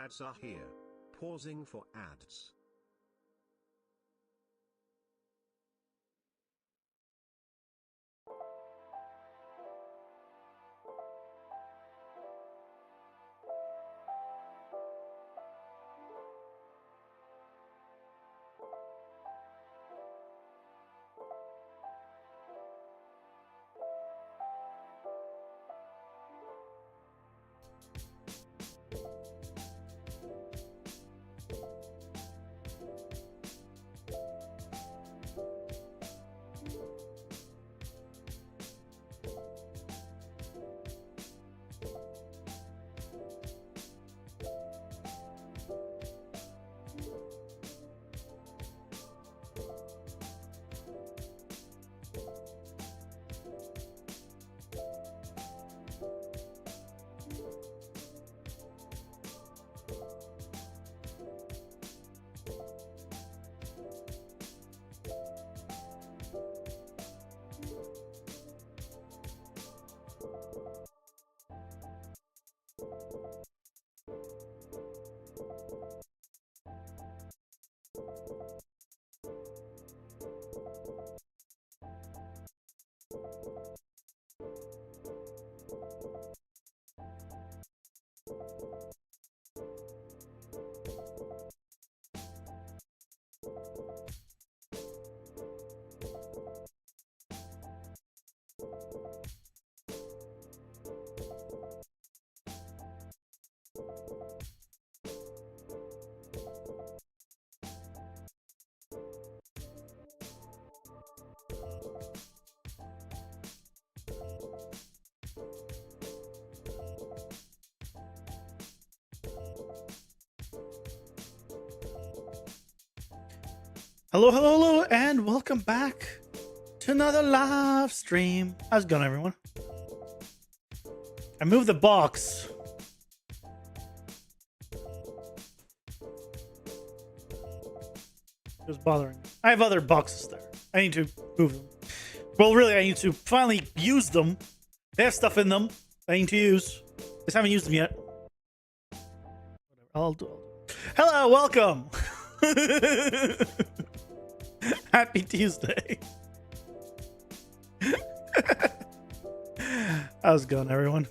Ads are here. Pausing for ads. Hello, hello, hello, and welcome back to another live stream. How's it going, everyone? I moved the box. It was bothering me. I have other boxes there. I need to move them. Well, really, I need to finally use them. They have stuff in them I need to use. Just haven't used them yet. Whatever. I'll do it. Hello, welcome. Happy Tuesday. How's it going, everyone?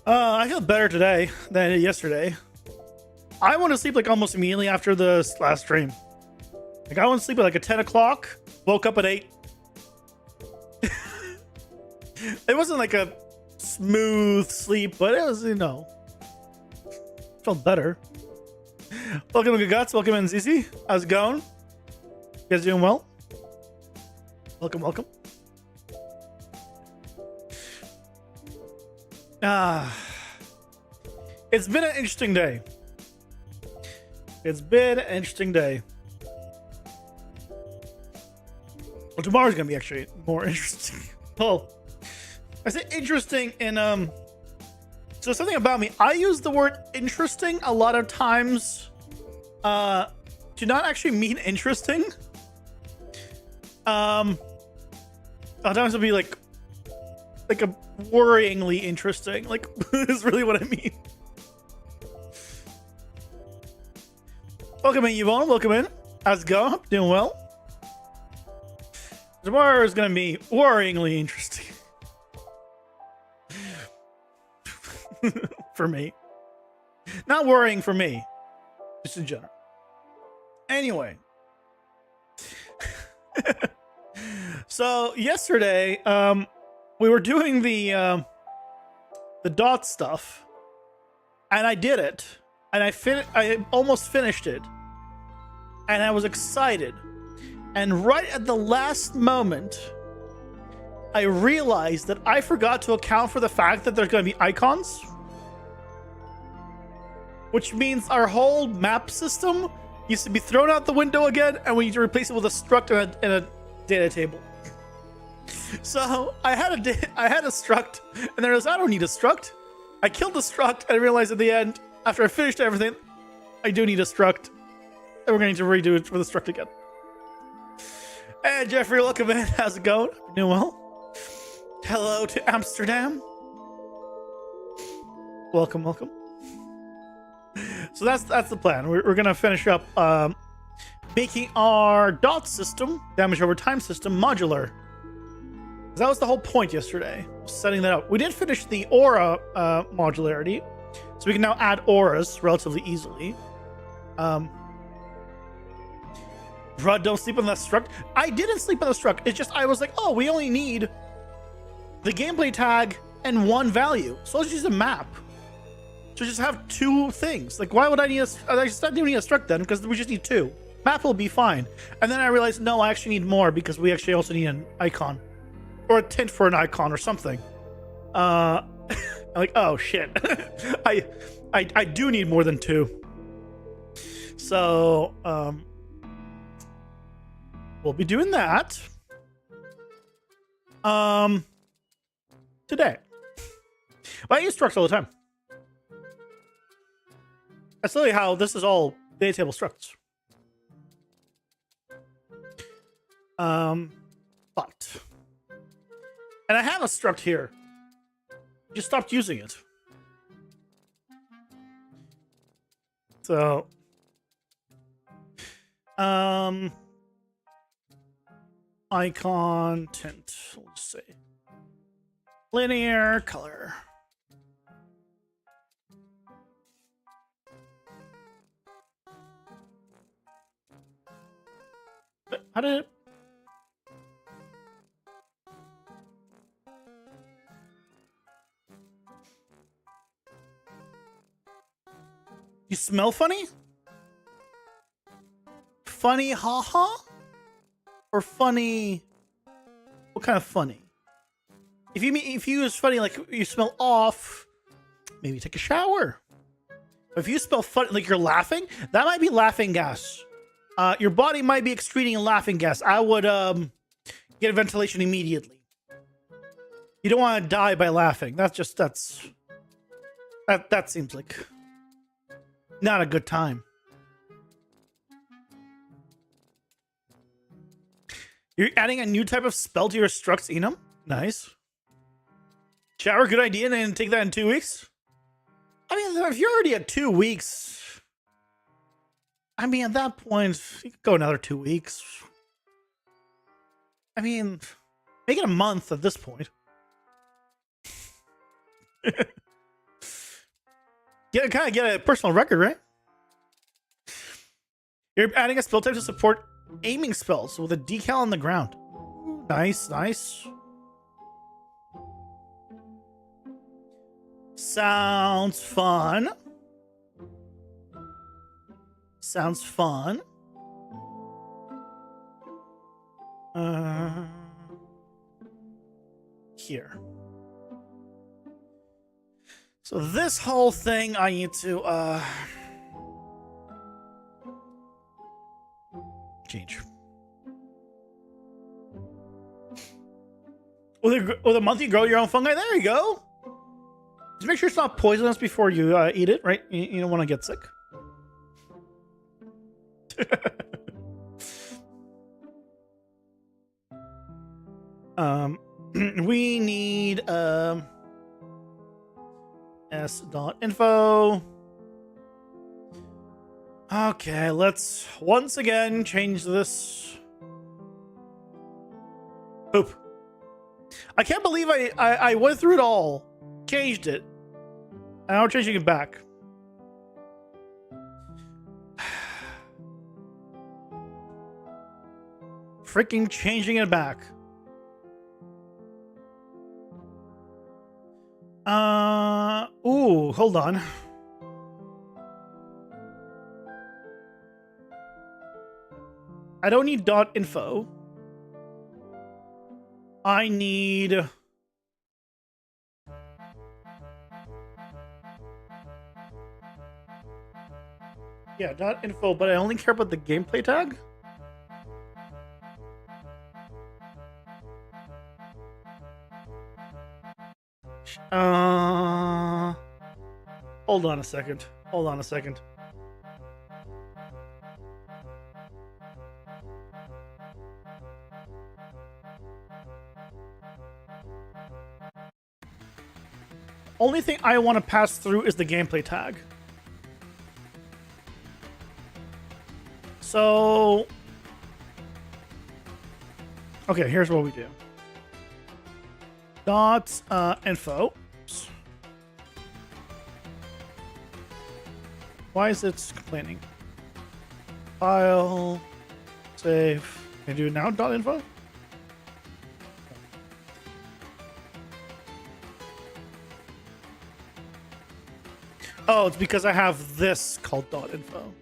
I feel better today than I did yesterday. I went to sleep like almost immediately after the last stream. Like I went to sleep at like 10 o'clock, woke up at 8. It wasn't like a smooth sleep, but it was, felt better. Welcome to Good Guts, welcome in ZZ. How's it going? You guys doing well? Welcome, welcome. It's been an interesting day. It's been an interesting day. Well, tomorrow's gonna be actually more interesting. Well, I say interesting in so something about me. I use the word interesting a lot of times to not actually mean interesting. Sometimes it'll be like a worryingly interesting. Like is really what I mean. Welcome in, Yvonne. Welcome in. How's it going? Doing well. Tomorrow is gonna be worryingly interesting. For me. Not worrying for me. Just in general. Anyway. So yesterday, we were doing the dot stuff, and I did it, and I almost finished it, and I was excited, and right at the last moment, I realized that I forgot to account for the fact that there's going to be icons, which means our whole map system used to be thrown out the window again, and we need to replace it with a struct and a data table. So I had a struct, and then I was, I don't need a struct. I killed the struct, and I realized at the end, after I finished everything, I do need a struct, and we're going to redo it for the struct again. Hey Jeffrey, welcome in. How's it going? You doing well? Hello to Amsterdam. Welcome, welcome. So that's the plan. We're gonna finish up making our dot system, damage over time system, modular. That was the whole point yesterday, setting that up. We did finish the aura modularity, so we can now add auras relatively easily. Bruh, don't sleep on the struct. I didn't sleep on the struct. It's just I was like, oh, we only need the gameplay tag and one value, so let's use a map. So just have two things. Like, why would I need a? I just don't need a struct then, because we just need two. Map will be fine. And then I realized, no, I actually need more because we actually also need an icon. Or a tint for an icon or something. I'm like, oh shit. I do need more than two. So we'll be doing that. Today. But I use structs all the time. That's literally how this is all data table structs. But and I have a struct here. Just stopped using it. So icon tint, let's see. Linear color. How did it? You smell funny? Funny haha? Or funny? What kind of funny? If you use funny like you smell off, maybe take a shower. But if you smell funny like you're laughing, that might be laughing gas. Your body might be excreting a laughing gas. I would get a ventilation immediately. You don't want to die by laughing. That seems like not a good time. You're adding a new type of spell to your structs, Enum? Nice. Shower, good idea, and then take that in 2 weeks? I mean, if you're already at 2 weeks, I mean, at that point, you could go another 2 weeks. I mean, make it a month at this point. Kind of get a personal record, right? You're adding a spell type to support aiming spells with a decal on the ground. Nice, nice. Sounds fun. Sounds fun. Here. So this whole thing I need to change. With a month you grow your own fungi. There you go. Just make sure it's not poisonous before you eat it, right? You don't want to get sick. We need s.info. Okay, let's once again change this. Poop. I can't believe I went through it all, changed it, and now we're changing it back. Freaking changing it back. Ooh, hold on. I don't need .info. I need... Yeah, .info, but I only care about the gameplay tag? Hold on a second. Hold on a second. Only thing I want to pass through is the gameplay tag. So, okay, here's what we do. Dot info. Oops. Why is it complaining? File, save. Can I do it now? Dot info. Oh, it's because I have this called dot info.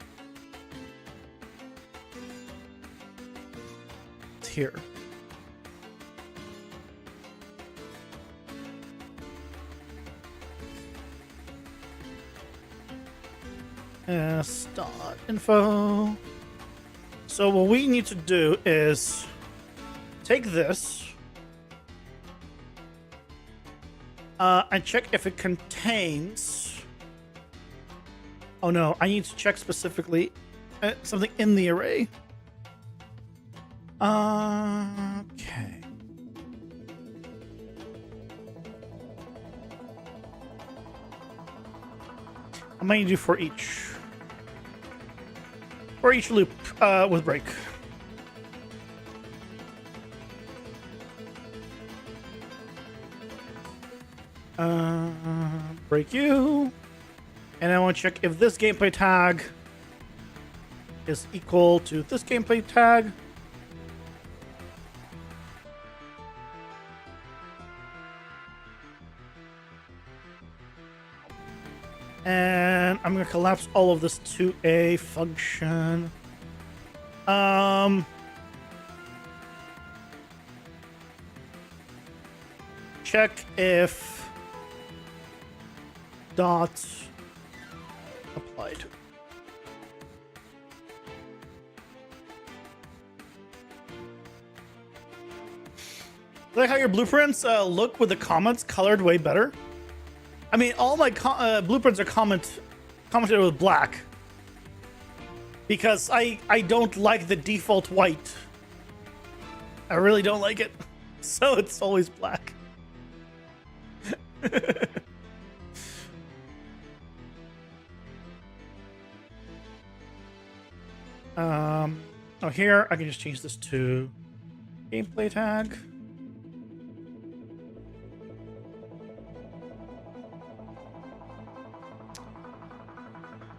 It's here. Dot info. So what we need to do is take this and check if it contains. Oh no, I need to check specifically something in the array. Okay. How many do for each? For each loop with break. Break you. And I want to check if this gameplay tag is equal to this gameplay tag. And I'm going to collapse all of this to a function. Check if dot applied. I like how your blueprints look with the comments colored way better. I mean, all my blueprints are commented with black because I don't like the default white. I really don't like it, so it's always black. Oh, here I can just change this to gameplay tag.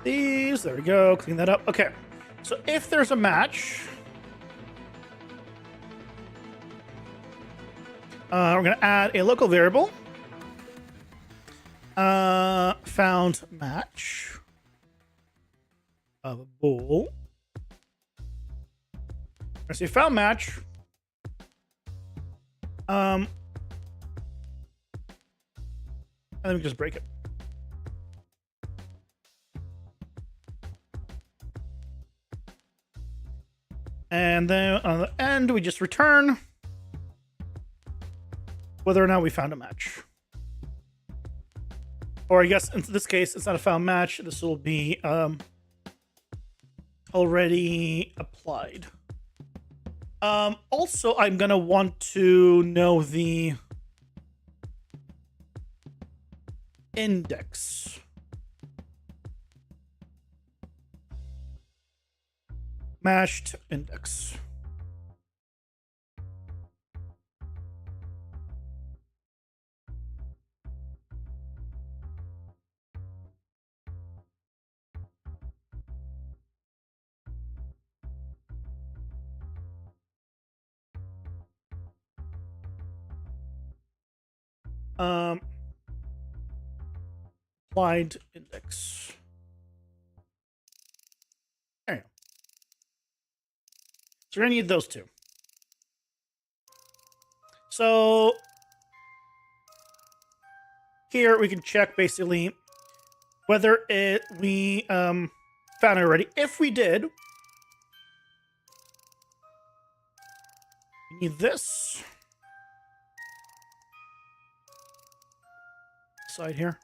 These, there we go, clean that up. Okay, so if there's a match, we're gonna add a local variable, found match of a bool. I see found match. And then we just break it. And then on the end, we just return whether or not we found a match. Or I guess in this case, it's not a found match. This will be already applied. Also, I'm going to want to know the index. Matched index. Applied index. There you go. So we're gonna need those two. So here we can check basically whether we found it already. If we did, we need this side here.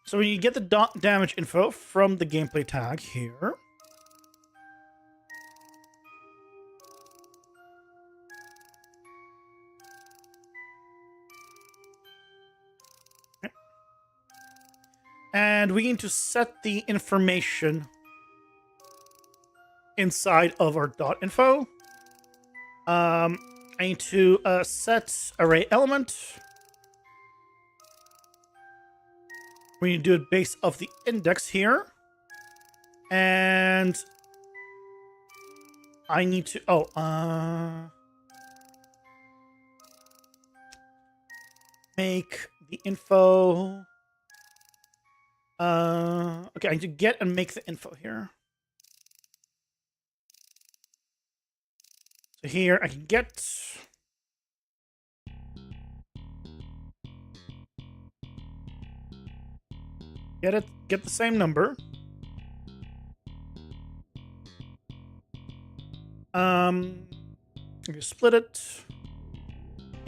So we get the damage info from the gameplay tag here. Okay. And we need to set the information inside of our dot info. I need to set array element. We need to do it based off the index here. And I need to, make the info. Okay, I need to get and make the info here. So here I can get. Get the same number. You split it.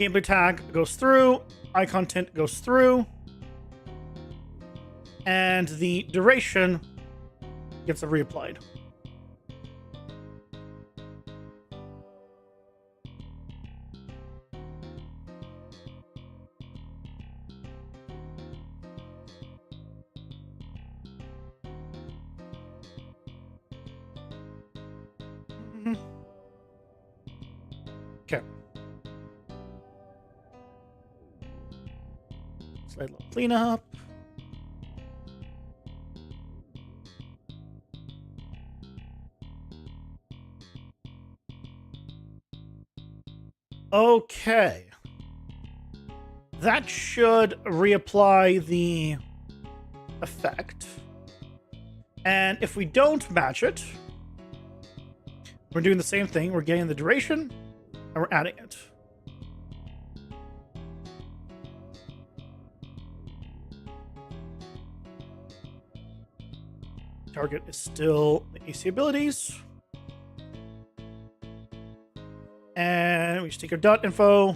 Gameplay tag goes through. Icon tint goes through. And the duration gets reapplied. Okay. Slight little cleanup. Okay. That should reapply the effect. And if we don't match it, we're doing the same thing. We're getting the duration, and we're adding it. Target is still the AC abilities. And we just take our dot info,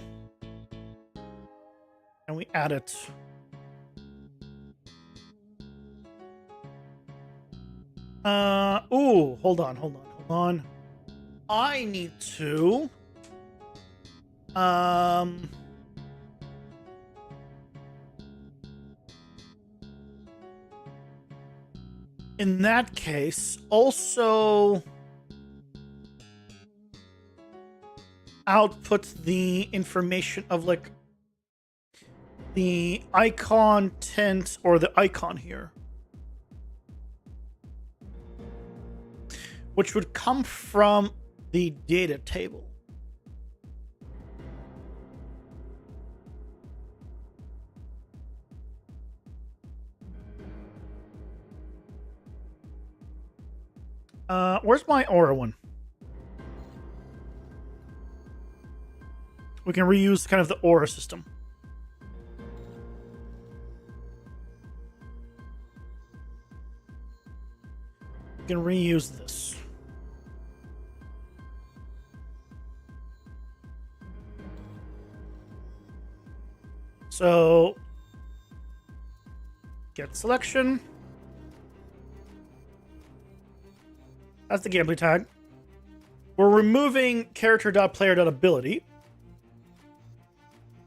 and we add it. Ooh, hold on. I need to in that case also output the information of like the icon tint or the icon here, which would come from the data table. Where's my aura one? We can reuse kind of the aura system. We can reuse this. So, get selection. That's the gameplay tag. We're removing character.player.ability.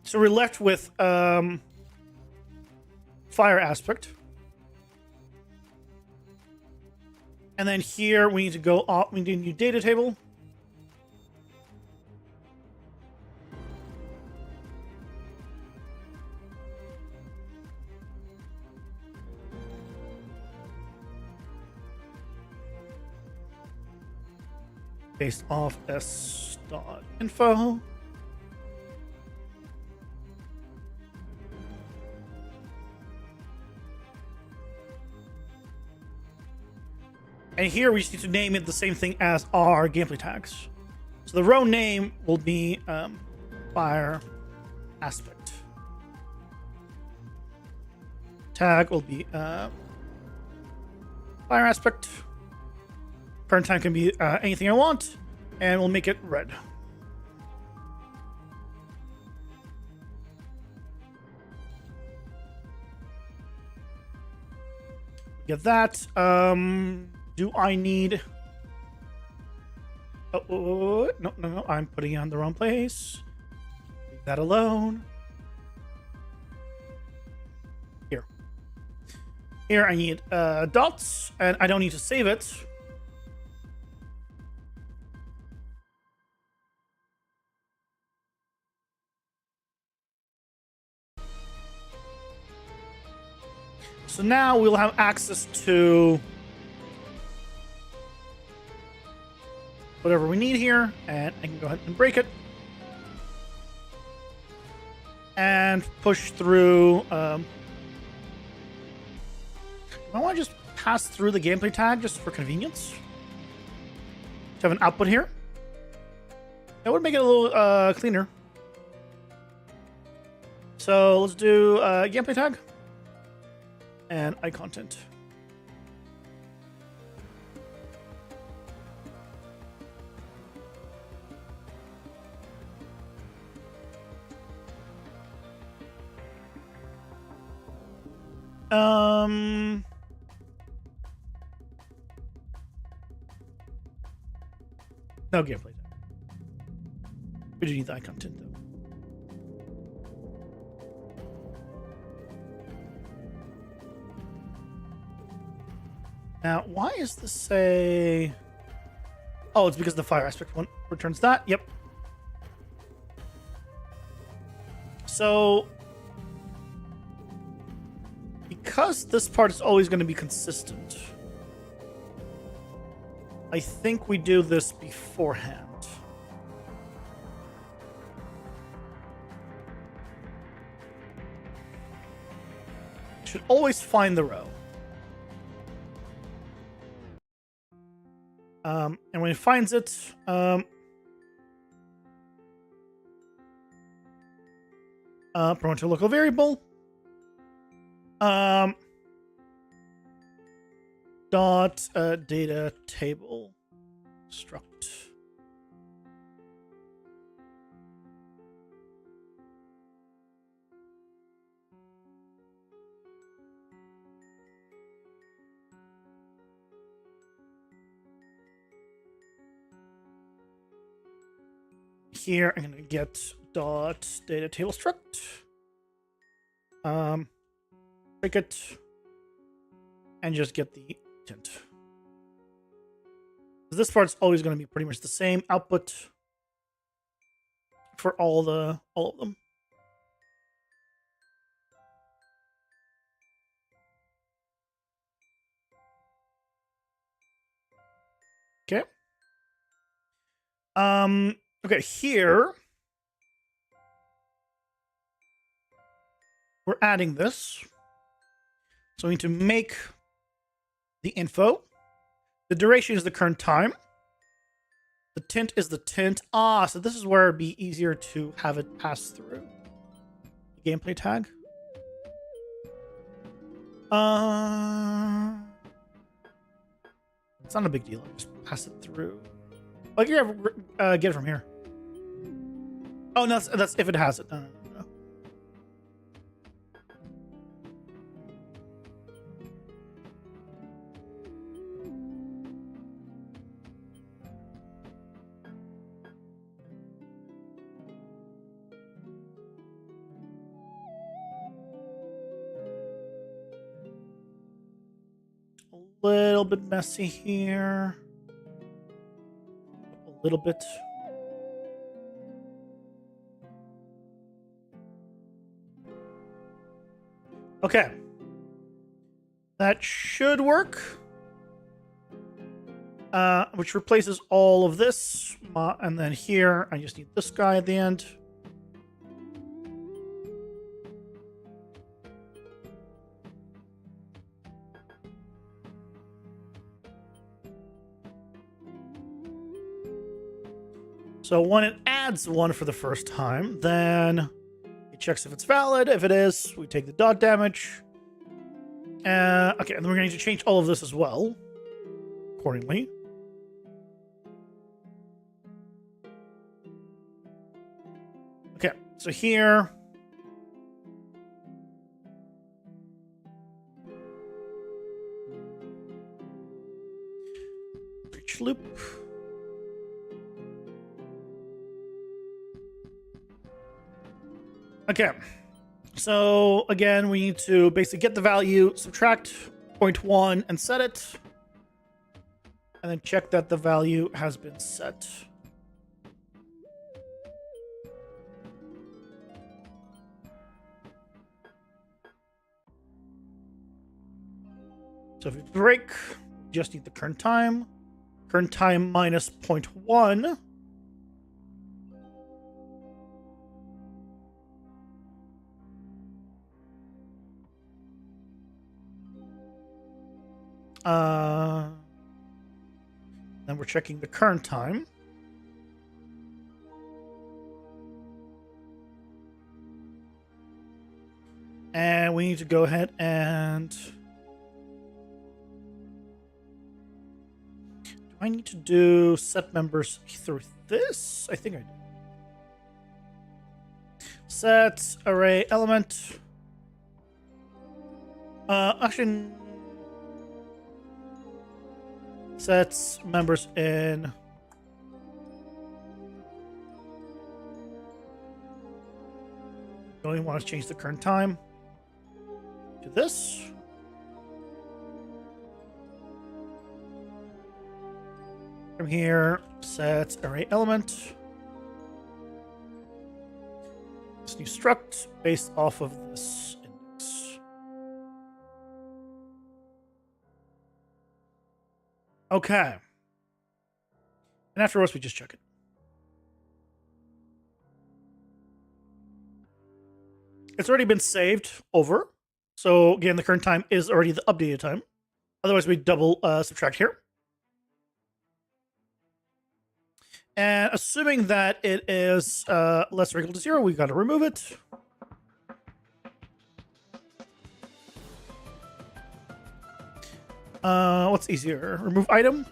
So we're left with fire aspect. And then here we need to go off, we need a new data table. Based off s.info. And here we just need to name it the same thing as our gameplay tags. So the row name will be fire aspect. Tag will be fire aspect. Current time can be anything I want, and we'll make it red. Get that. Do I need... Oh, no. I'm putting it on the wrong place. Leave that alone. Here I need dots, and I don't need to save it. So now we'll have access to whatever we need here, and I can go ahead and break it. And push through. I want to just pass through the gameplay tag just for convenience. To have an output here. That would make it a little cleaner. So let's do gameplay tag and iContent. No gameplay tag. We do need the iContent though. Now, why is this say... Oh, it's because the fire aspect one returns that. Yep. So, because this part is always going to be consistent, I think we do this beforehand. Should always find the row. And when it finds it, promote to local variable. Dot data table struct. Here I'm gonna get dot data table struct. Break it and just get the tint. This part's always going to be pretty much the same output for all of them. Okay. Okay, here we're adding this. So we need to make the info. The duration is the current time. The tint is the tint. Ah, so this is where it'd be easier to have it pass through. The gameplay tag. It's not a big deal. Just pass it through. Oh, you can get it from here. Oh, no, that's if it has it. No. A little bit messy here. A little bit. Okay. That should work. Which replaces all of this. And then here, I just need this guy at the end. So when it adds one for the first time, then it checks if it's valid. If it is, we take the dot damage. Okay, and then we're going to need to change all of this as well, accordingly. Okay, so here... Reach loop. Okay, so again, we need to basically get the value, subtract 0.1 and set it. And then check that the value has been set. So if we break, just need the current time. Current time minus 0.1. Then we're checking the current time. And we need to go ahead and... Do I need to do set members through this? I think I do. Set array element. Actually... Sets members in... Only want to change the current time to this. From here, set array element. This new struct based off of this index. Okay. And afterwards, we just check it. It's already been saved over. So again, the current time is already the updated time. Otherwise, we double subtract here. And assuming that it is less or equal to 0, we've got to remove it. What's easier? Remove item.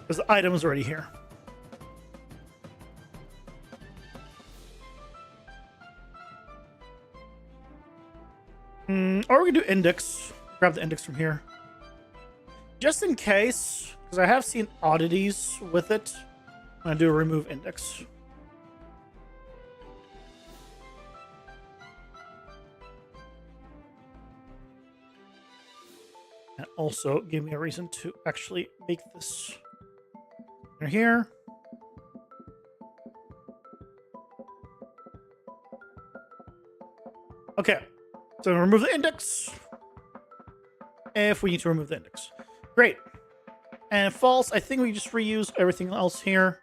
Because the item is already here. Or we can do index. Grab the index from here. Just in case, because I have seen oddities with it. I'm going to do a remove index. And also give me a reason to actually make this here. Okay. So remove the index. If we need to remove the index. Great. And false, I think we just reuse everything else here.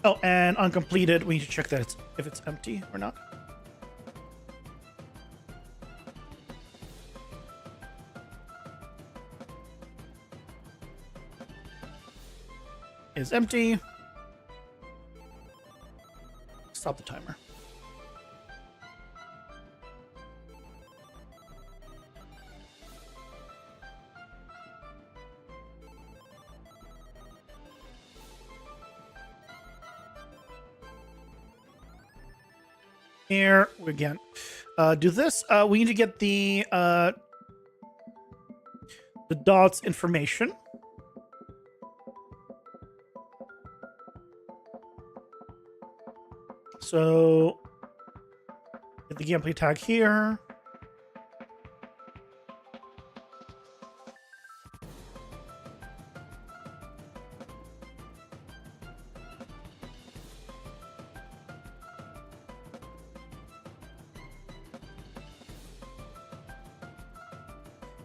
Oh, and uncompleted, we need to check that if it's empty or not. Is empty. Stop the timer. Here we again do this. We need to get the dots information. So, get the gameplay tag here.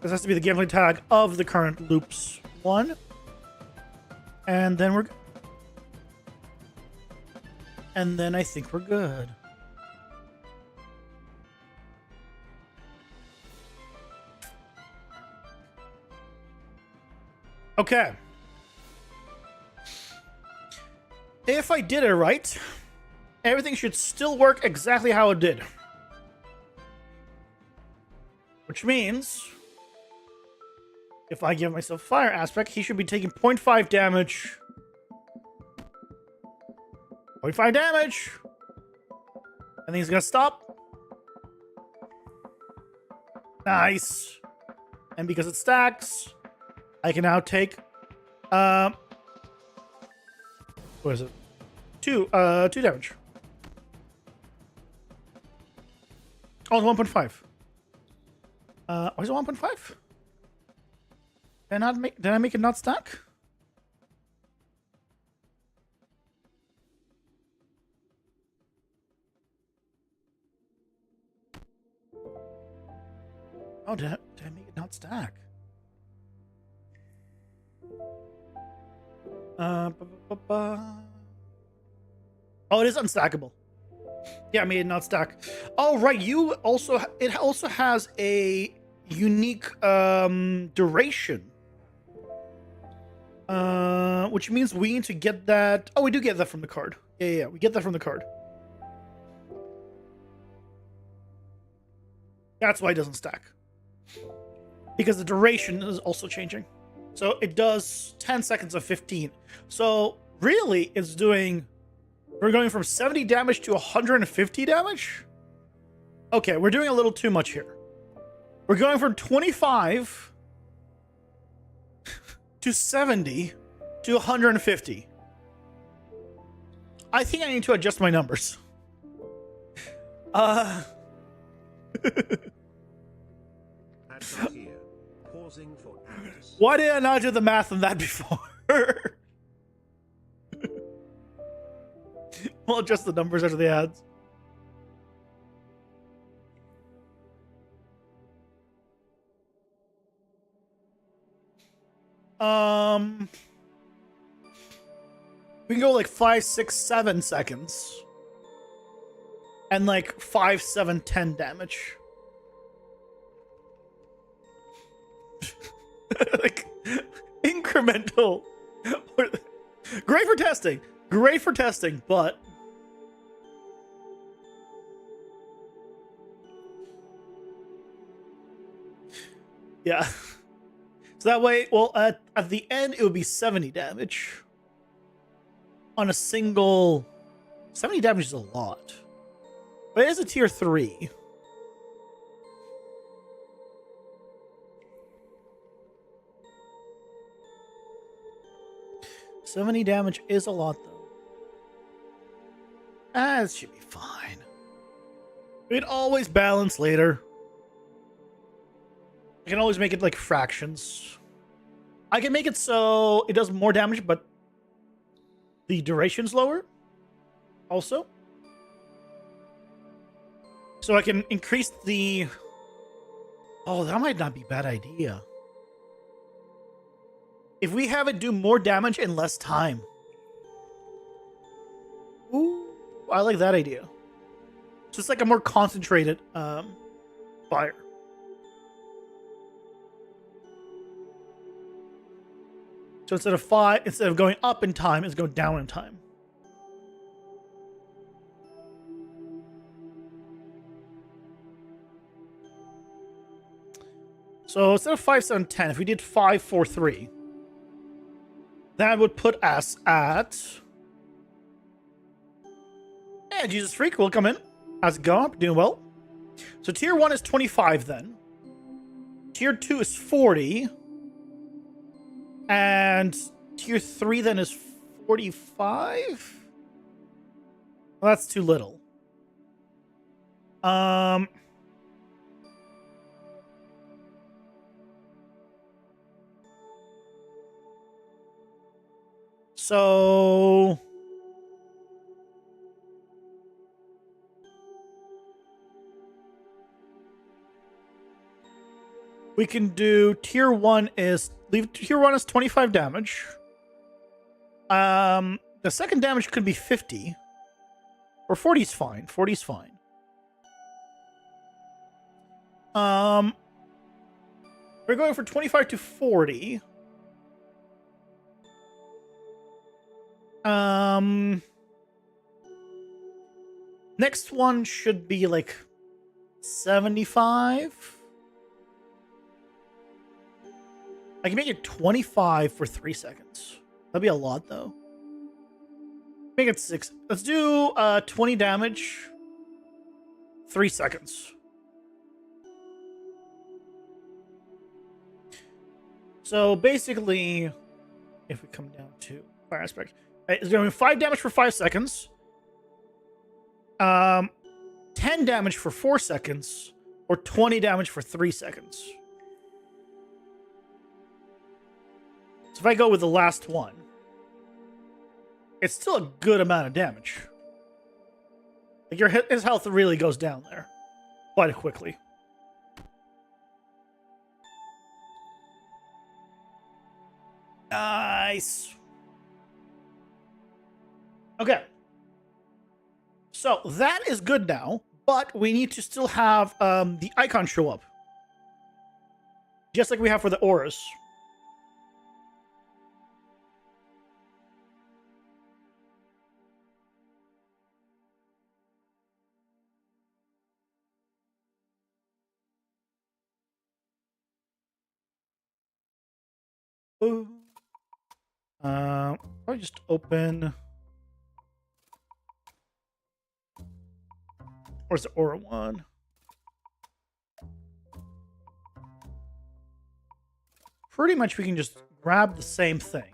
This has to be the gameplay tag of the current loops one. And then we're... And then I think we're good. Okay. If I did it right, everything should still work exactly how it did. Which means, if I give myself fire aspect, he should be taking 0.5 damage. 0.5 damage. And then he's gonna stop. Nice. And because it stacks, I can now take what is it? 2 damage. Oh, it's 1.5. Why is it 1.5? Did I make it not stack? Oh, did I make it not stack? Oh, it is unstackable. Yeah, I made it not stack. Oh, right. It also has a unique duration. Which means we need to get that. Oh, we do get that from the card. Yeah, we get that from the card. That's why it doesn't stack. Because the duration is also changing. So it does 10 seconds of 15. So really, it's doing... We're going from 70 damage to 150 damage? Okay, we're doing a little too much here. We're going from 25 to 70 to 150. I think I need to adjust my numbers. Here, pausing for ads. Why did I not do the math on that before? We'll adjust the numbers after the ads. We can go like 5, 6, 7 seconds. And like 5, 7, 10 damage. Like incremental. Great for testing. Great for testing, but yeah. So that way, well, at the end, it would be 70 damage. On a single... 70 damage is a lot. But it is a tier 3. $70 damage is a lot, though. It should be fine. We can always balance later. I can always make it like fractions. I can make it so it does more damage, but the duration's lower. Also. So I can increase the... Oh, that might not be a bad idea. If we have it do more damage in less time. Ooh, I like that idea. So it's like a more concentrated fire. So instead of going up in time, it's going down in time. So instead of 5, 7, 10, if we did 5, 4, 3, that would put us at... Yeah, Jesus Freak, welcome in. How's it going? Doing well. So tier 1 is 25 then. Tier 2 is 40. And tier 3 then is 45? Well, that's too little. So we can do tier 1 is leave tier 1 is 25 damage. The second damage could be 50. Or 40 is fine. 40 is fine. We're going for 25 to 40. Next one should be like 75. I can make it 25 for 3 seconds. That'd be a lot though. Make it 6. Let's do 20 damage. 3 seconds. So basically, if we come down to fire aspect, it's doing 5 damage for 5 seconds. 10 10 damage for 4 seconds or 20 damage for 3 seconds. So if I go with the last one, it's still a good amount of damage. Like his health really goes down there quite quickly. Nice. Okay. So that is good now, but we need to still have the icon show up. Just like we have for the auras. I'll just open. Where's the aura one? Pretty much we can just grab the same thing.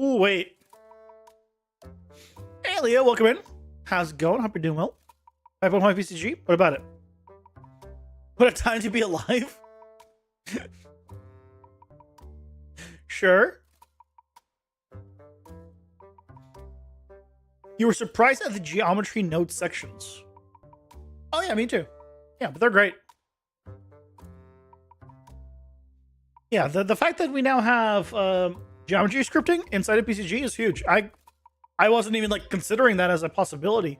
Ooh, wait. Hey, Leo, welcome in. How's it going? Hope you're doing well. 5.5 PCG. What about it? What a time to be alive. Sure. You were surprised at the geometry note sections. Oh yeah, me too. Yeah, but they're great. Yeah, the fact that we now have geometry scripting inside of PCG is huge. I wasn't even like considering that as a possibility.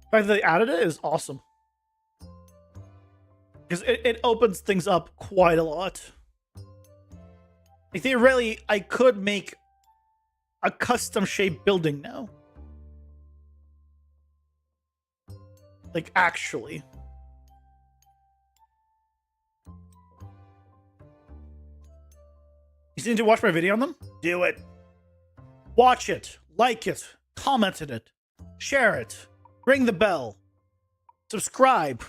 The fact that they added it is awesome. Because it opens things up quite a lot. Like theoretically, I could make a custom shaped building now. Like, actually. You still need to watch my video on them? Do it. Watch it. Like it. Comment on it. Share it. Ring the bell. Subscribe.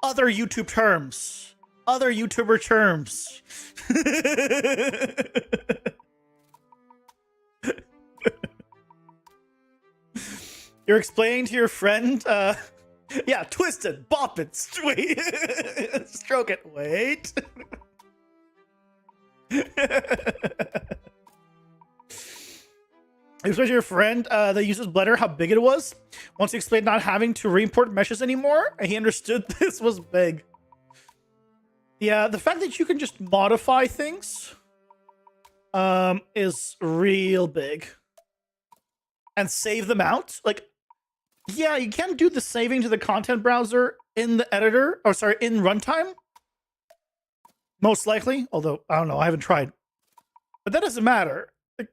Other YouTube terms. Other YouTuber terms. You're explaining to your friend, yeah, twist it, bop it, stroke it, wait. Explain to your friend that uses Blender how big it was. Once he explained not having to re-import meshes anymore, he understood this was big. Yeah, the fact that you can just modify things is real big. And save them out. Like, yeah, you can do the saving to the content browser in the editor, or sorry, in runtime. Most likely, although I don't know, I haven't tried. But that doesn't matter. Like,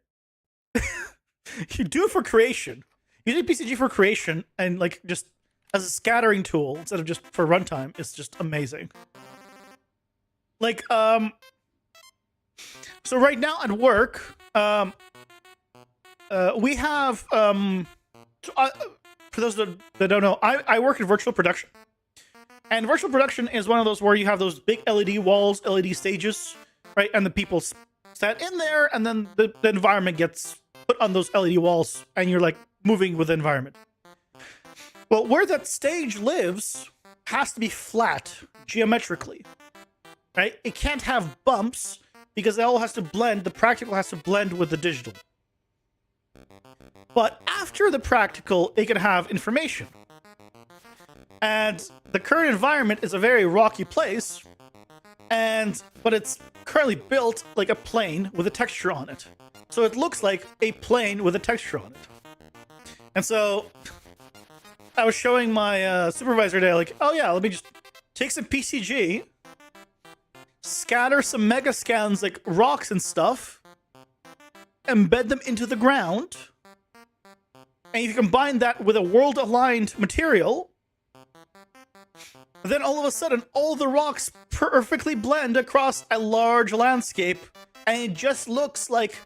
you do it for creation. Using PCG for creation and like just as a scattering tool instead of just for runtime is just amazing. Like, so right now at work, we have, for those that don't know, I work in virtual production. And virtual production is one of those where you have those big LED walls, LED stages, right? And the people stand in there, and then the environment gets put on those LED walls, and you're like moving with the environment. Well, where that stage lives has to be flat geometrically, right? It can't have bumps because it all has to blend, the practical has to blend with the digital. But after the practical, it can have information. And the current environment is a very rocky place, but it's currently built like a plane with a texture on it. So it looks like a plane with a texture on it. And so I was showing my supervisor today, like, oh yeah, let me just take some PCG, scatter some mega scans like rocks and stuff, embed them into the ground, and you combine that with a world-aligned material, then all of a sudden, all the rocks perfectly blend across a large landscape, and it just looks like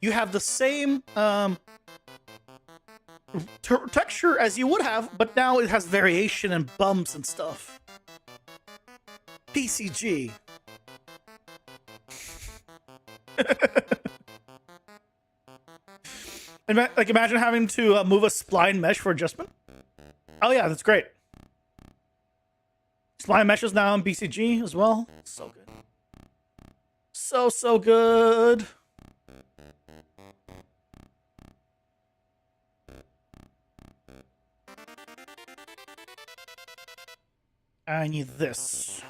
you have the same texture as you would have, but now it has variation and bumps and stuff. PCG. Like, imagine having to move a spline mesh for adjustment. Oh yeah, that's great. Spline Mesh is now in BCG as well. So good. So good. I need this.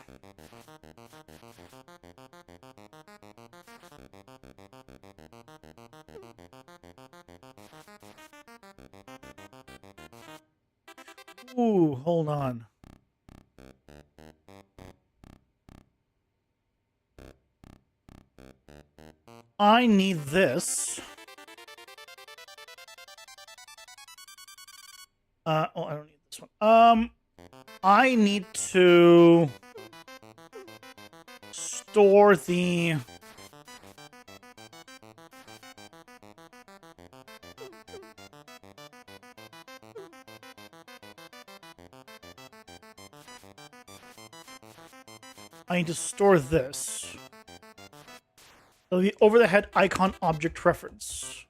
Ooh, hold on. I need this. Oh, I don't need this one. I need to store the I need to store this. So the over-the-head icon object reference.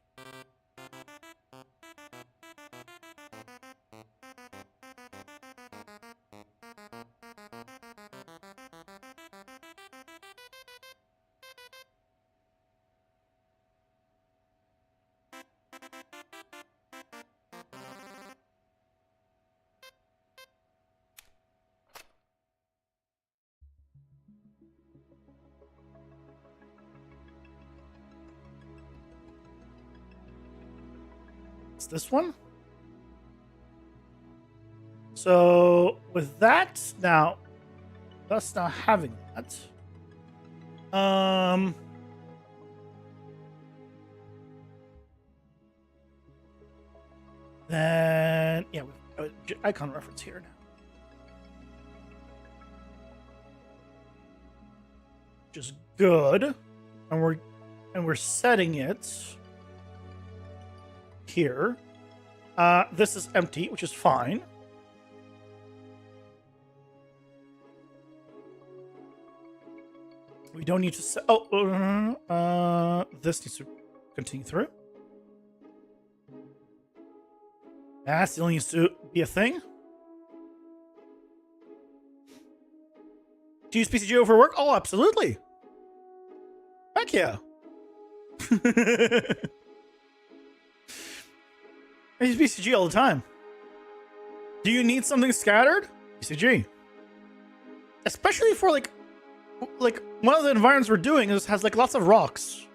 It's this one. So with that now, us now having that. Then yeah, we've got an icon reference here now. Which is good. And we're setting it here. This is empty, which is fine. We don't need to set. Oh, this needs to continue through. That still needs to be a thing. Do you use PCGO for work? Oh, absolutely. Heck yeah. I use BCG all the time. Do you need something scattered? BCG. Especially for like one of the environments we're doing has like lots of rocks.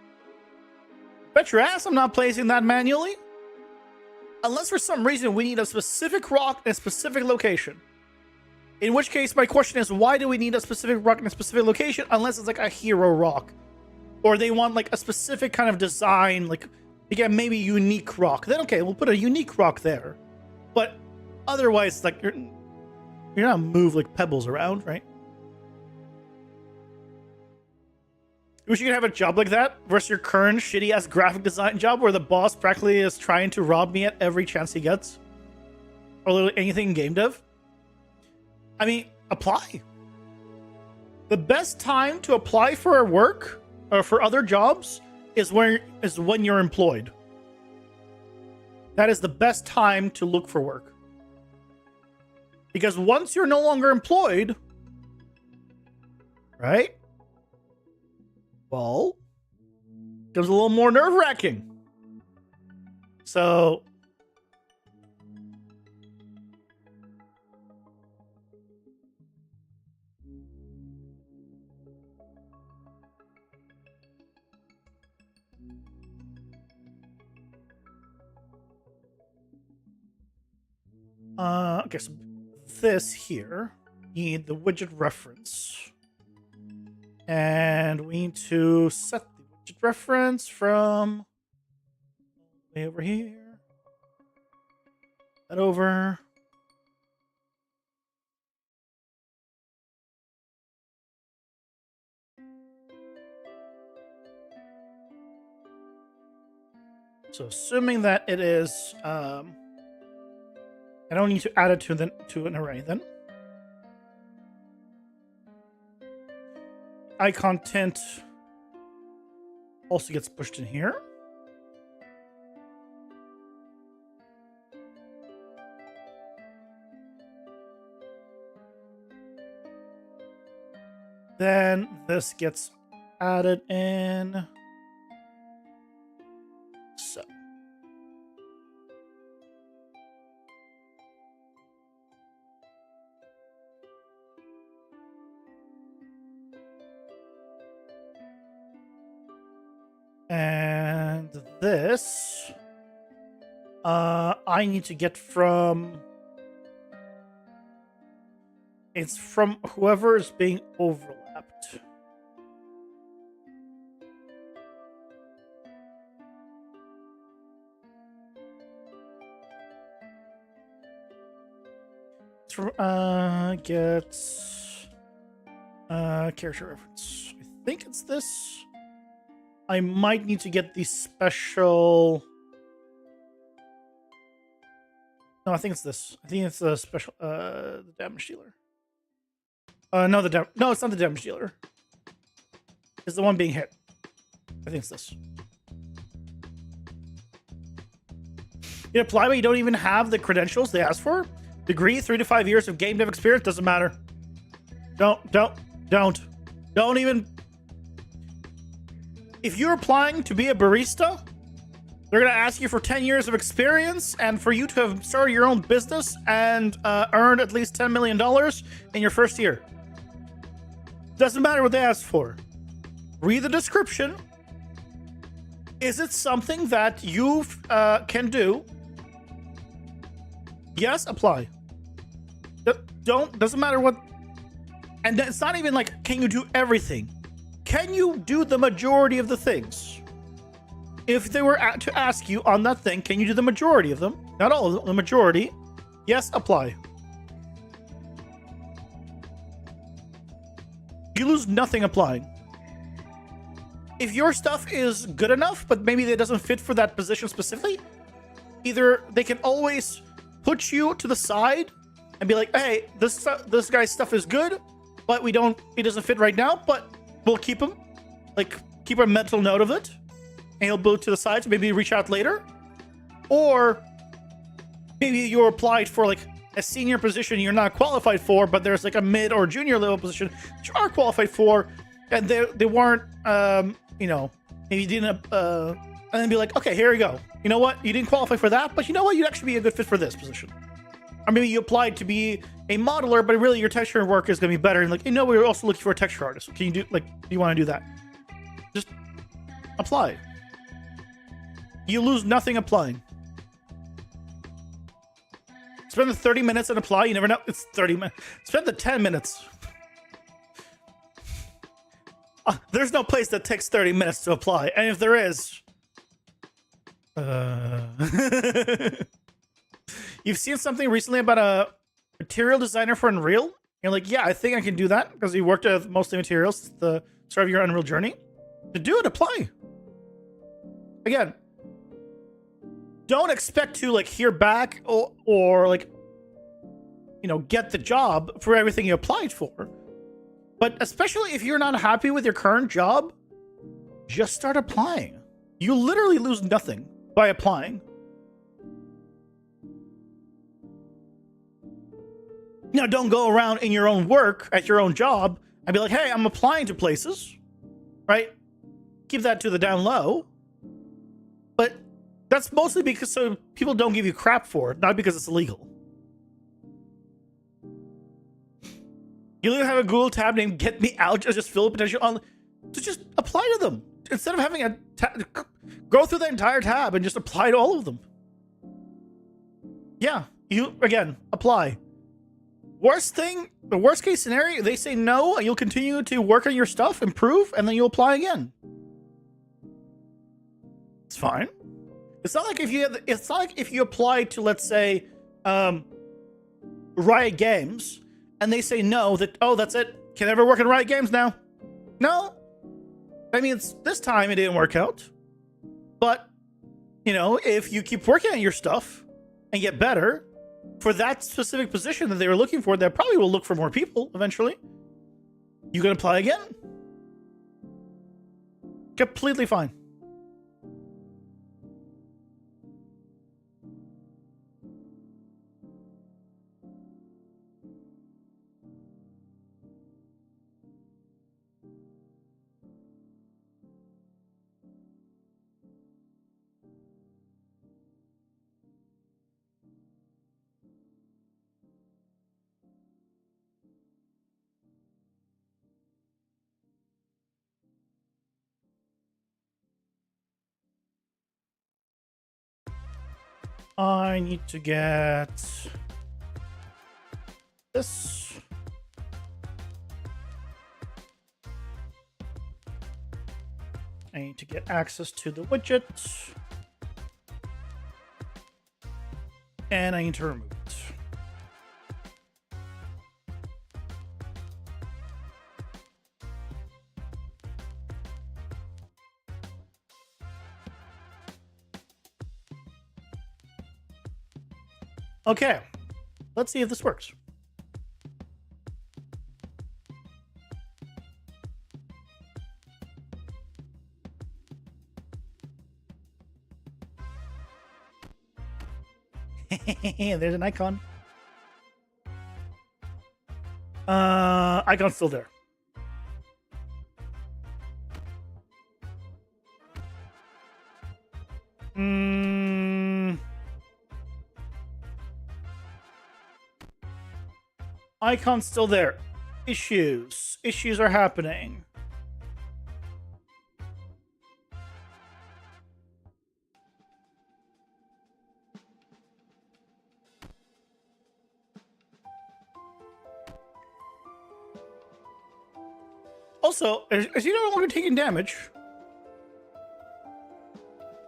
Bet your ass I'm not placing that manually. Unless for some reason we need a specific rock in a specific location. In which case my question is, why do we need a specific rock in a specific location unless it's like a hero rock? Or they want like a specific kind of design, like again, maybe unique rock. Then okay, we'll put a unique rock there. But otherwise, like you're not move like pebbles around, right? Wish you could have a job like that versus your current shitty ass graphic design job where the boss practically is trying to rob me at every chance he gets. Or literally anything in game dev. I mean, apply. The best time to apply for work or for other jobs is when you're employed. That is the best time to look for work. Because once you're no longer employed, right? Well, it becomes a little more nerve-wracking. So okay, so this here, need the widget reference. And we need to set the widget reference from way over here. That over. So assuming that it is, I don't need to add it to an array then. Icon tint also gets pushed in here. Then this gets added in. So. And this, I need to get from. It's from whoever is being overlapped. It's from, get character reference. I think it's this. I might need to get the special. No, I think it's this. I think it's the special, the damage dealer. No, no, it's not the damage dealer. It's the one being hit. I think it's this. You apply, but you don't even have the credentials they asked for. Degree, 3 to 5 years of game dev experience, doesn't matter. Don't even. If you're applying to be a barista, they're gonna ask you for 10 years of experience and for you to have started your own business and earned at least $10 million in your first year. Doesn't matter what they asked for. Read the description. Is it something that you can do? Yes, apply. Doesn't matter what. And it's not even like, can you do everything? Can you do the majority of the things? If they were to ask you on that thing, can you do the majority of them? Not all of them, the majority. Yes, apply. You lose nothing applying. If your stuff is good enough, but maybe it doesn't fit for that position specifically, either they can always put you to the side and be like, hey, this guy's stuff is good, but he doesn't fit right now, but we'll keep him. Like, keep a mental note of it. And he'll move to the side, so maybe reach out later. Or maybe you applied for like a senior position you're not qualified for, but there's like a mid or junior level position that you are qualified for, and they weren't, maybe you didn't, and then be like, okay, here we go. You know what? You didn't qualify for that, but you know what? You'd actually be a good fit for this position. Or maybe you applied to be a modeler, but really your texture work is going to be better. And like, we're also looking for a texture artist. Can you do, do you want to do that? Just apply. You lose nothing applying. Spend the 30 minutes and apply. You never know. It's 30 minutes. Spend the 10 minutes. There's no place that takes 30 minutes to apply. And if there is... You've seen something recently about a material designer for Unreal? You're like, yeah, I think I can do that because you worked with mostly materials at the start of your Unreal journey. To do it, apply. Again, don't expect to hear back or get the job for everything you applied for. But especially if you're not happy with your current job, just start applying. You literally lose nothing by applying. Now, don't go around in your own work at your own job and be like, hey, I'm applying to places, right? Keep that to the down low. But that's mostly because so people don't give you crap for it, not because it's illegal. You literally have a Google tab named Get Me Out, just fill the potential on to just apply to them. Instead of having go through the entire tab and just apply to all of them. Yeah, again, apply. The worst case scenario, they say no, and you'll continue to work on your stuff, improve, and then you'll apply again. It's fine. It's not like if you apply to, let's say, Riot Games, and they say no, that's it. Can never work in Riot Games now. No. I mean, this time it didn't work out. But, if you keep working on your stuff and get better for that specific position that they were looking for, they probably will look for more people eventually. You can apply again. Completely fine. I need to get this. I need to get access to the widget. And I need to remove it. Okay, let's see if this works. There's an icon. Icon's still there. Icon's still there. Issues are happening. Also, is he no longer taking damage?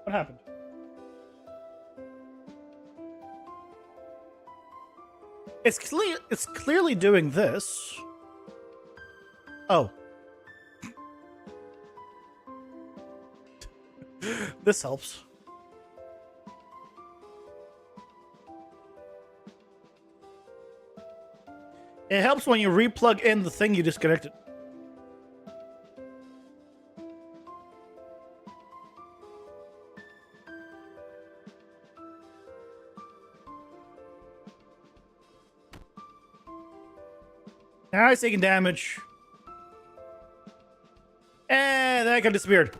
What happened? It's clearly doing this. Oh. This helps. It helps when you replug in the thing you disconnected. Now he's taking damage. And that guy disappeared.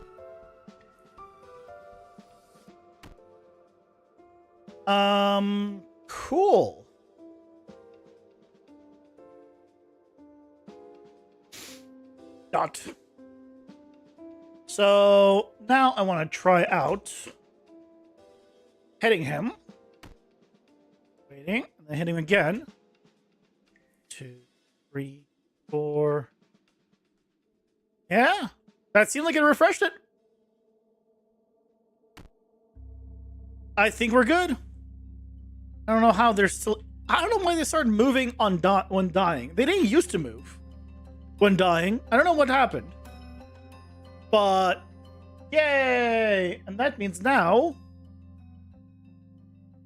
Cool. Dot. So now I want to try out hitting him. Waiting, and then hitting him again. 2, 3, 4. Yeah, that seemed like it refreshed it. I think we're good. I don't know how they're still. I don't know why they started moving on when dying. They didn't used to move when dying. I don't know what happened. But yay! And that means now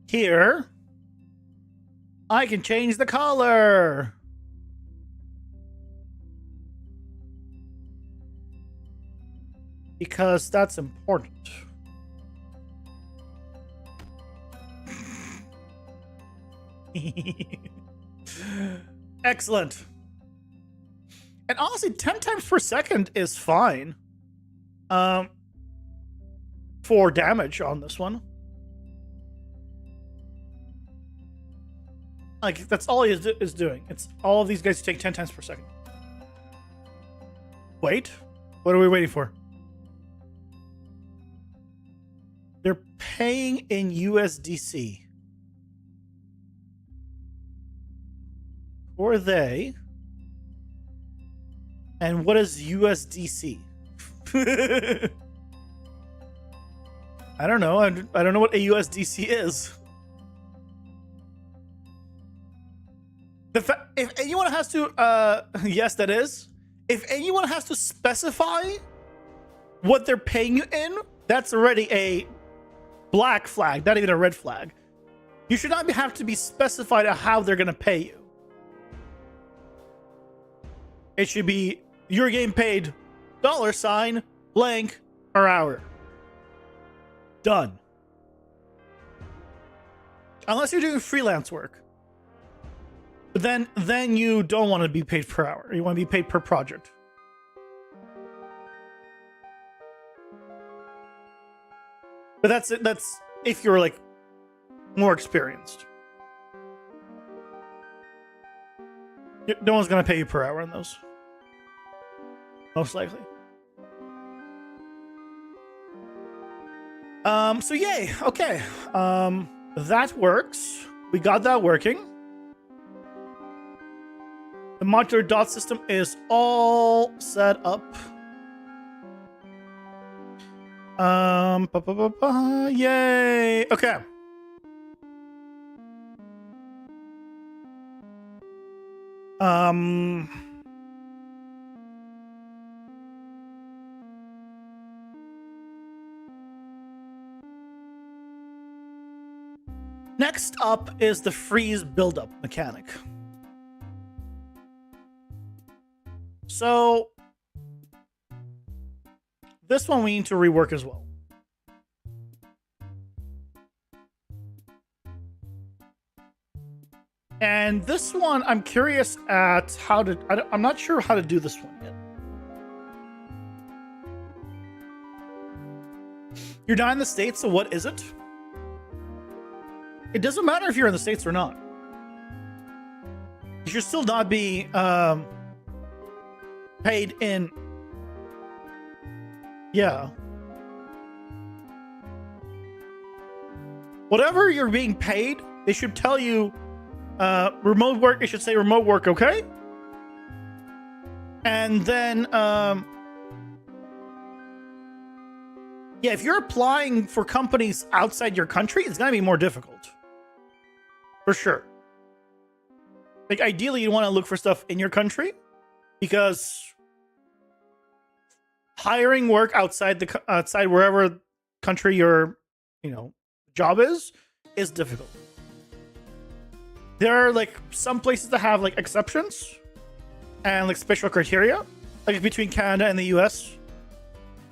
here I can change the color. Because that's important. Excellent. And honestly, 10 times per second is fine. For damage on this one. Like, that's all he is doing. It's all of these guys take 10 times per second. Wait. What are we waiting for? They're paying in USDC. Or they. And what is USDC? I don't know. I don't know what a USDC is. If anyone has to, yes, that is. If anyone has to specify what they're paying you in, that's already a black flag, not even a red flag. You should not have to be specified on how they're going to pay you. It should be, you're getting paid $ blank per hour. Done. Unless you're doing freelance work. But then you don't want to be paid per hour. You want to be paid per project. But that's it. That's if you're like more experienced. No one's gonna pay you per hour on those. Most likely. So yay. Okay. That works. We got that working. The modular dot system is all set up. Yay. Okay. Next up is the freeze buildup mechanic. So this one we need to rework as well. And this one, I'm curious at how to... I'm not sure how to do this one yet. You're not in the States, so what is it? It doesn't matter if you're in the States or not. You should still not be paid in... Yeah. Whatever you're being paid, they should tell you remote work. It should say remote work, okay? And then, yeah, if you're applying for companies outside your country, it's gonna be more difficult. For sure. Like, ideally, you want to look for stuff in your country because hiring work outside outside wherever country your job is difficult. There are like some places that have like exceptions and like special criteria, like between Canada and the US,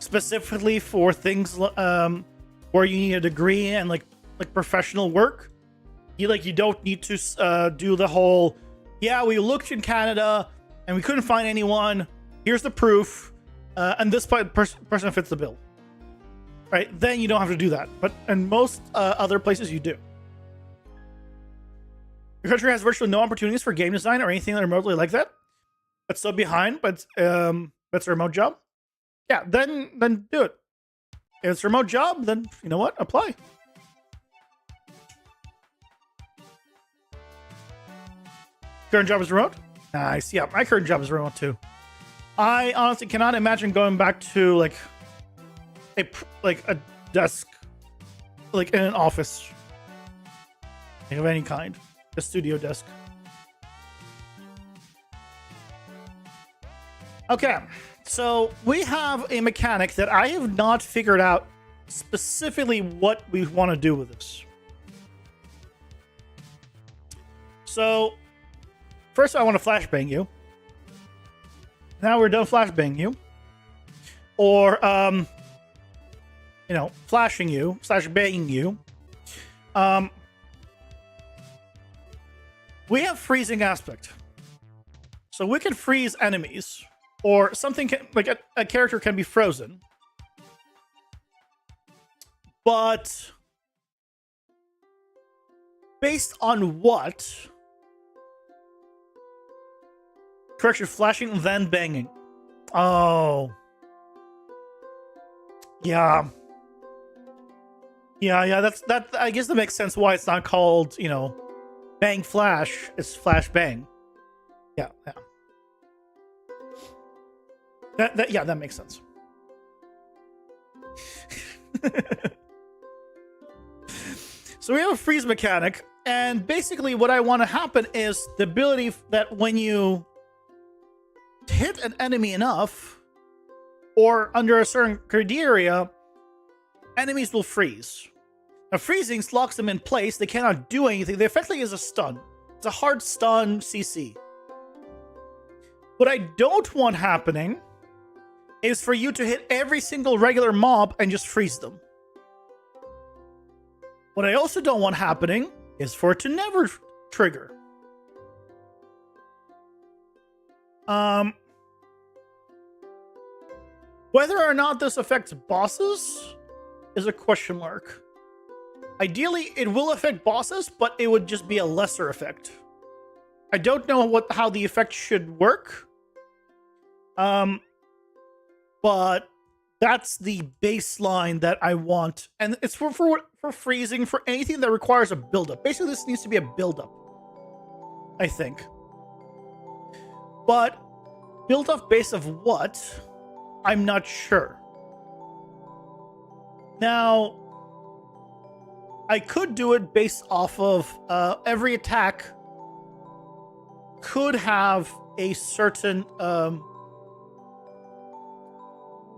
specifically for things where you need a degree and like professional work. You don't need to do the whole, yeah, we looked in Canada and we couldn't find anyone. Here's the proof, and this person fits the bill. Right? Then you don't have to do that. But in most other places, you do. Your country has virtually no opportunities for game design or anything remotely like that. That's so behind, but that's a remote job. Yeah, then do it. If it's a remote job, then you know what? Apply. Current job is remote? Nice. Yeah, my current job is remote too. I honestly cannot imagine going back to like a desk, like in an office, like of any kind, a studio desk. Okay, so we have a mechanic that I have not figured out specifically what we want to do with this. So first, I want to flashbang you. Now we're done flashbang you, or flashing you / banging you. We have freezing aspect, so we can freeze enemies, or something like a character can be frozen. But based on what? Correction, flashing, then banging. Oh. Yeah. Yeah, that I guess that makes sense why it's not called, bang flash. It's flash bang. Yeah. That makes sense. So we have a freeze mechanic, and basically what I want to happen is the ability that when you hit an enemy enough, or under a certain criteria, enemies will freeze. Now, freezing locks them in place. They cannot do anything. They effectively is a stun. It's a hard stun CC. What I don't want happening is for you to hit every single regular mob and just freeze them. What I also don't want happening is for it to never trigger. Whether or not this affects bosses is a question mark. Ideally, it will affect bosses, but it would just be a lesser effect. I don't know how the effect should work. But That's the baseline that I want, and it's for freezing, for anything that requires a buildup. Basically, this needs to be a buildup, I think. But build up base of what? I'm not sure. Now, I could do it based off of every attack could have a certain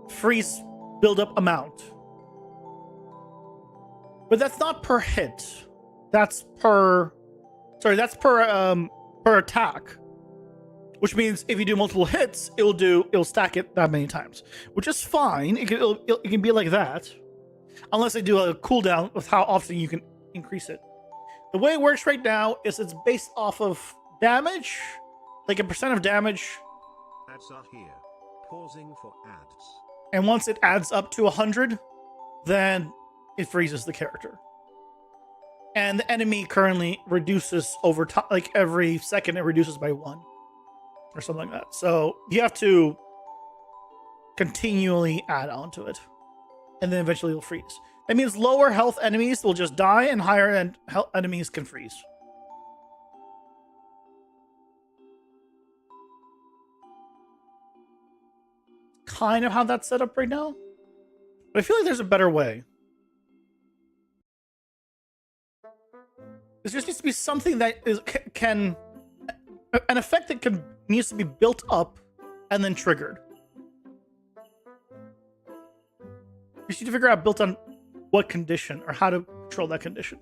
freeze buildup amount. But that's not per hit. That's per attack. Which means if you do multiple hits, it'll stack it that many times, which is fine. It can be like that, unless they do a cooldown with how often you can increase it. The way it works right now is it's based off of damage, like a percent of damage. Ads are here. Pausing for ads. And once it adds up to 100, then it freezes the character. And the enemy currently reduces over time, like every second it reduces by 1. Or something like that. So you have to continually add on to it. And then eventually it'll freeze. That means lower health enemies will just die and higher end health enemies can freeze. Kind of how that's set up right now. But I feel like there's a better way. There just needs to be something that can an effect that needs to be built up and then triggered. We need to figure out built on what condition or how to control that condition.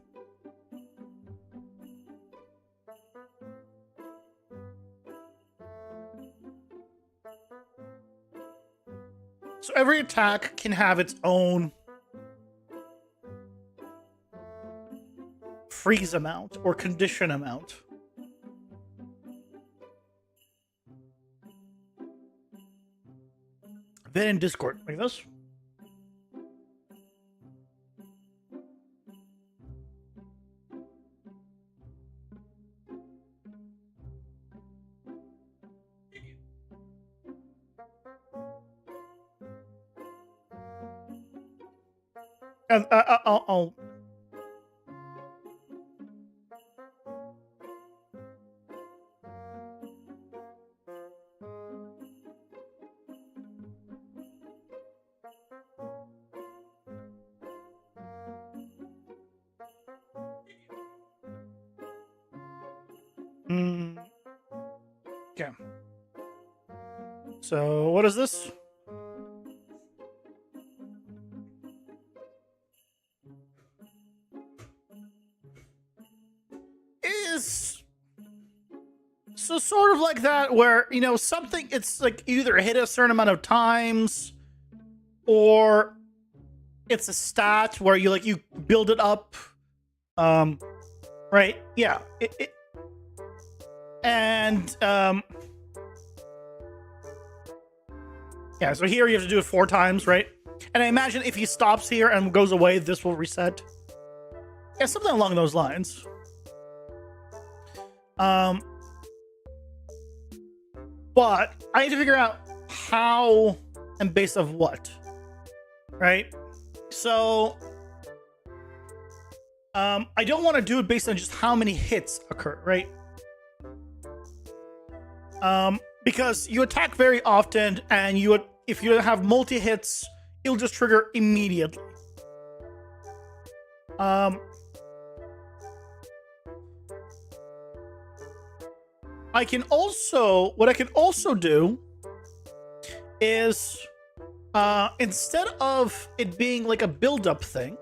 So every attack can have its own freeze amount or condition amount. Then in Discord, like this. And I'll okay. So what is this? Is so sort of like that where, you know, something, it's like either hit a certain amount of times or it's a stat where you build it up. Right? Yeah. Yeah, so here you have to do it 4 times, right? And I imagine if he stops here and goes away, this will reset. Yeah, something along those lines. But I need to figure out how and based of what, right? So, I don't want to do it based on just how many hits occur, right? Because you attack very often, and if you have multi-hits, it'll just trigger immediately. What I can also do is, instead of it being like a build-up thing,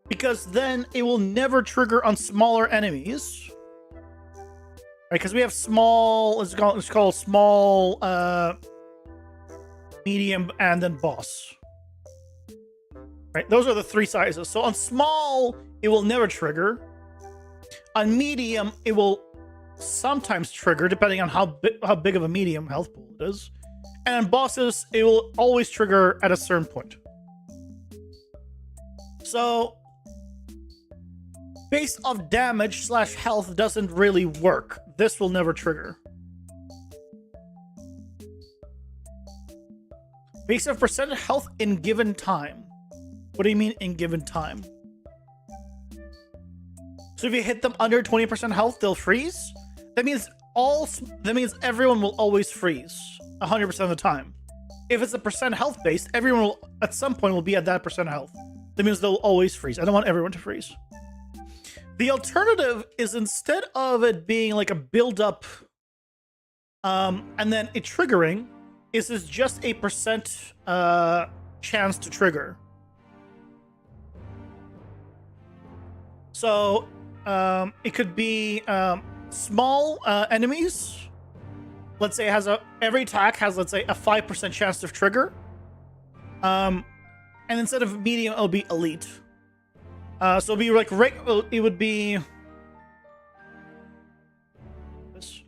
because then it will never trigger on smaller enemies. Right, because we have small, it's called small, medium, and then boss. Right, those are the 3 sizes. So on small, it will never trigger. On medium, it will sometimes trigger, depending on how big of a medium health pool it is. And on bosses, it will always trigger at a certain point. So, base of damage / health doesn't really work. This will never trigger. Based on percent health in given time. What do you mean in given time? So if you hit them under 20% health, they'll freeze? That means everyone will always freeze 100% of the time. If it's a percent health based, everyone will at some point will be at that percent health. That means they'll always freeze. I don't want everyone to freeze. The alternative is, instead of it being like a build up and then it triggering, is just a percent chance to trigger. So it could be small enemies. Let's say every attack has, let's say, a 5% chance to trigger. And instead of medium, it'll be elite. So it'll be like it would be this.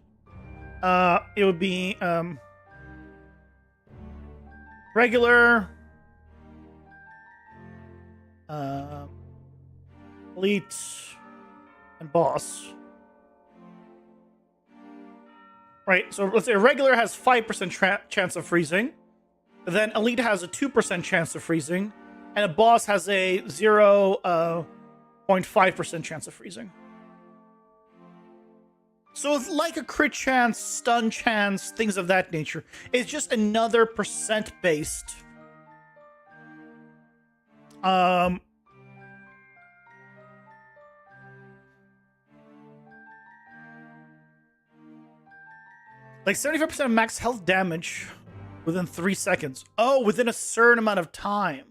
It would be regular, elite, and boss. Right, so let's say regular has 5% chance of freezing, then elite has a 2% chance of freezing, and a boss has a 0.5% chance of freezing. So it's like a crit chance, stun chance, things of that nature. It's just another percent based like 75% of max health damage within 3 seconds. Oh, within a certain amount of time.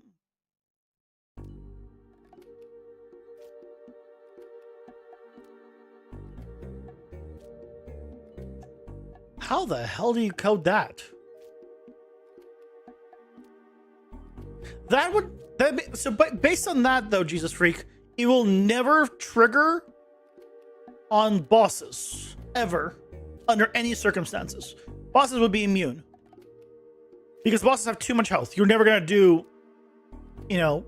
How the hell do you code that? But based on that though, Jesus Freak, it will never trigger on bosses ever. Under any circumstances. Bosses would be immune. Because bosses have too much health. You're never going to do, and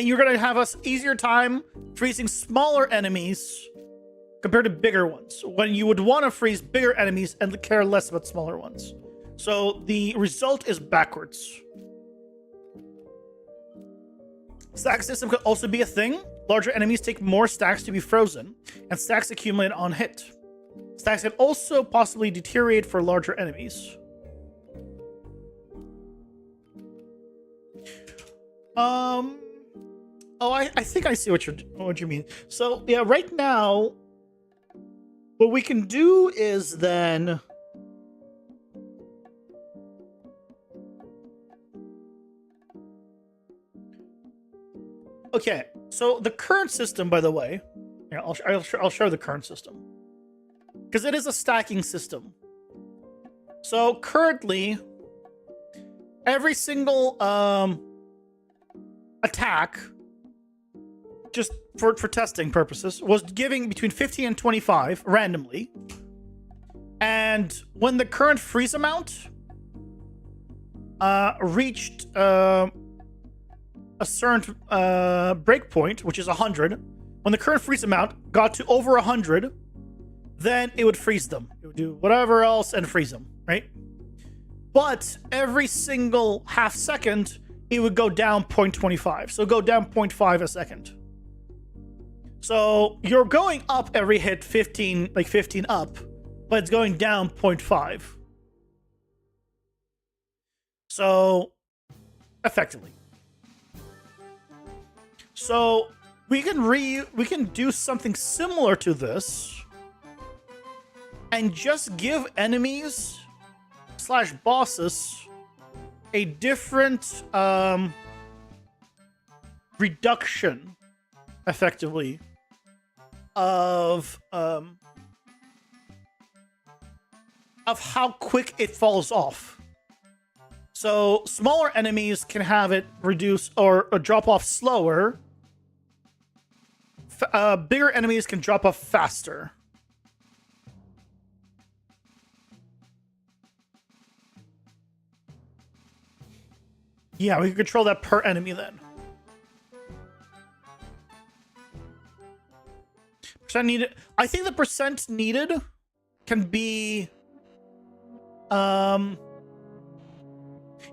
you're going to have an easier time freezing smaller enemies compared to bigger ones. When you would want to freeze bigger enemies and care less about smaller ones. So the result is backwards. Stack system could also be a thing. Larger enemies take more stacks to be frozen, and stacks accumulate on hit. Stacks can also possibly deteriorate for larger enemies. I think I see what you mean. So yeah, right now, what we can do is then okay. So the current system, by the way, yeah, I'll show the current system. Because it is a stacking system. So currently, every single attack, just for testing purposes, was giving between 15 and 25 randomly. And when the current freeze amount reached a certain breakpoint, which is 100, when the current freeze amount got to over 100, then it would freeze them. It would do whatever else and freeze them, right? But every single half second, it would go down 0.25. So go down 0.5 a second. So you're going up every hit 15 up, but it's going down 0.5. So effectively. So we can do something similar to this and just give enemies / bosses a different reduction, effectively, of how quick it falls off. So smaller enemies can have it reduce or drop off slower. Bigger enemies can drop off faster. Yeah, we can control that per enemy then. Percent needed. I think the percent needed can be,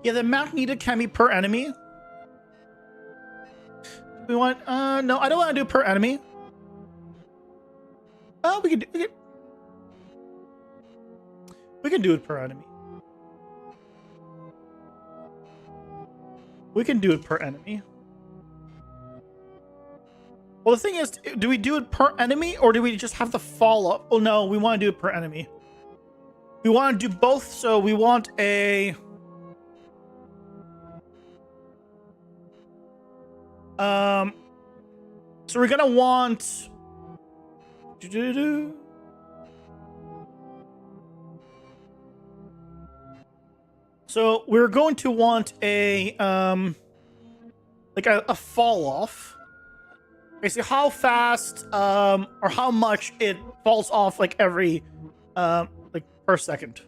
Yeah, the amount needed can be per enemy. We want, no, I don't want to do per enemy. Oh, we can do it per enemy. We can do it per enemy. Well, the thing is, do we do it per enemy or do we just have the follow-up? Oh, no, we want to do it per enemy. We want to do both, so we want a... So we're gonna want... So we're going to want a, like a fall off. Basically, how fast, or how much it falls off, like every, like per second.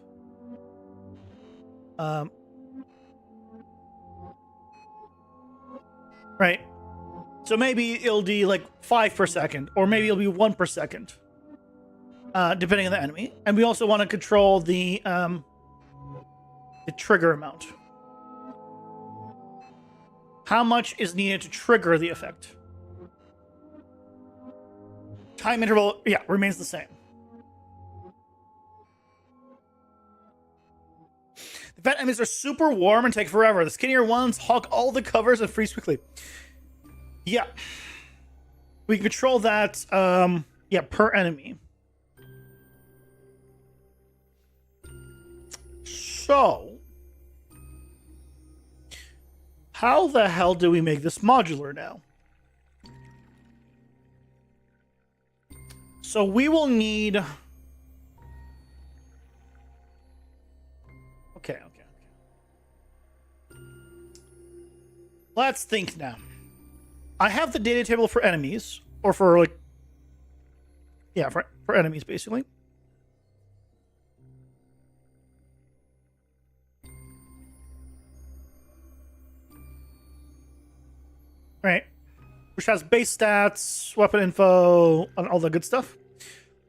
Right. So maybe it'll be like 5 per second, or maybe it'll be 1 per second, depending on the enemy. And we also want to control the trigger amount. How much is needed to trigger the effect? Time interval, yeah, remains the same. The fat enemies are super warm and take forever. The skinnier ones hog all the covers and freeze quickly. Yeah. We can control that, yeah, per enemy. So, how the hell do we make this modular now? So we will need... Okay. Let's think now. I have the data table for enemies, or for like... Yeah, for enemies, basically. Right. Which has base stats, weapon info, and all the good stuff.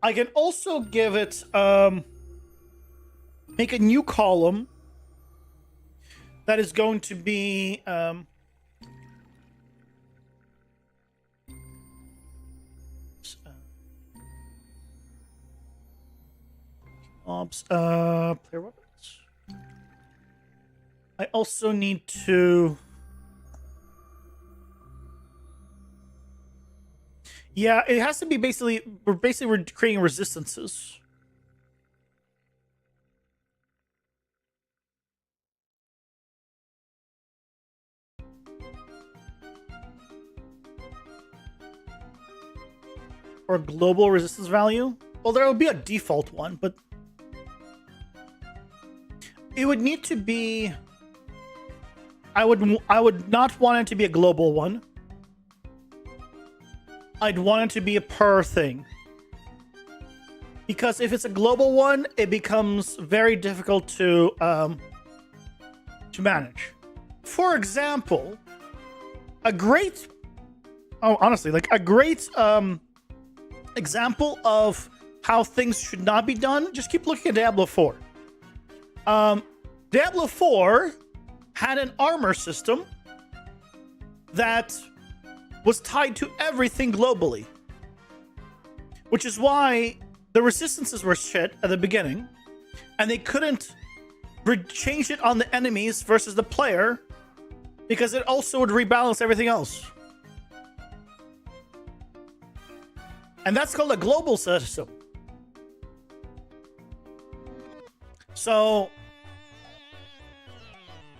I can also give it, make a new column that is going to be, player weapons. I also need to... Yeah, it has to be basically... We're creating resistances. Or a global resistance value. Well, there would be a default one, but... It would need to be... I would not want it to be a global one. I'd want it to be a per thing. Because if it's a global one, it becomes very difficult to manage. For example, a great... Oh, honestly, like a great example of how things should not be done, just keep looking at Diablo 4. Diablo 4 had an armor system that was tied to everything globally. Which is why the resistances were shit at the beginning, and they couldn't change it on the enemies versus the player, because it also would rebalance everything else. And that's called a global system. So,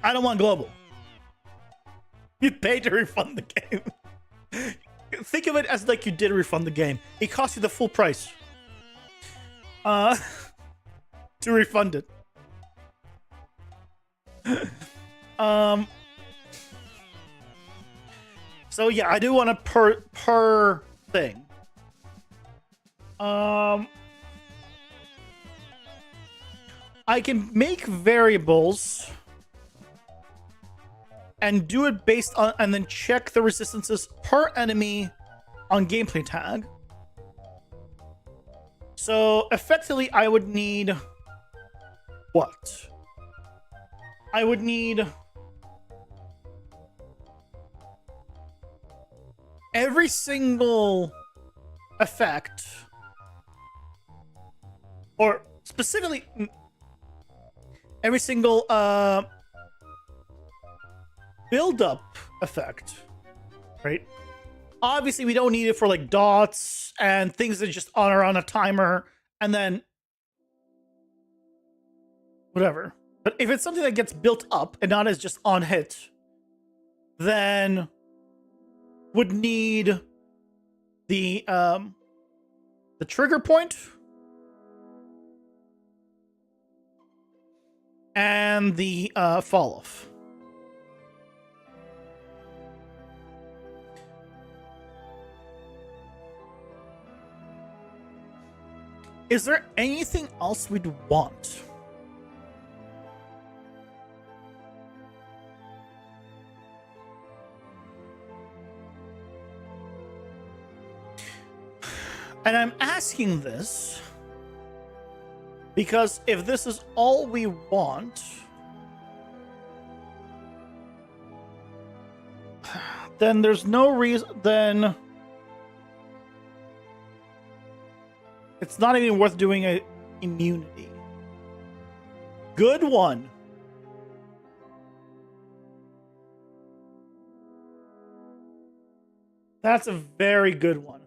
I don't want global. You paid to refund the game. Think of it as like you did refund the game. It cost you the full price. To refund it. So yeah, I do want a per thing. I can make variables and do it based on, and then check the resistances per enemy on gameplay tag. So effectively, I would need what? I would need every single effect, or specifically every single build-up effect, right? Obviously, we don't need it for like dots and things that just are on a timer and then whatever. But if it's something that gets built up and not as just on hit, then would need the trigger point and the fall off. Is there anything else we'd want? And I'm asking this because if this is all we want, then there's no reason, then it's not even worth doing a immunity. Good one. That's a very good one.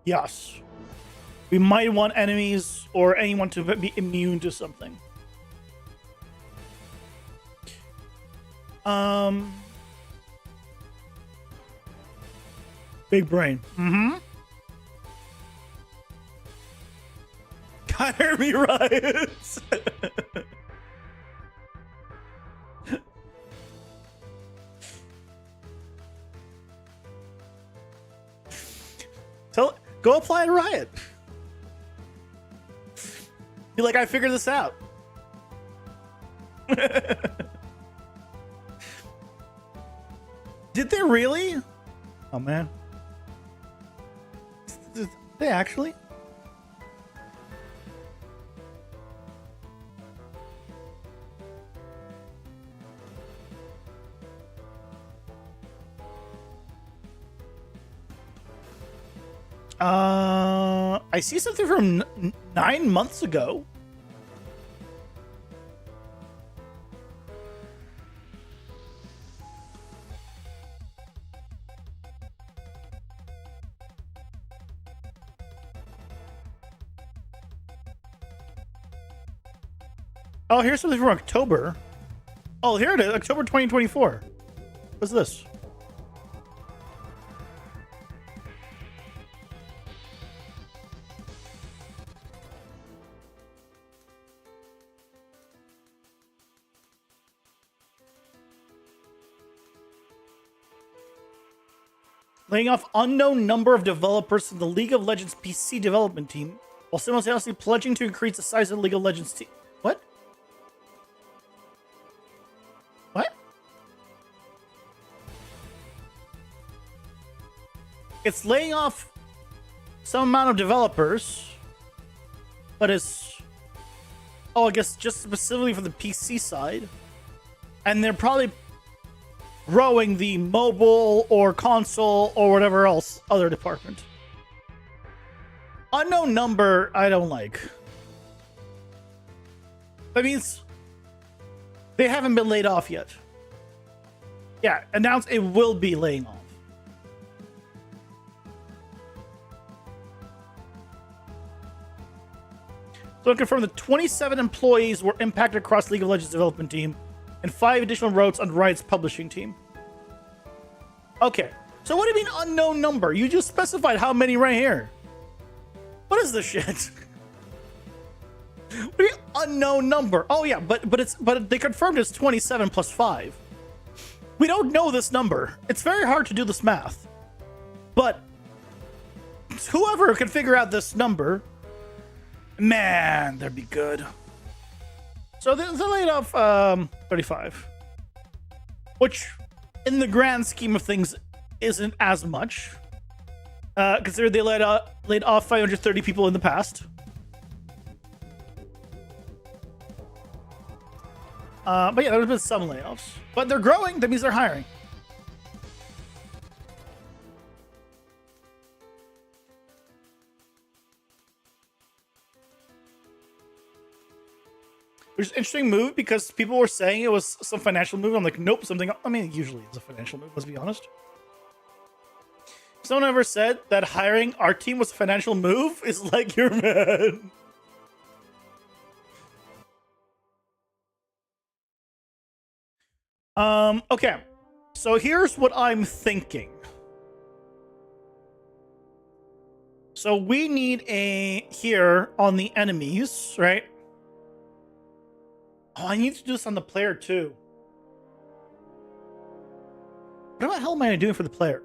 Yes. We might want enemies or anyone to be immune to something. Big brain. Mm-hmm. Got me riots. Go apply to Riot. Be like, I figured this out. Did they really? Oh man. Did they actually? I see something from 9 months ago. Oh, here's something from October. Oh, here it is, October 2024. What's this? Laying off unknown number of developers from the League of Legends PC development team, while simultaneously pledging to increase the size of the League of Legends team. What? What? It's laying off some amount of developers, but it's... Oh, I guess just specifically for the PC side. And they're probably growing the mobile or console or whatever else other department. Unknown number, I don't like. That means they haven't been laid off yet. Yeah, announced it will be laying off. So I confirm that 27 employees were impacted across League of Legends development team, and 5 additional roles on Riot's publishing team. Okay, so what do you mean unknown number? You just specified how many right here. What is this shit? What do you mean unknown number? Oh yeah, but they confirmed it's 27 plus 5. We don't know this number. It's very hard to do this math. But whoever can figure out this number, man, that'd be good. So they laid off 35, which in the grand scheme of things isn't as much, considering they laid off 530 people in the past. But yeah, there's been some layoffs. But they're growing. That means they're hiring. Which is an interesting move because people were saying it was some financial move. I'm like, nope, something. I mean, usually it's a financial move, let's be honest. If someone ever said that hiring our team was a financial move, is like, you're mad. Okay. So here's what I'm thinking. So we need a here on the enemies, right? Oh, I need to do this on the player too. What the hell am I doing for the player?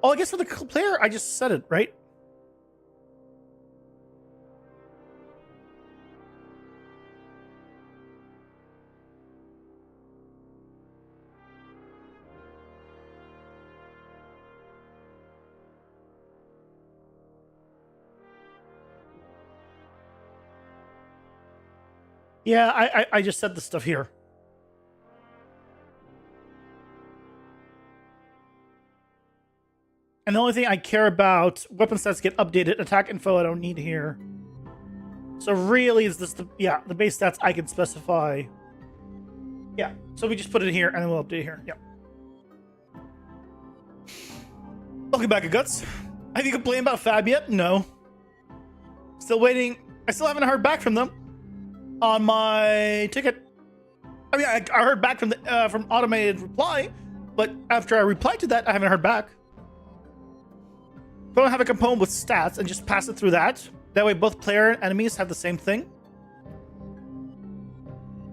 Oh, I guess for the player, I just said it, right? Yeah, I just said the stuff here. And the only thing I care about, weapon stats get updated, attack info I don't need here. So really, is this the base stats I can specify. Yeah, so we just put it here and then we'll update here. Yeah. Welcome back, Guts. Have you complained about Fab yet? No. Still waiting. I still haven't heard back from them on my ticket. I mean, I heard back from the from automated reply, but after I replied to that, I haven't heard back. Don't have a component with stats and just pass it through that. That way, both player and enemies have the same thing.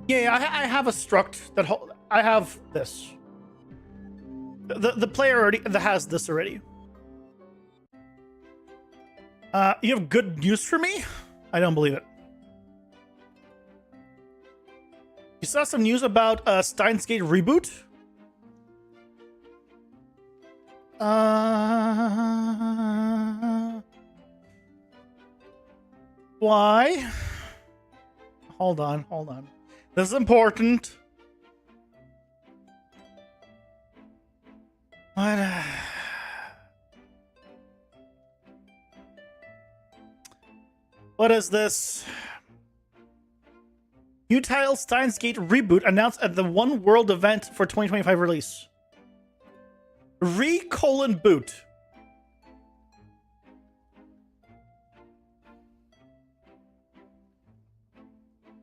Yeah, I have a struct that I have this. The player already has this already. You have good news for me? I don't believe it. You saw some news about Steins Gate reboot? Why? Hold on. This is important. What is this? New title Steins Gate reboot announced at the One World event for 2025 release. Boot.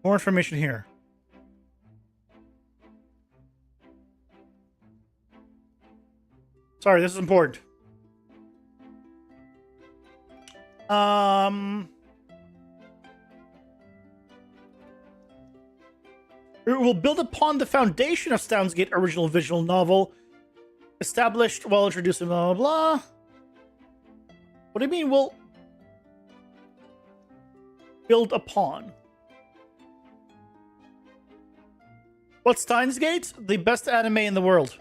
More information here. Sorry, this is important. It will build upon the foundation of Steins Gate original visual novel, established while introducing blah blah blah. What do you mean we'll build upon? What's Steins Gate? The best anime in the world.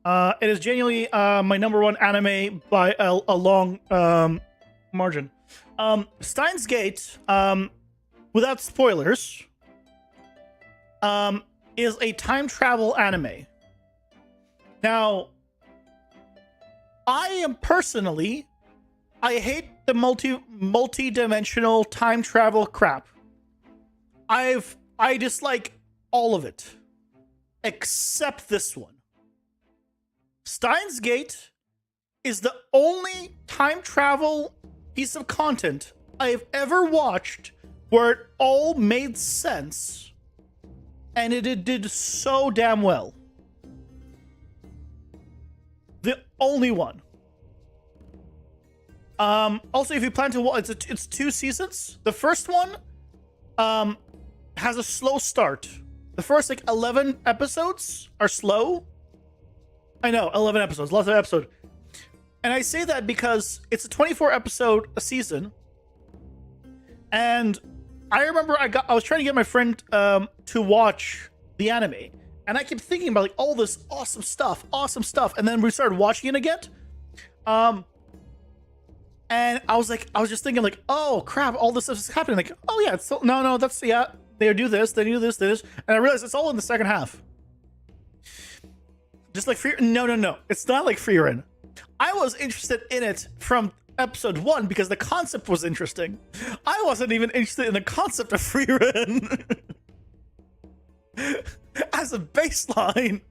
It is genuinely my #1 anime by a long margin. Steins Gate, without spoilers, is a time travel anime. Now, I am personally, I hate the multi-dimensional time travel crap. I dislike all of it, except this one. Steins Gate is the only time travel piece of content I have ever watched where it all made sense, and it did so damn well. The only one. Also, if you plan to watch, it's 2 seasons. The first one has a slow start. The first 11 episodes are slow. I know, 11 episodes, lots of episodes. And I say that because it's a 24 episode a season. And I remember I was trying to get my friend to watch the anime. And I kept thinking about all this awesome stuff. And then we started watching it again. And I was just thinking like, oh crap, all this stuff is happening. Like, oh yeah, it's no, that's yeah, they do this, and I realized it's all in the second half. Just like free, no, it's not like Freerin. I was interested in it from episode 1 because the concept was interesting. I wasn't even interested in the concept of Freerin. As a baseline,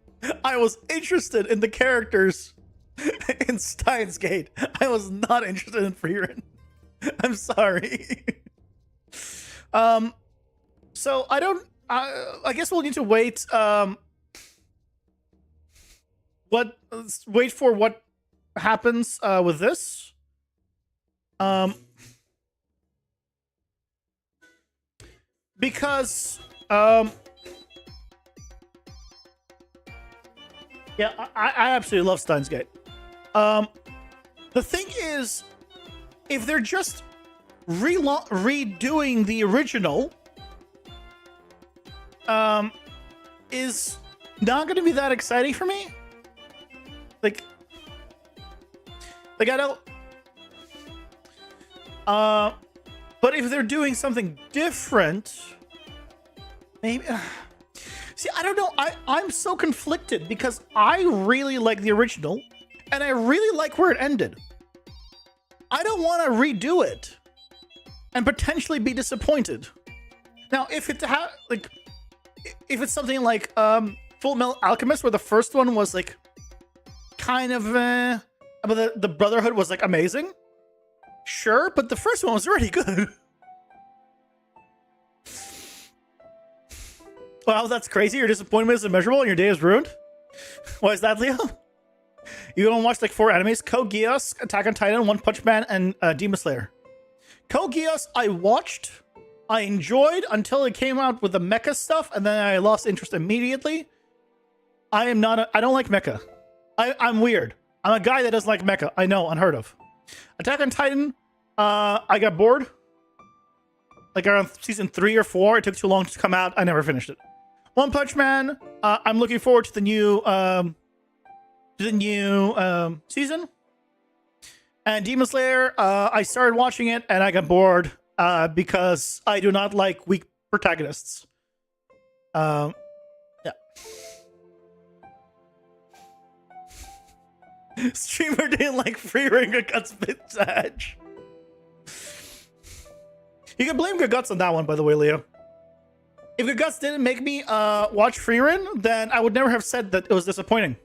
I was interested in the characters in Steins Gate. I was not interested in Freerin. I'm sorry. So I guess we'll need to wait. Wait for what happens with this. Because yeah, I absolutely love Steins Gate. The thing is, if they're just redoing the original, is not going to be that exciting for me. Like I don't. But if they're doing something different, maybe. See, I don't know. I'm so conflicted because I really like the original, and I really like where it ended. I don't want to redo it and potentially be disappointed. Now, if it's something like Full Metal Alchemist, where the first one was like kind of, but the Brotherhood was like amazing. Sure, but the first one was already good. Wow, that's crazy. Your disappointment is immeasurable and your day is ruined. Why is that, Leo? You don't watch like 4 animes: Code Geass, Attack on Titan, One Punch Man, and Demon Slayer. Code Geass I watched, I enjoyed until it came out with the mecha stuff, and then I lost interest immediately. I don't like mecha. I'm weird. I'm a guy that doesn't like mecha. I know, unheard of. Attack on Titan, I got bored. Like around season 3 or 4, it took too long to come out. I never finished it. One Punch Man, I'm looking forward to the new season. And Demon Slayer, I started watching it and I got bored because I do not like weak protagonists. Yeah. Streamer didn't like free ring Guts Bitch. You can blame Guts on that one, by the way, Leo. If Guts didn't make me watch Freerin, then I would never have said that it was disappointing.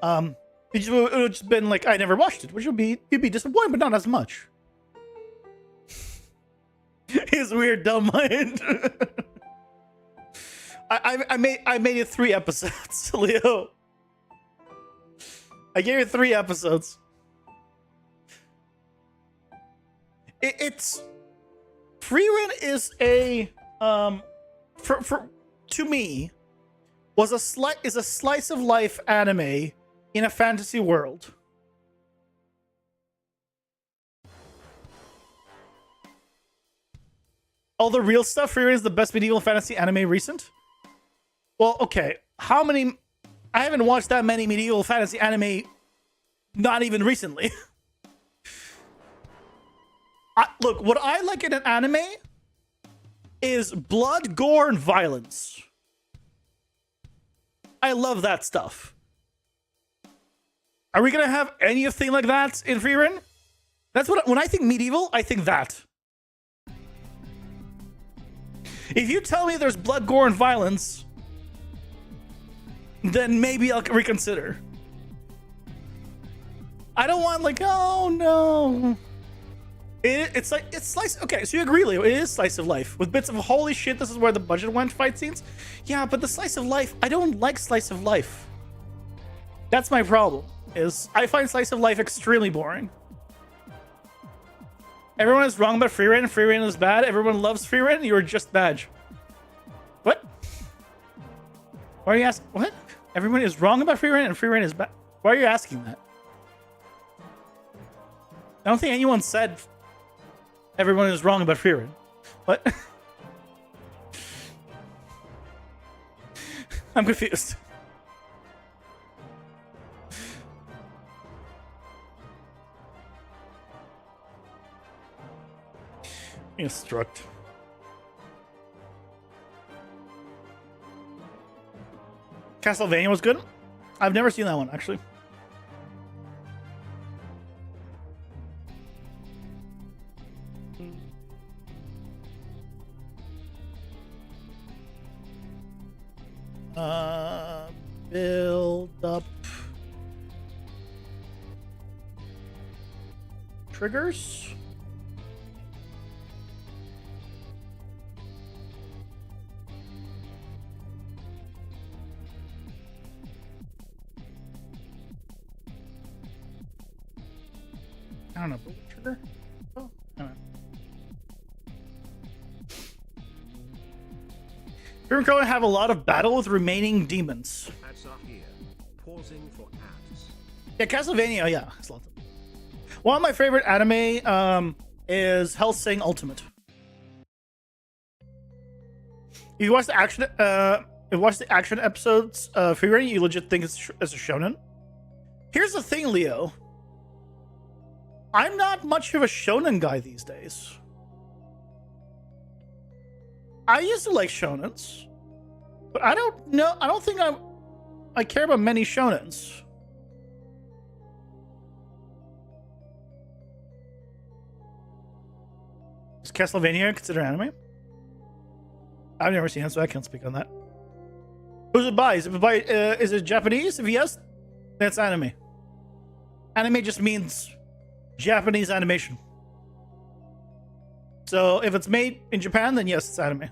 It would just been like I never watched it, which you'd be disappointed, but not as much. His weird dumb mind. I made it 3 episodes, Leo. I gave it 3 episodes. It's Freerin is a to me is a slice of life anime in a fantasy world. All the real stuff, Freerin is the best medieval fantasy anime recent. Well, okay. How many? I haven't watched that many medieval fantasy anime, not even recently. Look, what I like in an anime is blood, gore, and violence. I love that stuff. Are we gonna have anything like that in Freerin? That's what when I think medieval, I think that. If you tell me there's blood, gore, and violence, then maybe I'll reconsider. I don't want like, oh no. It's slice. Okay, so you agree, Leo? It is slice of life with bits of holy shit. This is where the budget went. Fight scenes. Yeah, but the slice of life. I don't like slice of life. That's my problem. Is I find slice of life extremely boring. Everyone is wrong about Freerin. Freerin is bad. Everyone loves Freerin. You are just badge. What? Why are you asking? What? Everyone is wrong about Freerin and Freerin is bad. Why are you asking that? I don't think anyone said everyone is wrong about Freerin. What? I'm confused. Instruct. Castlevania was good. I've never seen that one actually. Build up triggers. I don't know. Trigger? Oh, I don't know. We're going to have a lot of battle with remaining demons. Ads are here. Pausing for ads. Yeah, Castlevania, yeah. It's lots of... One of my favorite anime is Hellsing Ultimate. If you watch the action episodes figuring, you legit think it's a shonen. Here's the thing, Leo. I'm not much of a shonen guy these days. I used to like shonens, but I don't know. I don't think I care about many shonens. Is Castlevania considered anime? I've never seen it, so I can't speak on that. Who's it by? Is it Japanese? If yes, that's anime. Anime just means Japanese animation. So if it's made in Japan, then yes, it's anime.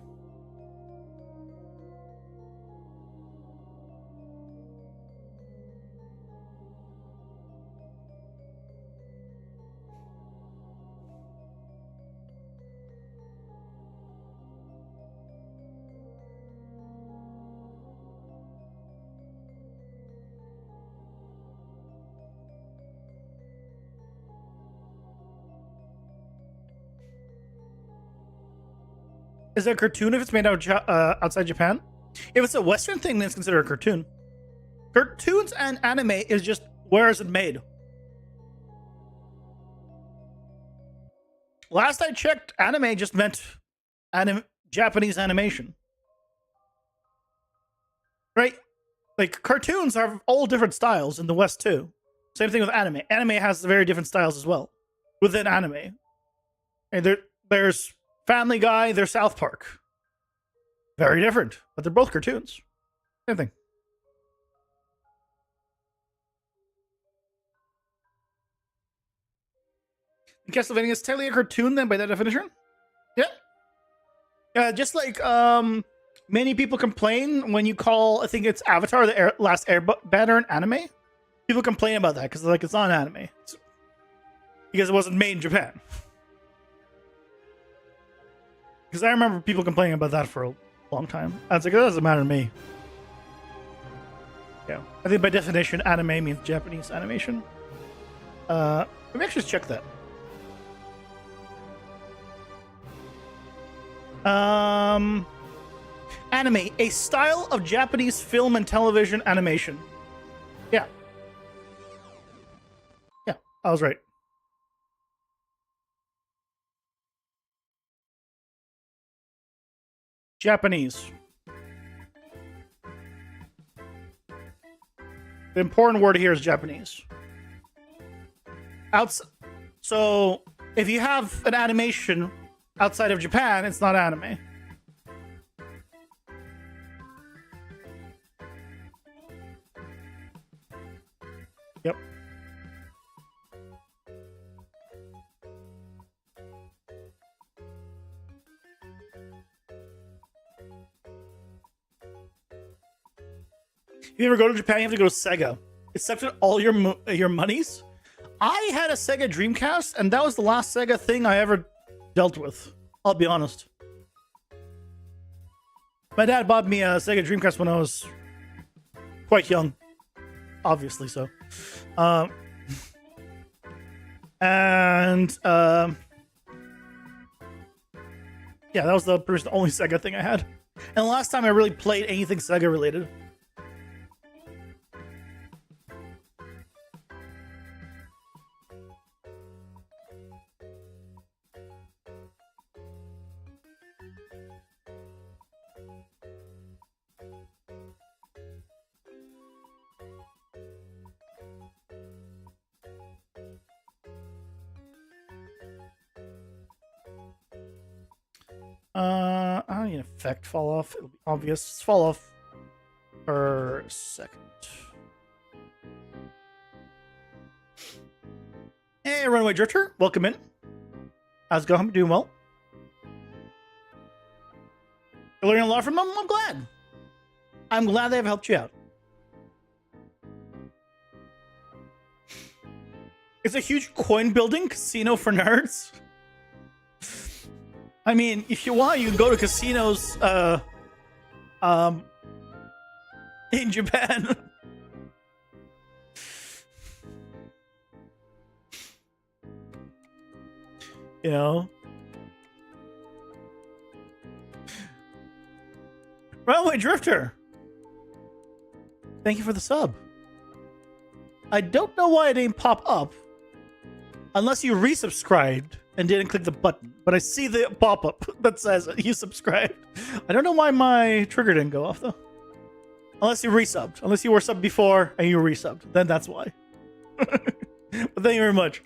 Is it a cartoon if it's made outside Japan? If it's a Western thing, then it's considered a cartoon. Cartoons and anime is just where is it made. Last I checked, anime just meant Japanese animation. Right? Like, cartoons have all different styles in the West, too. Same thing with anime. Anime has very different styles as well within anime. And there's Family Guy, there's South Park. Very different, but they're both cartoons. Same thing. Castlevania is technically a cartoon then by that definition? Yeah. Just like many people complain when you call, I think it's Avatar, the last Airbender an anime. People complain about that because like it's not an anime. Because it wasn't made in Japan. Because I remember people complaining about that for a long time. I was like, that doesn't matter to me. Yeah. I think by definition, anime means Japanese animation. Let me actually check that. Anime, a style of Japanese film and television animation. Yeah. Yeah, I was right. Japanese. The important word here is Japanese. So, if you have an animation outside of Japan, it's not anime. Yep. If you ever go to Japan, you have to go to Sega. It sucks at all your monies. I had a Sega Dreamcast, and that was the last Sega thing I ever dealt with. I'll be honest. My dad bought me a Sega Dreamcast when I was quite young. Obviously so. Yeah, that was the only Sega thing I had. And the last time I really played anything Sega related. I don't need an effect fall off. It'll be obvious. Let's fall off per second. Hey, Runaway Drifter. Welcome in. How's it going? Doing well? You're learning a lot from them? I'm glad. I'm glad they've helped you out. It's a huge coin building casino for nerds. I mean, if you want, you can go to casinos in Japan. You know? Runaway Drifter. Thank you for the sub. I don't know why it didn't pop up. Unless you resubscribed and didn't click the button. But I see the pop-up that says you subscribed. I don't know why my trigger didn't go off, though. Unless you resubbed. Unless you were subbed before and you resubbed. Then that's why. But thank you very much.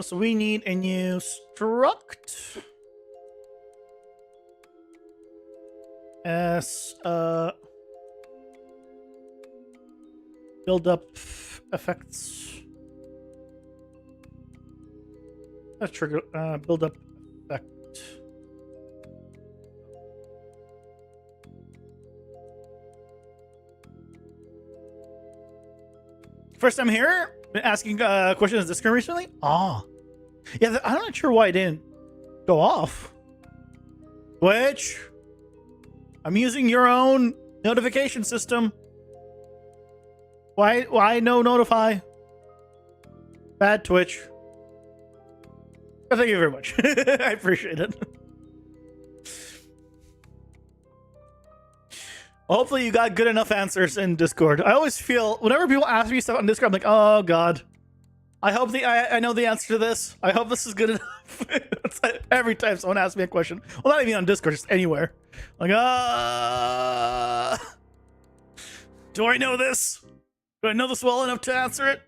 So we need a new struct. As build up effects. Trigger build up effect. First time here. Been asking questions in the screen recently? Ah. Yeah, I'm not sure why it didn't go off. Twitch. I'm using your own notification system. Why no notify? Bad Twitch. Oh, thank you very much. I appreciate it. Hopefully you got good enough answers in Discord. I always feel whenever people ask me stuff on Discord, I'm like, oh god. I hope I know the answer to this. I hope this is good enough. Every time someone asks me a question. Well, not even on Discord, just anywhere. Like, do I know this? Do I know this well enough to answer it?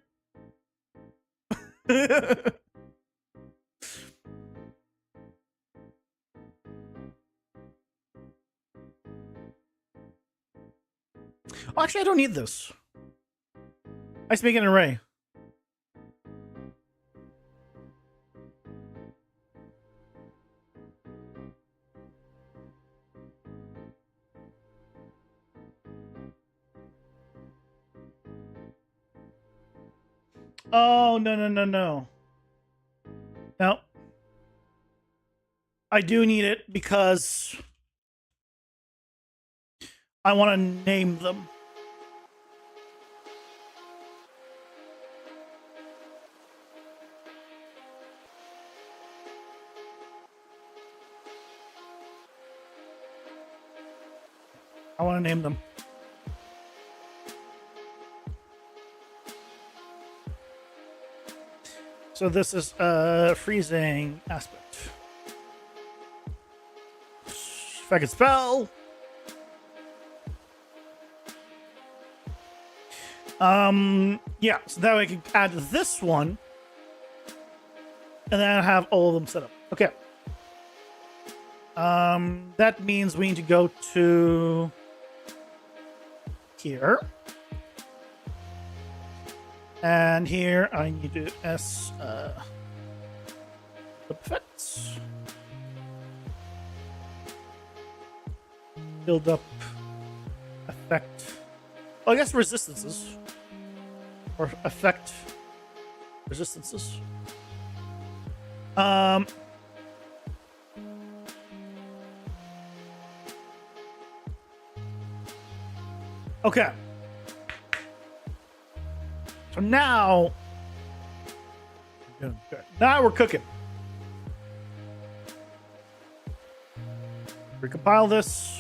Oh, actually, I don't need this. I speak an array. Oh, no. No. I do need it because I want to name them. I want to name them. So this is a freezing aspect. If I can spell. Yeah, so that way I can add this one. And then I have all of them set up. Okay. That means we need to go to here. And here I need to effects. Build up effect. Well, I guess resistances. Or effect resistances. Okay. So now we're cooking. Recompile this.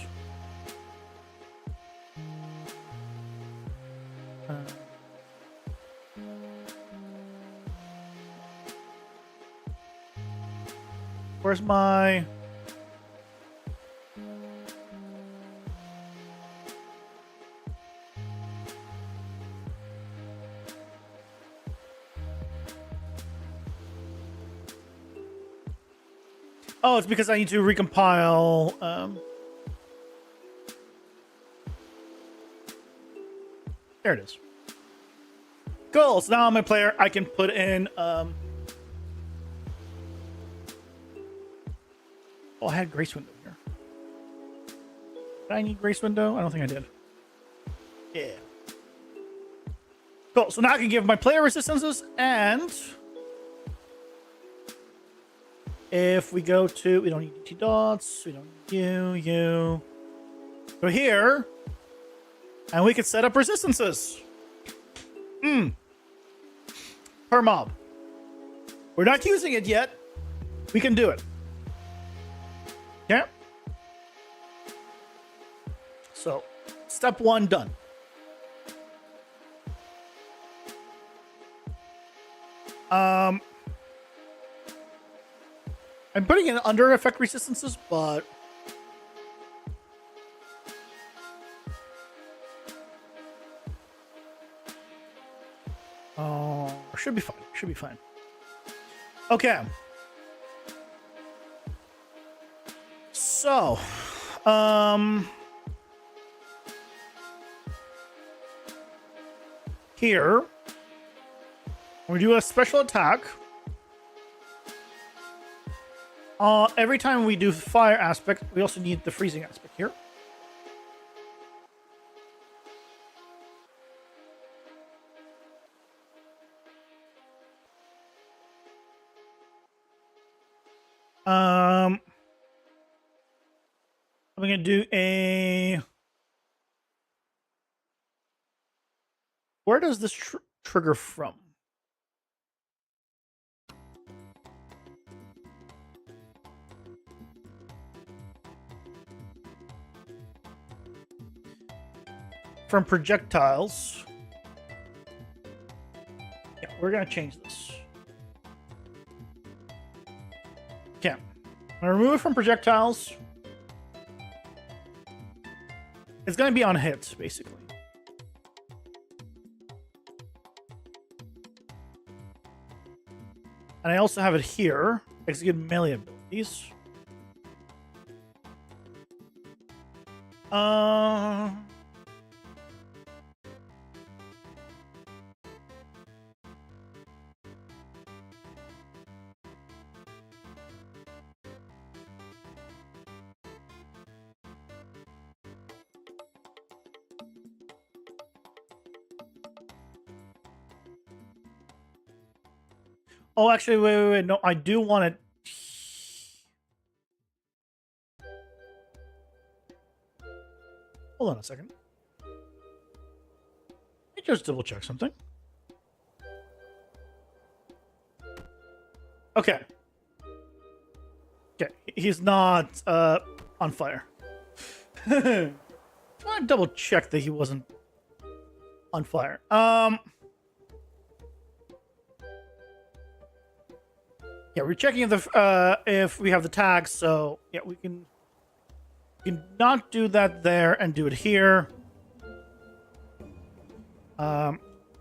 Where's my Oh, it's because I need to recompile. There it is. Cool. So now on my player, I can put in. Oh, I had Grace Window here. Did I need Grace Window? I don't think I did. Yeah. Cool. So now I can give my player resistances, and if we go to, we don't need DT dots, we don't need you. Go here, and we can set up resistances. Per mob. We're not using it yet. We can do it. Yeah. So, step 1 done. I'm putting in under effect resistances, but should be fine. Should be fine. Okay. So, here we do a special attack. Every time we do fire aspect, we also need the freezing aspect here. I'm gonna do a. Where does this trigger from? From projectiles. Yeah, we're gonna change this. Okay. I'm gonna remove it from projectiles. It's gonna be on hits, basically. And I also have it here. Execute melee abilities. Oh, actually, wait. No, I do want it. Hold on a second. Let me just double check something. Okay. Okay, he's not on fire. I want to double check that he wasn't on fire. Yeah, we're checking if we have the tags, so yeah, we can not do that there and do it here.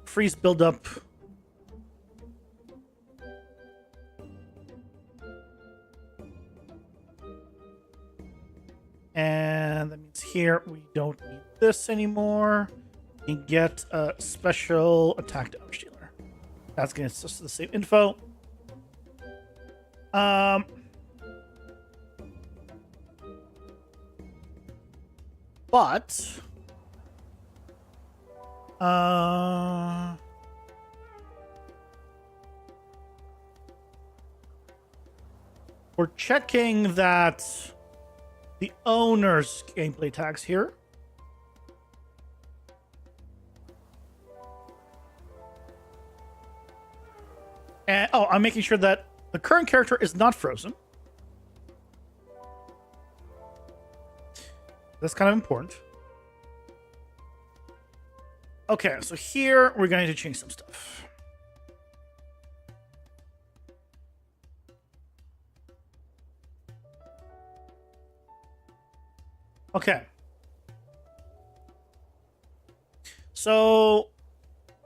Freeze buildup. And that means here we don't need this anymore. We can get a special attack damage dealer. That's going to get us the same info. But we're checking that the owner's gameplay tags here. And I'm making sure that the current character is not frozen. That's kind of important. Okay, so here we're going to change some stuff. Okay. So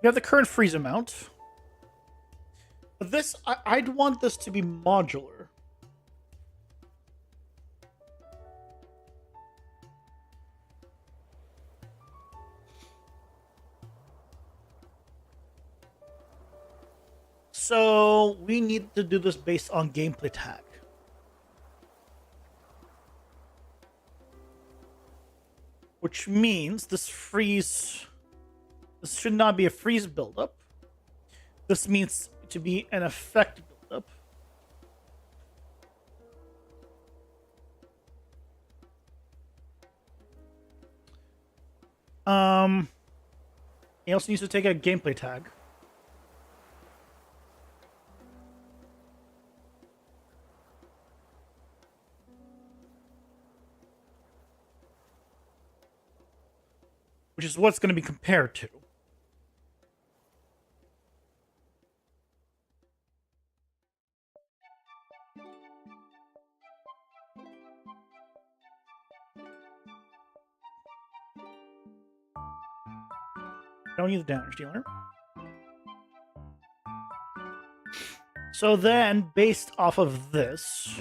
we have the current freeze amount. But this, I'd want this to be modular. So we need to do this based on gameplay tag. Which means this should not be a freeze buildup. This means to be an effect buildup. It also needs to take a gameplay tag. Which is what's going to be compared to. Don't need the damage dealer. So then, based off of this,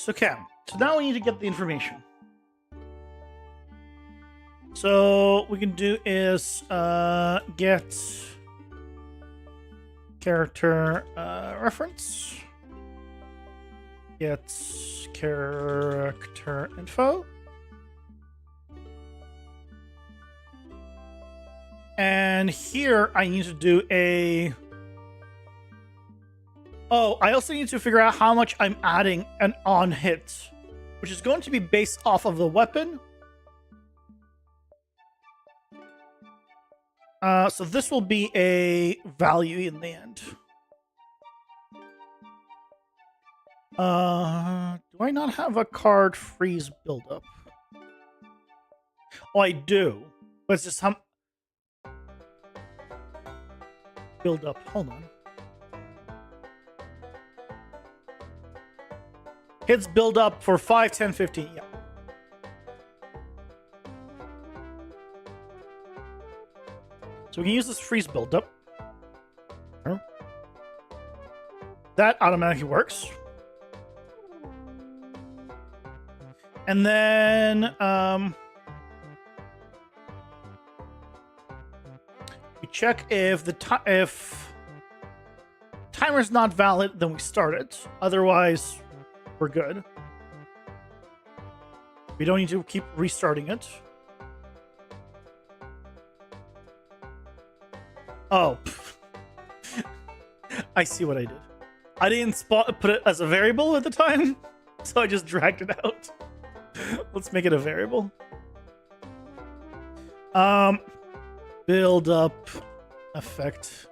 okay. So now we need to get the information. So what we can do is get character reference, get character info, and here I need to do a. Oh, I also need to figure out how much I'm adding an on hit, which is going to be based off of the weapon. So this will be a value in the end. Do I not have a card freeze buildup? Oh, I do. But it's just some buildup. Hold on. Hits build up for 5, 10, 15. Yeah. So we can use this freeze buildup. That automatically works. And then we check if the timer is not valid, then we start it. Otherwise, we're good. We don't need to keep restarting it. Oh, I see what I did. I didn't put it as a variable at the time, so I just dragged it out. Let's make it a variable. Build up effect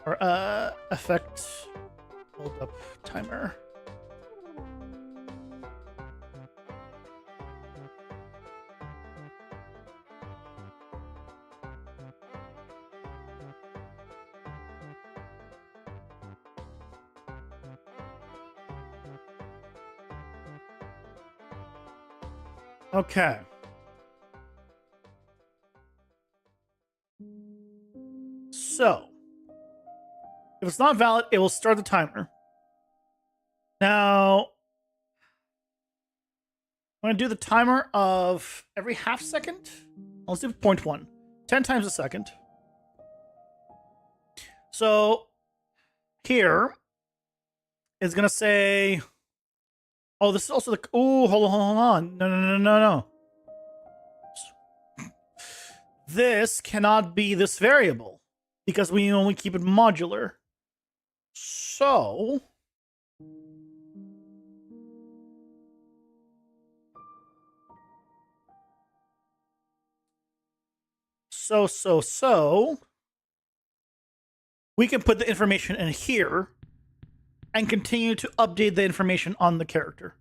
or effect build up timer. Okay. So, if it's not valid, it will start the timer. Now, I'm going to do the timer of every half second. Let's do 0.1. 10 times a second. So, here is going to say... Oh, this is also the... Oh, hold on. No. This cannot be this variable because we only keep it modular. So... we can put the information in here and continue to update the information on the character.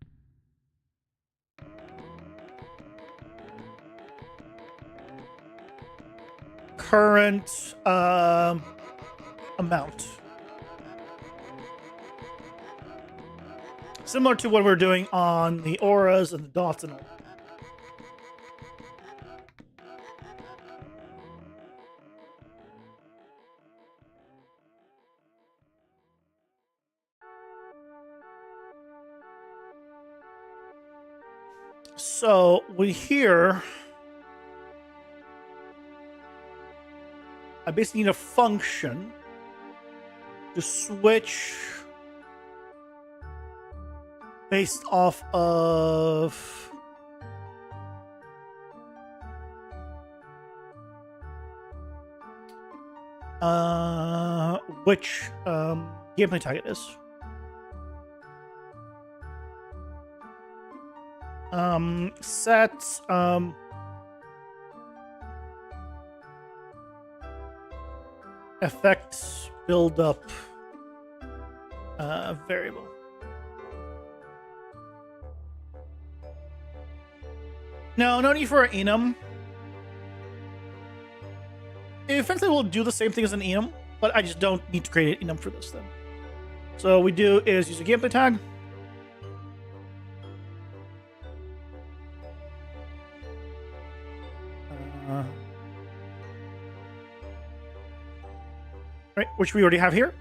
Current amount. Similar to what we're doing on the auras and the dots and all. So we here, I basically need a function to switch based off of which gameplay tag it is. Set effects build up variable. No need for an enum. It effectively will do the same thing as an enum, but I just don't need to create an enum for this then. So what we do is use a gameplay tag. Right, which we already have here.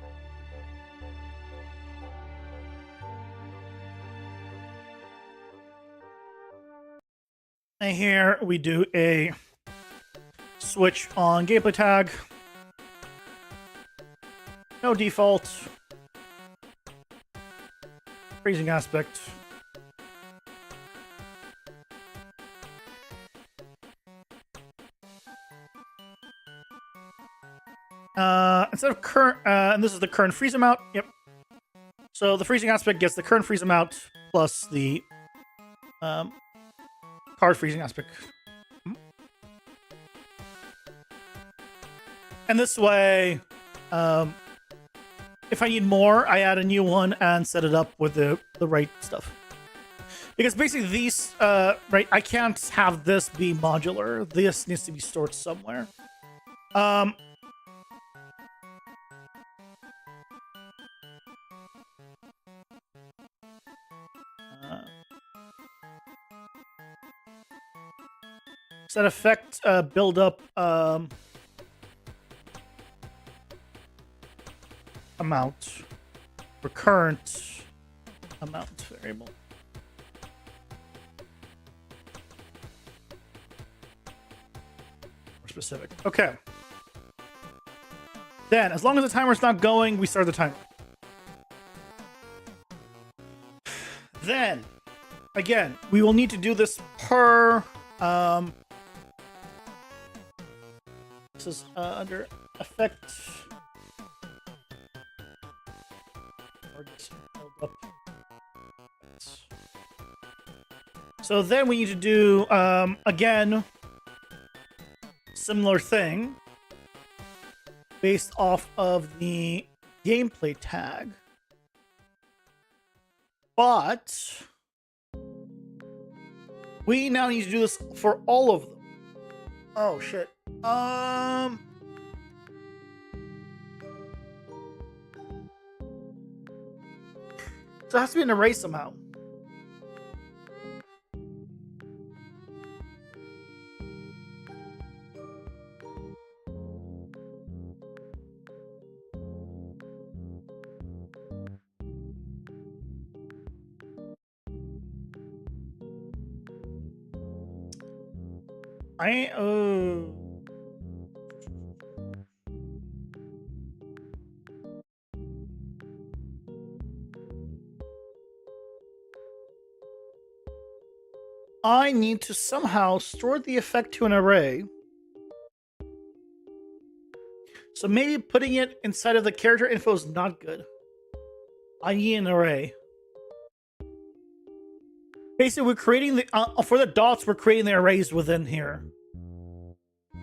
And here we do a switch on gameplay tag. No default. Freezing aspect. Instead of current, and this is the current freeze amount. Yep. So the freezing aspect gets the current freeze amount plus the card freezing aspect. And this way, if I need more, I add a new one and set it up with the right stuff. Because basically these, right, I can't have this be modular. This needs to be stored somewhere. Set effect build up amount for current amount variable. More specific. Okay. Then, as long as the timer's not going, we start the timer. Then, again, we will need to do this per this is under effect. So then we need to do again similar thing based off of the gameplay tag, but we now need to do this for all of them. Oh shit. So it has to be an array somehow. I need to somehow store the effect to an array. So maybe putting it inside of the character info is not good. I need an array. Basically, we're creating the for the dots. We're creating the arrays within here,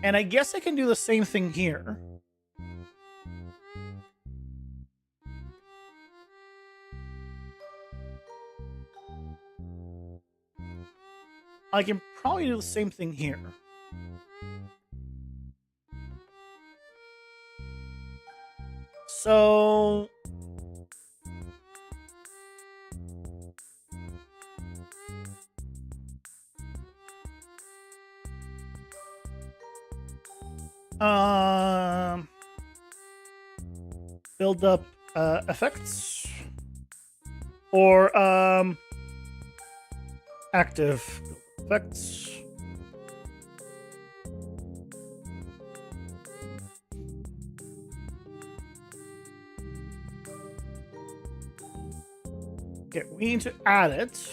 and I guess I can do the same thing here. I can probably do the same thing here. So build up effects or active. Effects. Okay, we need to add it.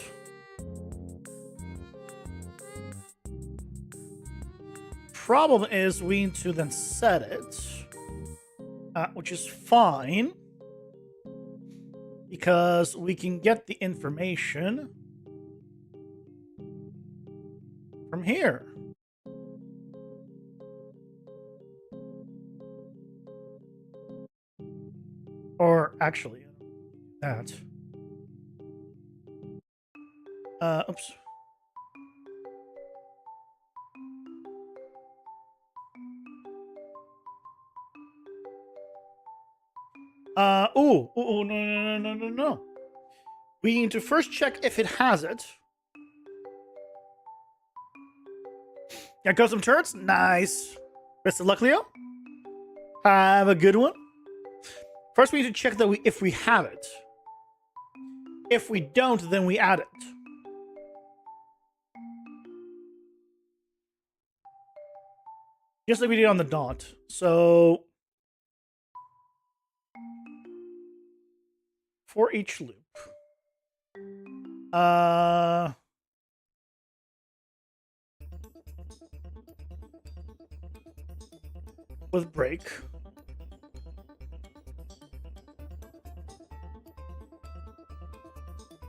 Problem is we need to then set it, which is fine because we can get the information from here. Or actually, that. Oops. No. We need to first check if it has it. Got custom turrets? Nice. Best of luck, Leo. Have a good one. First, we need to check that if we have it. If we don't, then we add it. Just like we did on the dot. So, for each loop. With break.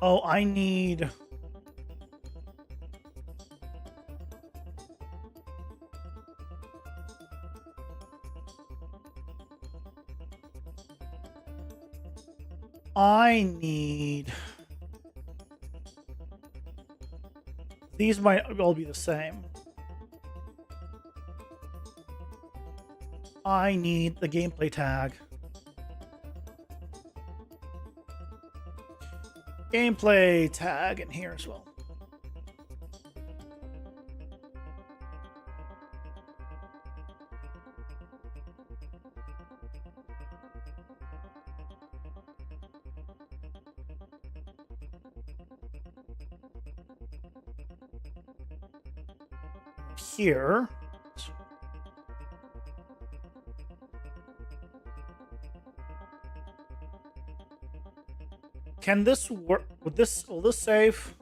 Oh, I need... These might all be the same. I need the gameplay tag. Gameplay tag in here as well. Here. Can this work? Will this save?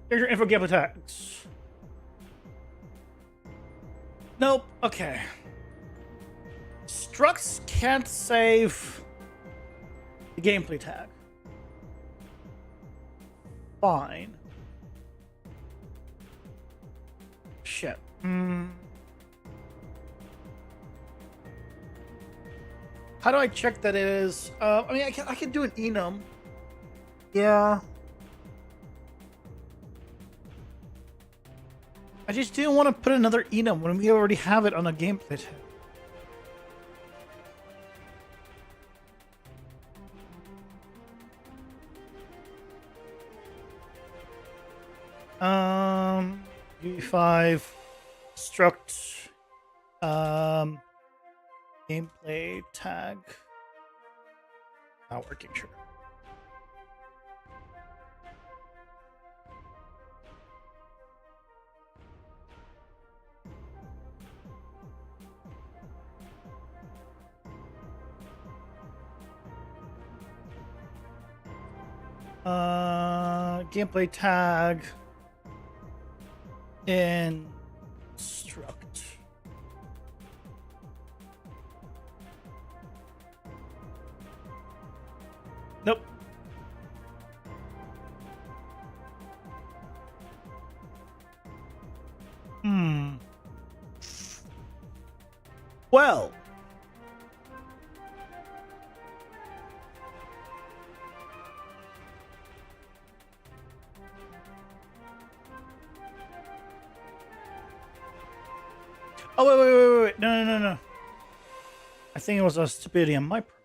Here's your info gameplay tags. Nope. Okay. Structs can't save the gameplay tag. Fine. Shit. How do I check that it is? I mean, I can do an enum. Yeah. I just didn't want to put another enum when we already have it on a gameplay tag. U5 struct gameplay tag. Not working, sure. Gameplay tag in struct. Nope. Well. Oh, wait. No. I think it was a stupidity on my part.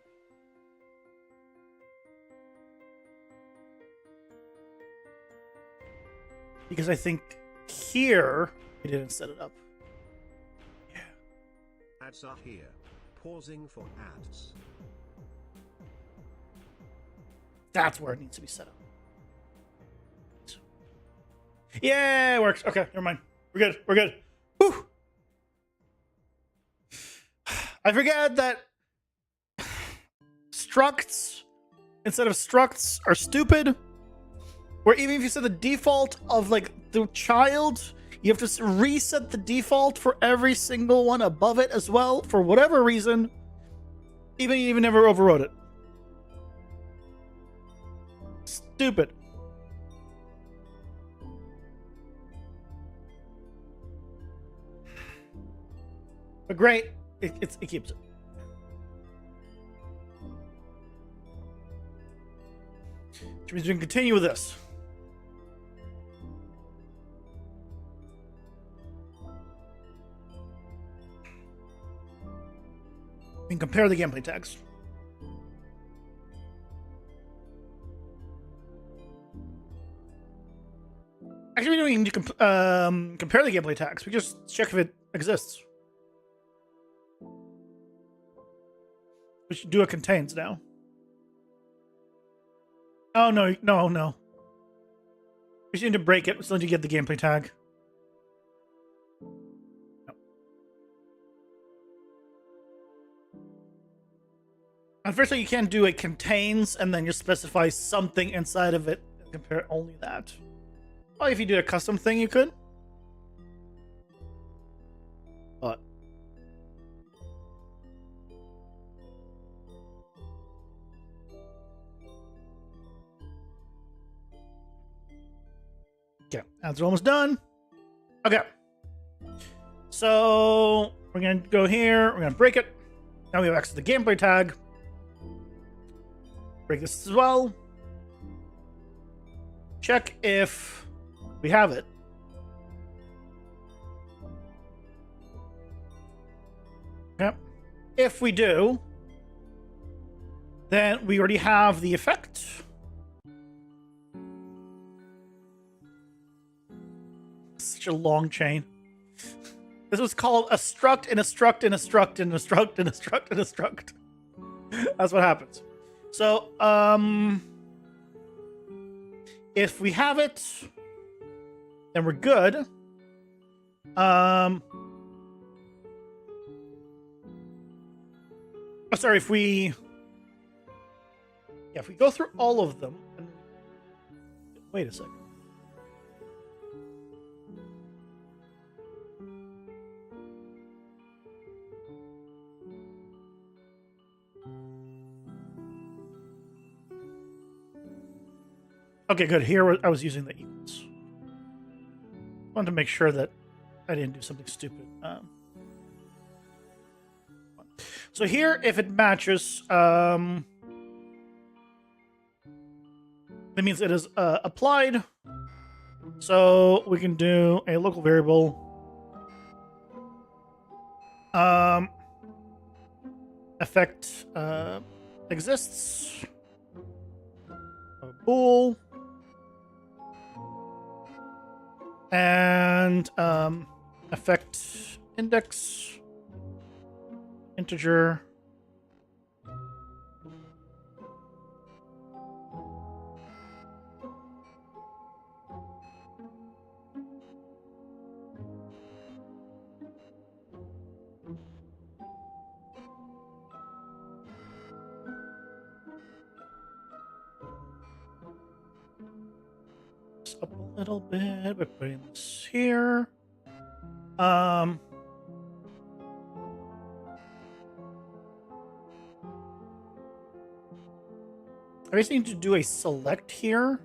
Because I think here we didn't set it up. Ads are here, Pausing for ads. That's where it needs to be set up. Yeah, it works. Okay, never mind. We're good. We're good. Whew. I forget that structs instead of structs are stupid. Where even if you set the default of like the child, you have to reset the default for every single one above it as well for whatever reason. You even never overrode it. Stupid. But great, it keeps it. Which means we can continue with this. We can compare the gameplay tags. Actually, we don't even need to compare the gameplay tags. We just check if it exists. We should do a contains now. Oh, no. We just need to break it. We still need to get the gameplay tag. No. Unfortunately, you can't do it contains and then just specify something inside of it and compare only that. Oh, if you did a custom thing, you could. But okay, ads are almost done. Okay. So we're gonna go here, we're gonna break it. Now we have access to the gameplay tag. Break this as well. Check if we have it. Yep. If we do, then we already have the effect. Such a long chain. This was called a struct and a struct and a struct and a struct and a struct and a struct. That's what happens. So, if we have it, then we're good. Oh, sorry, if we go through all of them. Wait a second. Okay, good. Here I was using the equals. Wanted to make sure that I didn't do something stupid. So here, if it matches, that means it is applied. So we can do a local variable. Effect exists. A bool. And effect index integer up a little bit by putting this here. I just need to do a select here.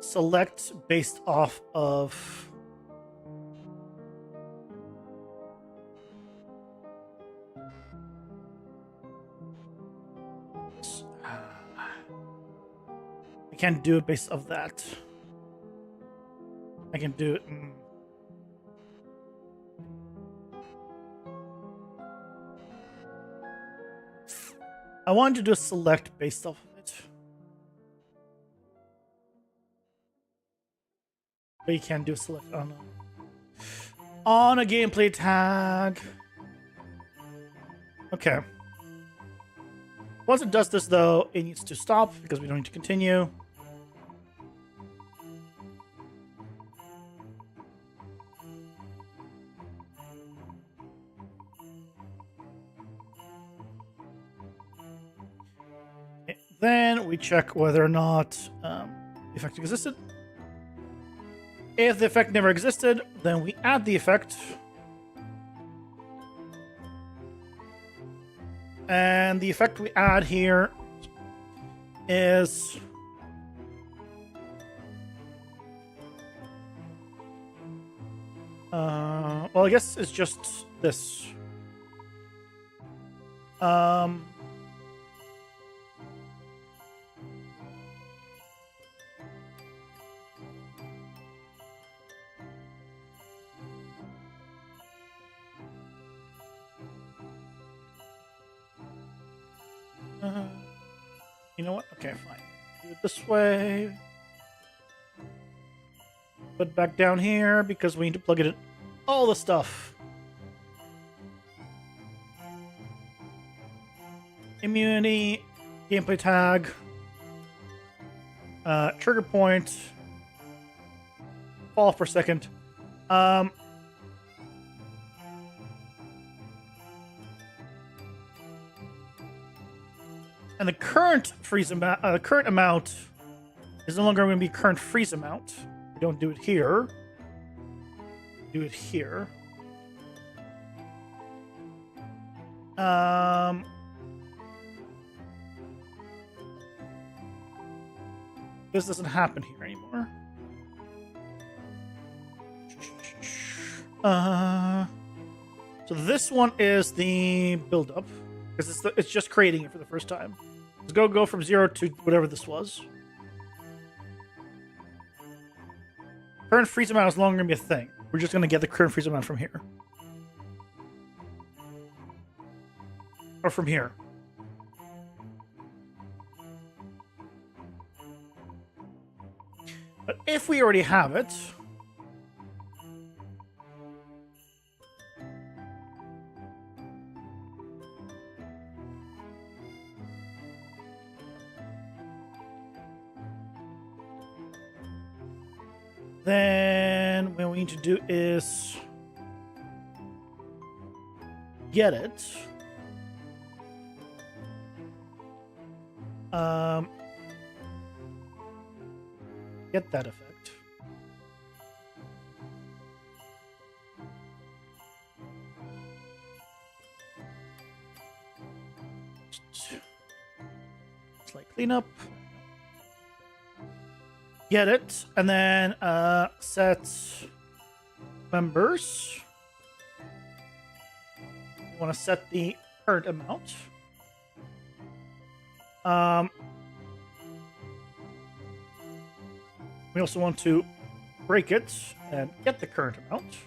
Select based off of I can't do it based off that. I can do it. I wanted to do a select based off of it. But you can't do a select. Oh no. On a gameplay tag. Okay. Once it does this, though, it needs to stop because we don't need to continue. Okay. Then we check whether or not the effect existed. If the effect never existed, then we add the effect. And the effect we add here is well, I guess it's just this. You know what? Okay, fine. Do it this way. Put it back down here because we need to plug it in. All the stuff. Immunity, gameplay tag, trigger point, fall per second. And the current freeze amount, the current amount is no longer going to be current freeze amount. We don't do it here. Do it here. This doesn't happen here anymore. So this one is the build-up because it's just creating it for the first time. Let's go from 0 to whatever this was. Current freeze amount is no longer going to be a thing. We're just going to get the current freeze amount from here. Or from here. But if we already have it... then what we need to do is get it. Get that effect. Slight cleanup. Get it, and then set members. We want to set the current amount. We also want to break it and get the current amount.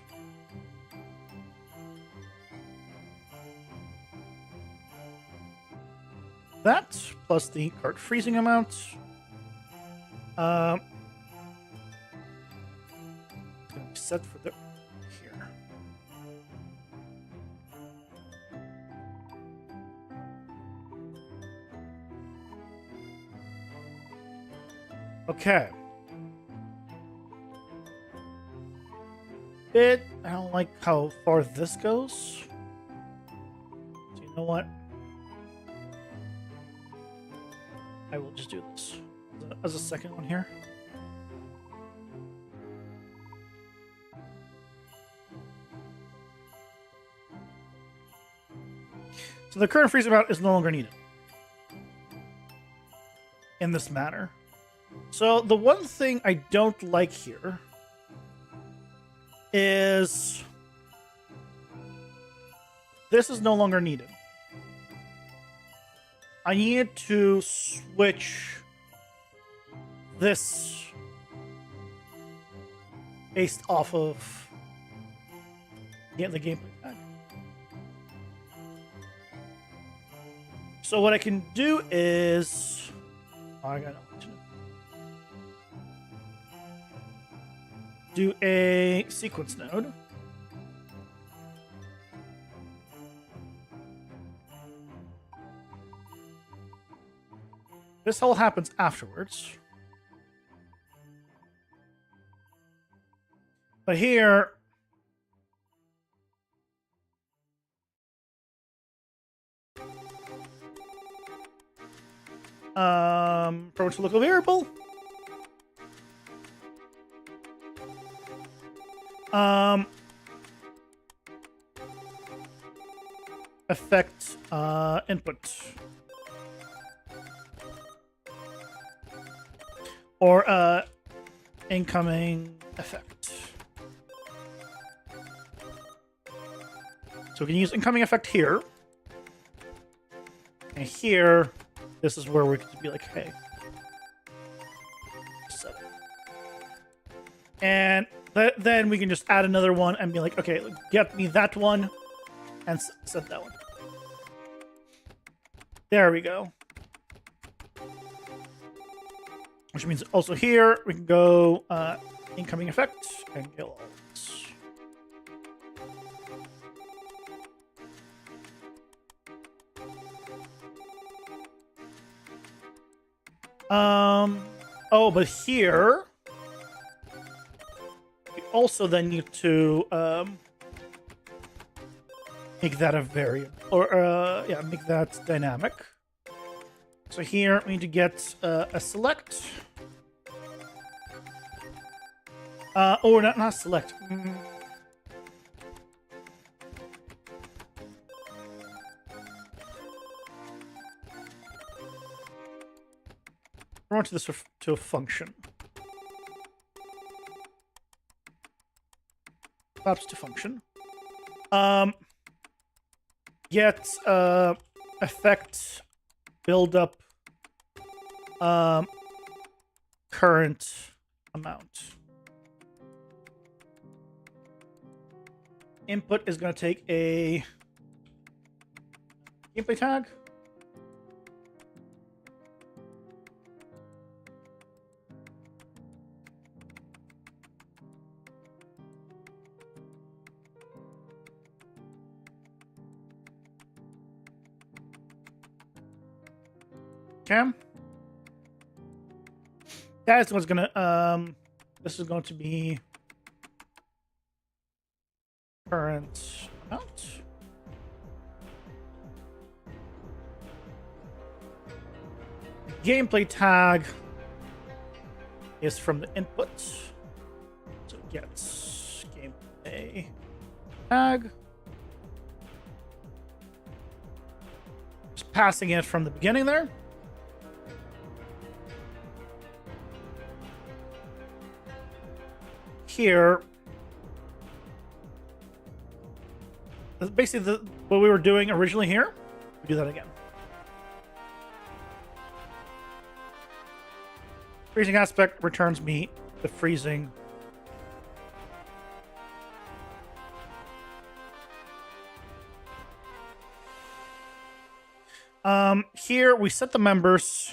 That plus the current freezing amount. It's going to be set for the here. Okay. I don't like how far this goes. So you know what? I will just do this as a second one here. So the current freeze amount is no longer needed in this manner. So the one thing I don't like here is this is no longer needed. I need to switch this based off of the gameplay tag. So what I can do is I gotta do a sequence node. This all happens afterwards. But here, approach local variable. Effect input. Or incoming effect. So we can use incoming effect here. And here, this is where we could be like, hey. So. And then we can just add another one and be like, okay, get me that one and set that one. There we go. Which means also here, we can go incoming effect and kill all of this. Oh, but here we also then need to make that a variable, or yeah, make that dynamic. So here we need to get a select, or not select. I want this to a function. Perhaps to function. Get effect build up current amount. Input is going to take a gameplay tag. Okay. That's what's gonna this is going to be current amount. Gameplay tag is from the input. So it gets gameplay tag. Just passing it from the beginning there. Here, basically what we were doing originally here, we do that again. Freezing aspect returns me the freezing. Here we set the members.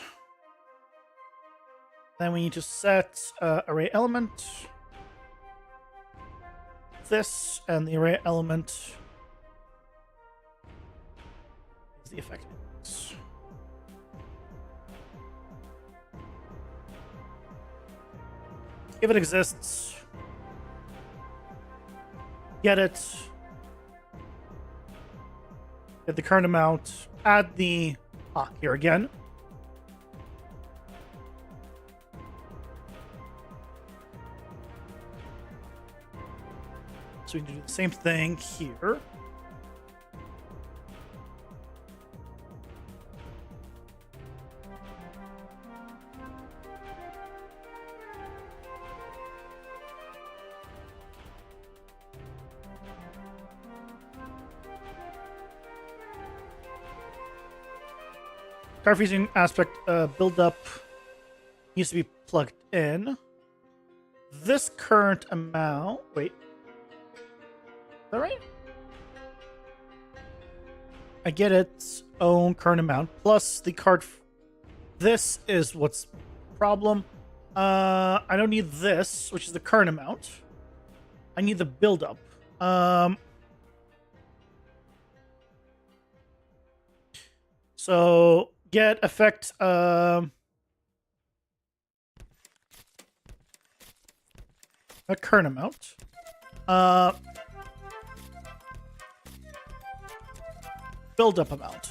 Then we need to set array element. This and the array element is the effect. If it exists, get it, get the current amount, add the here again. So we can do the same thing here. Car freezing aspect build up needs to be plugged in. This current amount, wait. Is that right? I get its own current amount plus the card. This is what's problem. I don't need this, which is the current amount. I need the build-up. So get effect a current amount. Build up amount.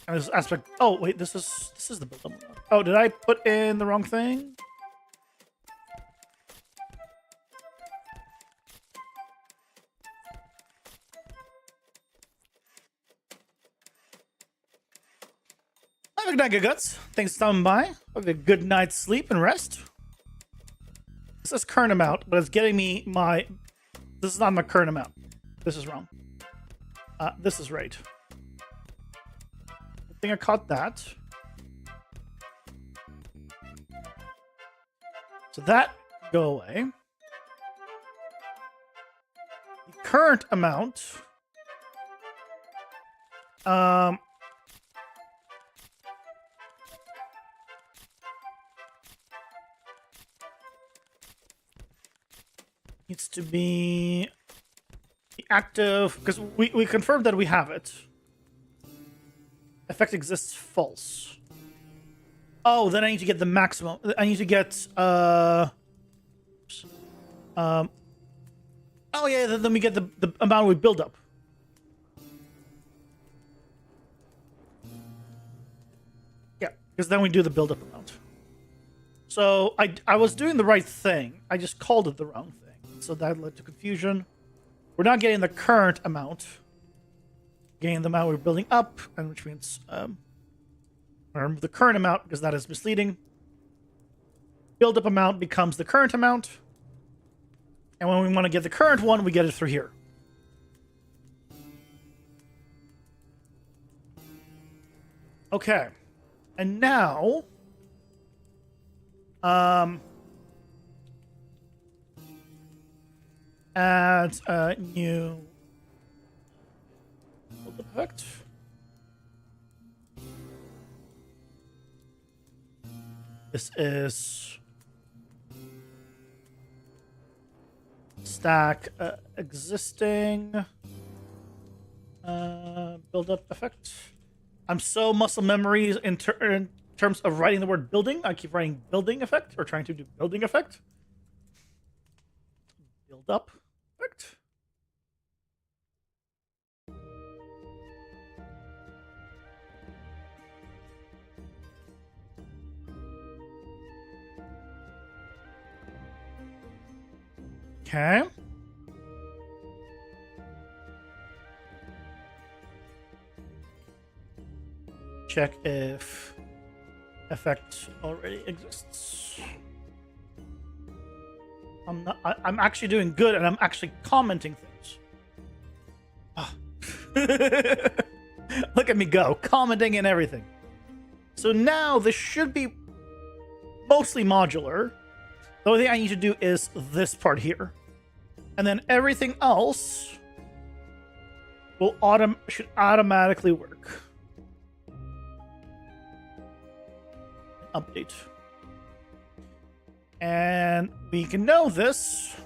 And this aspect. Oh wait, this is the build up amount. Oh, did I put in the wrong thing? Have a good night, good guts. Thanks for stopping by. Have a good night's sleep and rest. This is current amount, but it's getting me my... This is not my current amount. This is wrong. This is right. I think I caught that. So that go away. The current amount... needs to be the active, because we confirmed that we have it. Effect exists false. Oh, then I need to get the maximum. I need to get oh yeah, then we get the amount we build up. Yeah, because then we do the build up amount. So I was doing the right thing. I just called it the wrong thing. So that led to confusion. We're not getting the current amount. Getting the amount we're building up, and which means remove the current amount because that is misleading. Build up amount becomes the current amount. And when we want to get the current one, we get it through here. Okay. And now add a new effect. This is stack existing build up effect. I'm so muscle memory in terms of writing the word building. I keep writing building effect or trying to do building effect. Build up effect. Okay. Check if effect already exists. I'm actually doing good, and I'm actually commenting things. Ah. Look at me go, commenting and everything. So now this should be mostly modular. The only thing I need to do is this part here. And then everything else will should automatically work. Update. And we can know this.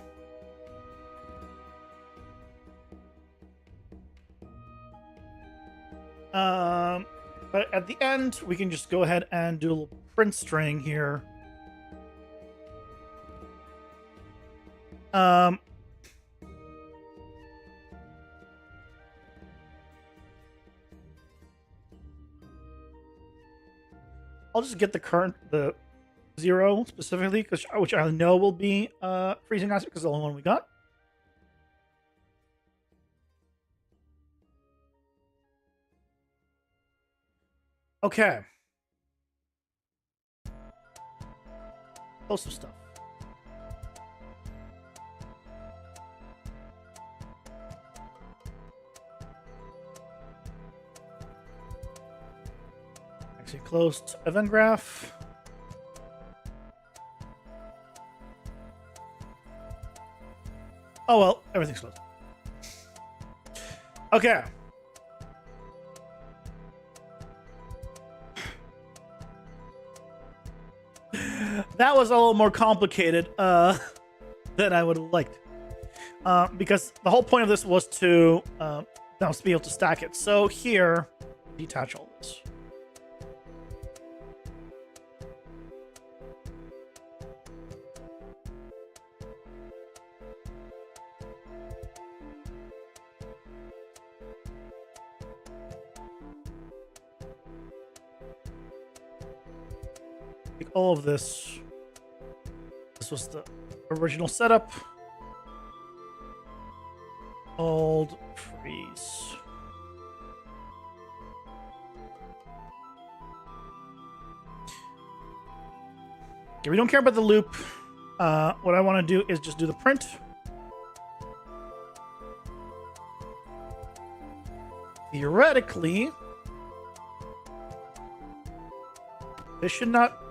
But at the end, we can just go ahead and do a little print string here. I'll just get the 0 specifically, which I know will be freezing aspect because the only one we got. Okay. Post some stuff. Actually closed event graph. Oh well, everything's closed. Okay. That was a little more complicated than I would have liked. Because the whole point of this was to be able to stack it. So here, detach all this. Take all of this. This was the original setup. Hold, freeze. Okay, we don't care about the loop. What I want to do is just do the print. Theoretically, this should not...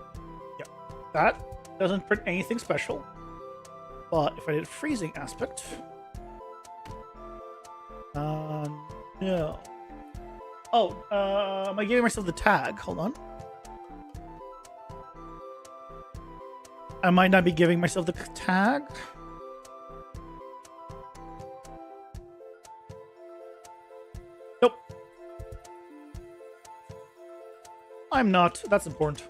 Yeah, that doesn't print anything special. But if I did freezing aspect... no. Oh, am I giving myself the tag? Hold on. I might not be giving myself the tag. Nope. I'm not. That's important.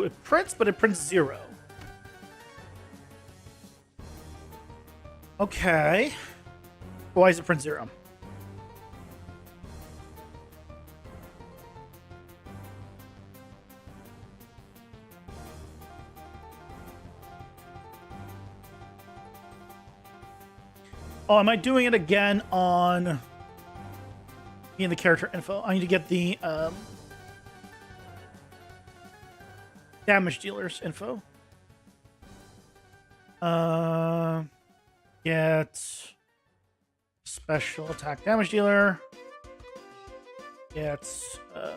It prints, but it prints 0. Okay. Why is it print 0? Oh, am I doing it again on in the character info? I need to get the damage dealers info. Get special attack damage dealer. Get oh.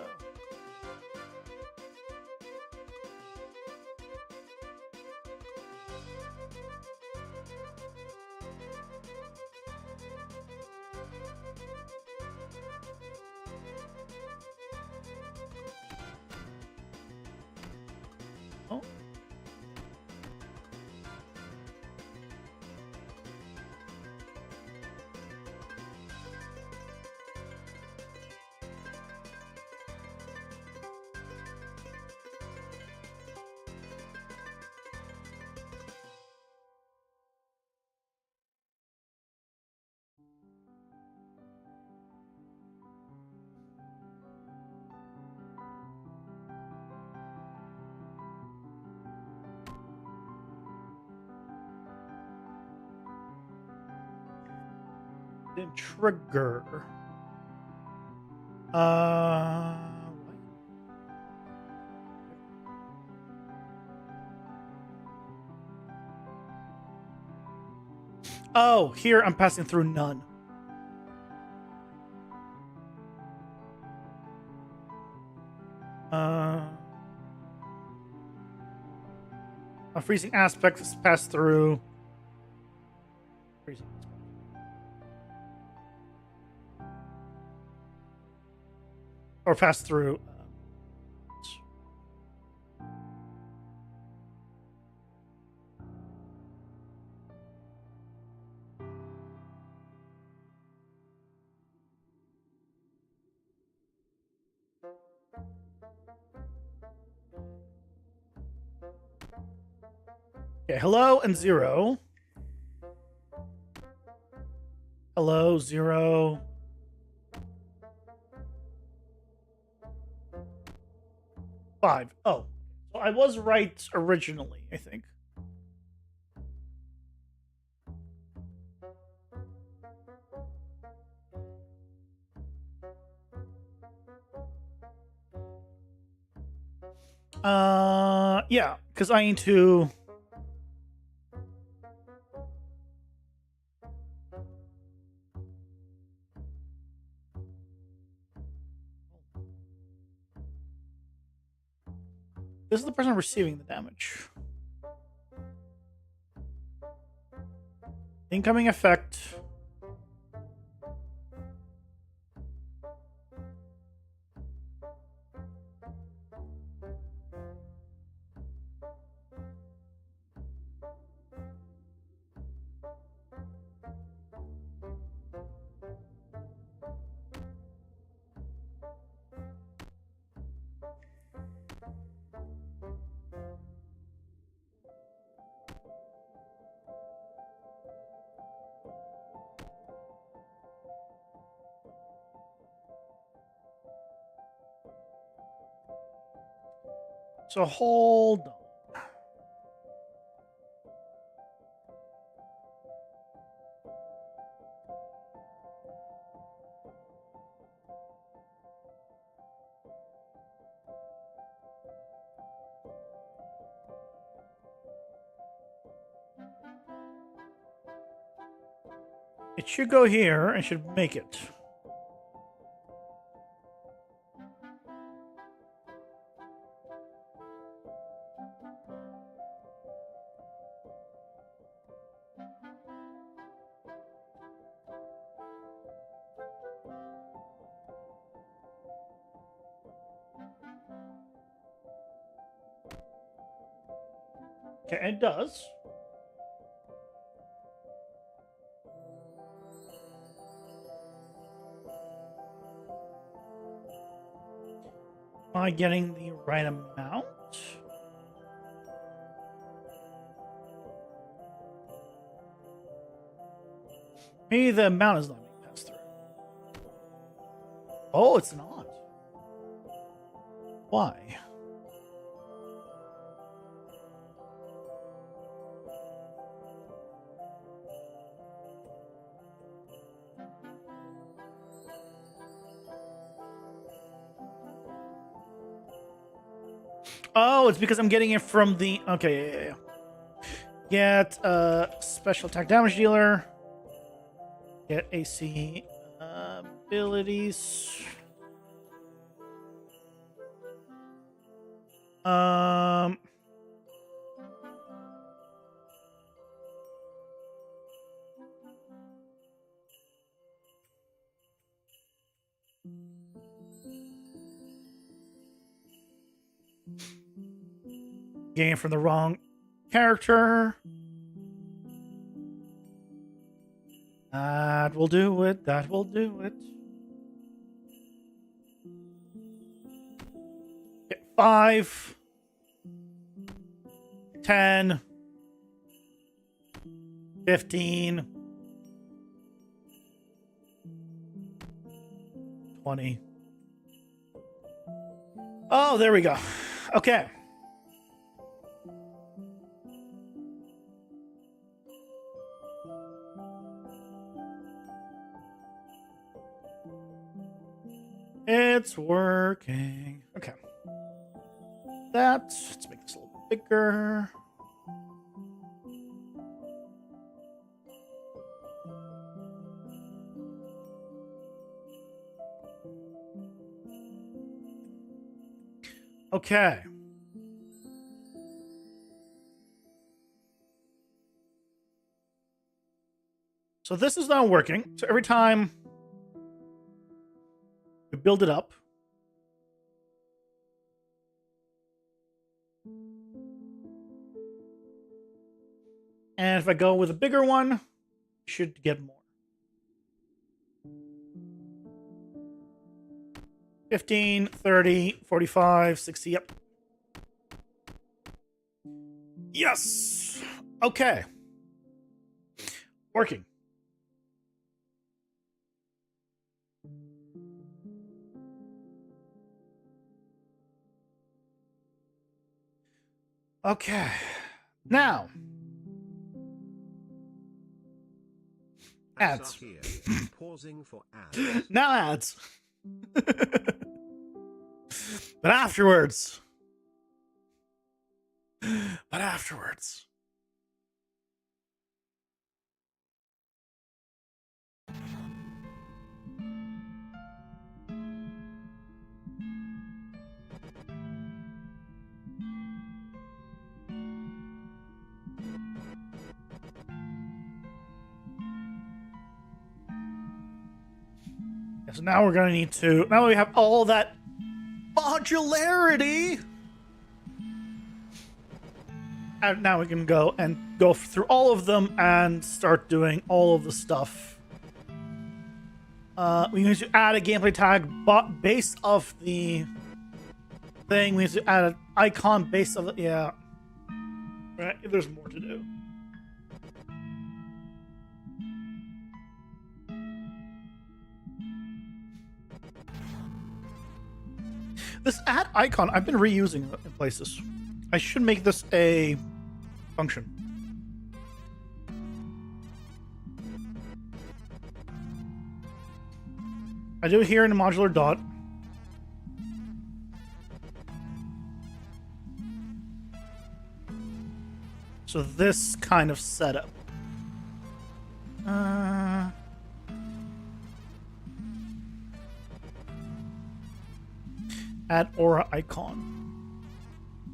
Then trigger. Oh, here I'm passing through none. A freezing aspect is passed through. Freezing. Or pass through. Okay, hello and 0. Hello, 0. 5. Oh, so I was right originally, I think. Yeah, because I need to This is the person receiving the damage. Incoming effect. So hold on. It should go here and should make it. Okay, it does. Am I getting the right amount? Maybe the amount is not being passed through. Oh, it's not. Why? Oh, it's because I'm getting it from the... Okay, yeah. Get special attack damage dealer. Get AC abilities. Getting it from the wrong character. That will do it. That will do it. Get 5, 10, 15, 20. Oh, there we go. Okay. It's working. Okay. Let's make this a little bit bigger. Okay. So this is not working. So every time you build it up, and if I go with a bigger one, you should get more. 15, 30, 45, 60, yep. Yes! Okay. Working. Okay. Now. Ads. Here, pausing for ads. Now ads. But afterwards. But afterwards. So now we're gonna need to, now we have all that modularity, and now we can go through all of them and start doing all of the stuff. We need to add a gameplay tag based off the thing. We need to add an icon based off the, yeah. Right, there's more to do. This add icon, I've been reusing it in places. I should make this a function. I do it here in the modular dot. So this kind of setup. Add aura icon.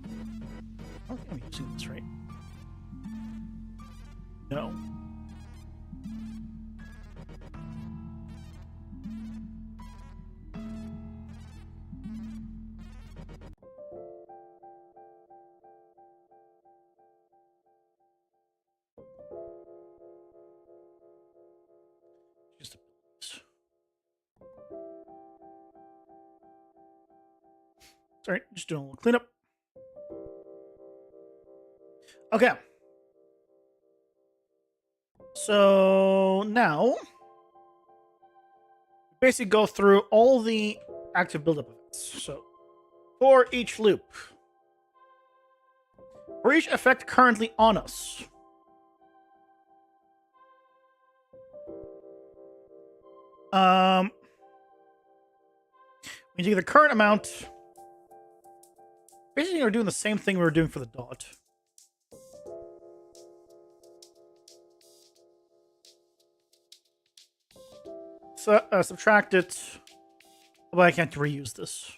I don't think I'm using this right. No. Sorry, just doing a little cleanup. Okay. So now, basically go through all the active buildup events. So for each loop, for each effect currently on us, we take the current amount. Basically, we're doing the same thing we were doing for the dot. So, subtract it. But I can't reuse this.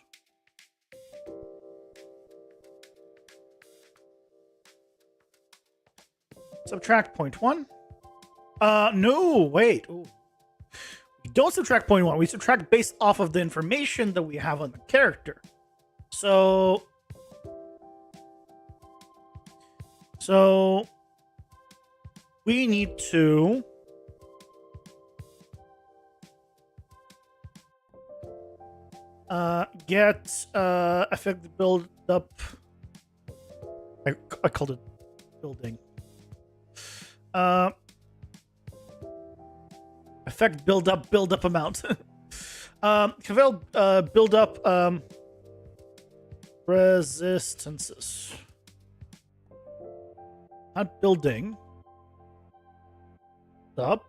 Subtract 0.1. No, wait. Ooh. We don't subtract 0.1. We subtract based off of the information that we have on the character. So we need to get effect build up. I called it building. Effect build up amount. Cavel build up resistances. Not building. Up.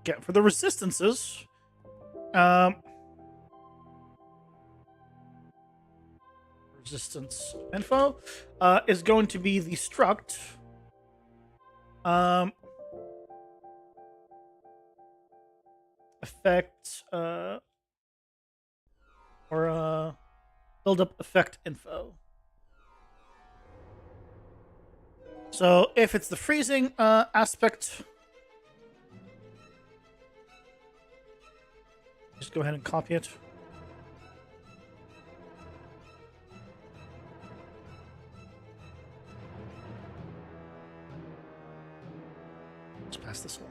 Okay, for the resistances. Resistance info is going to be the struct. Effect or build up effect info. So if it's the freezing aspect, just go ahead and copy it. Let's pass this along.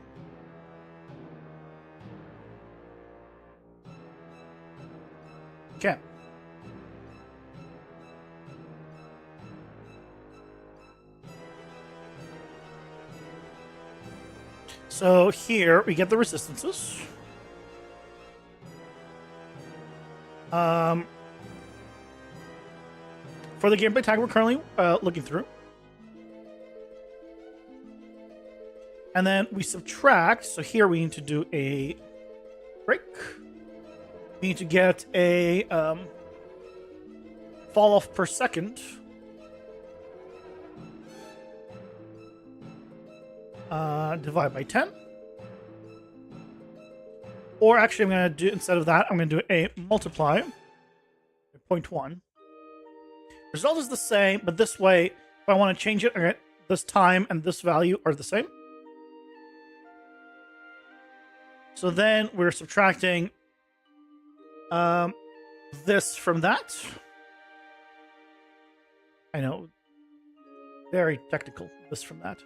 Okay. So here we get the resistances. For the gameplay tag we're currently looking through. And then we subtract. So here we need to do a break. We need to get a fall off per second. Divide by 10. Or actually, I'm going to do, instead of that, I'm going to do a multiply. 0.1. Result is the same, but this way, if I want to change it, okay, this time and this value are the same. So then we're subtracting this from that. I know, very technical. This from that.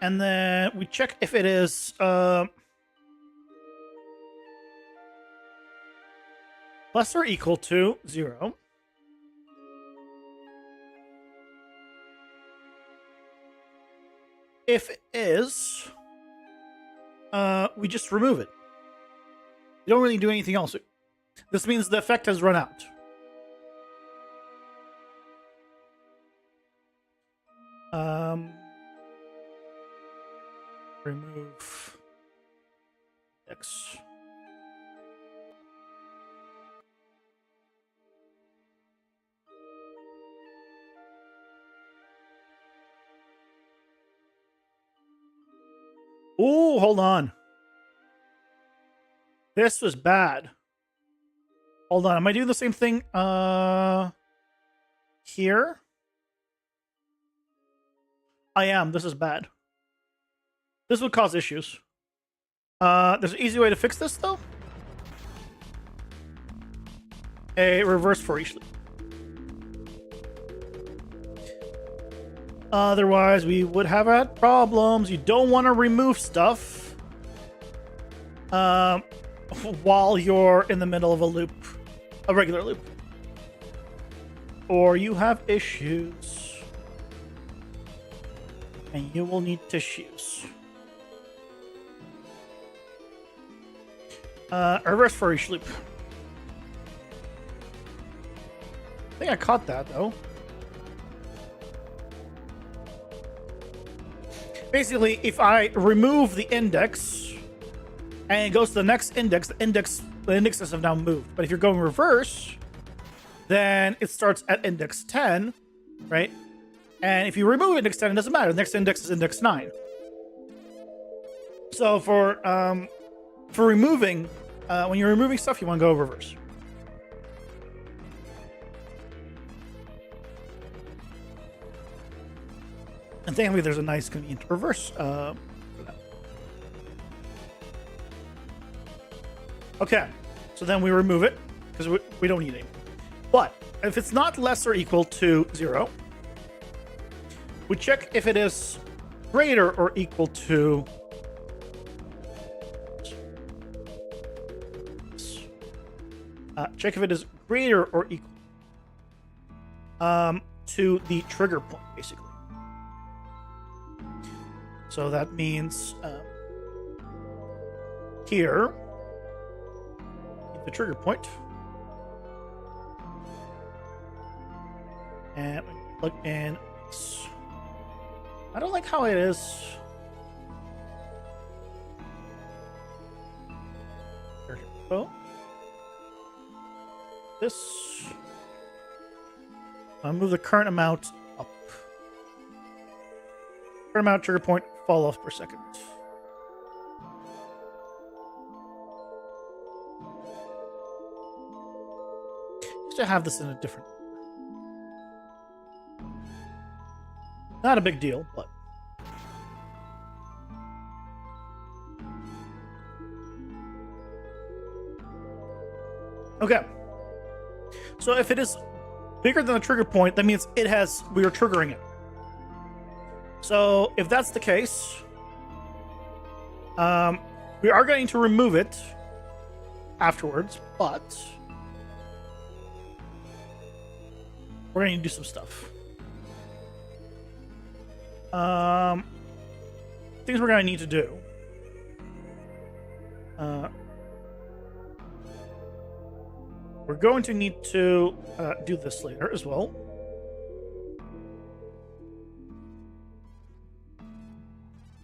And then we check if it is less or equal to 0. If it is, we just remove it. You don't really do anything else. This means the effect has run out. Remove X. Ooh, hold on. This was bad. Hold on. Am I doing the same thing here? I am. This is bad. This would cause issues. There's an easy way to fix this, though. A reverse for each loop. Otherwise, we would have had problems. You don't want to remove stuff while you're in the middle of a loop, a regular loop. Or you have issues. And you will need tissues. Reverse for each loop. I think I caught that, though. Basically, if I remove the index and it goes to the next index, the indexes have now moved. But if you're going reverse, then it starts at index 10, right? And if you remove index 10, it doesn't matter. The next index is index 9. So for removing, when you're removing stuff, you want to go reverse. And thankfully, there's a nice convenient reverse for that. Okay, so then we remove it because we don't need it. But if it's not less or equal to 0, we check if it is greater or equal to check if it is greater or equal to the trigger point, basically. So that means here, the trigger point, and we plug in this. I don't like how it is. There we go. This. I'll move the current amount up. Current amount trigger point fall off per second. Used to have this in a different. Not a big deal, but. Okay. So if it is bigger than the trigger point, that means we are triggering it. So if that's the case, we are going to remove it afterwards, but we're going to do some stuff. Things we're going to need to do. We're going to need to do this later as well.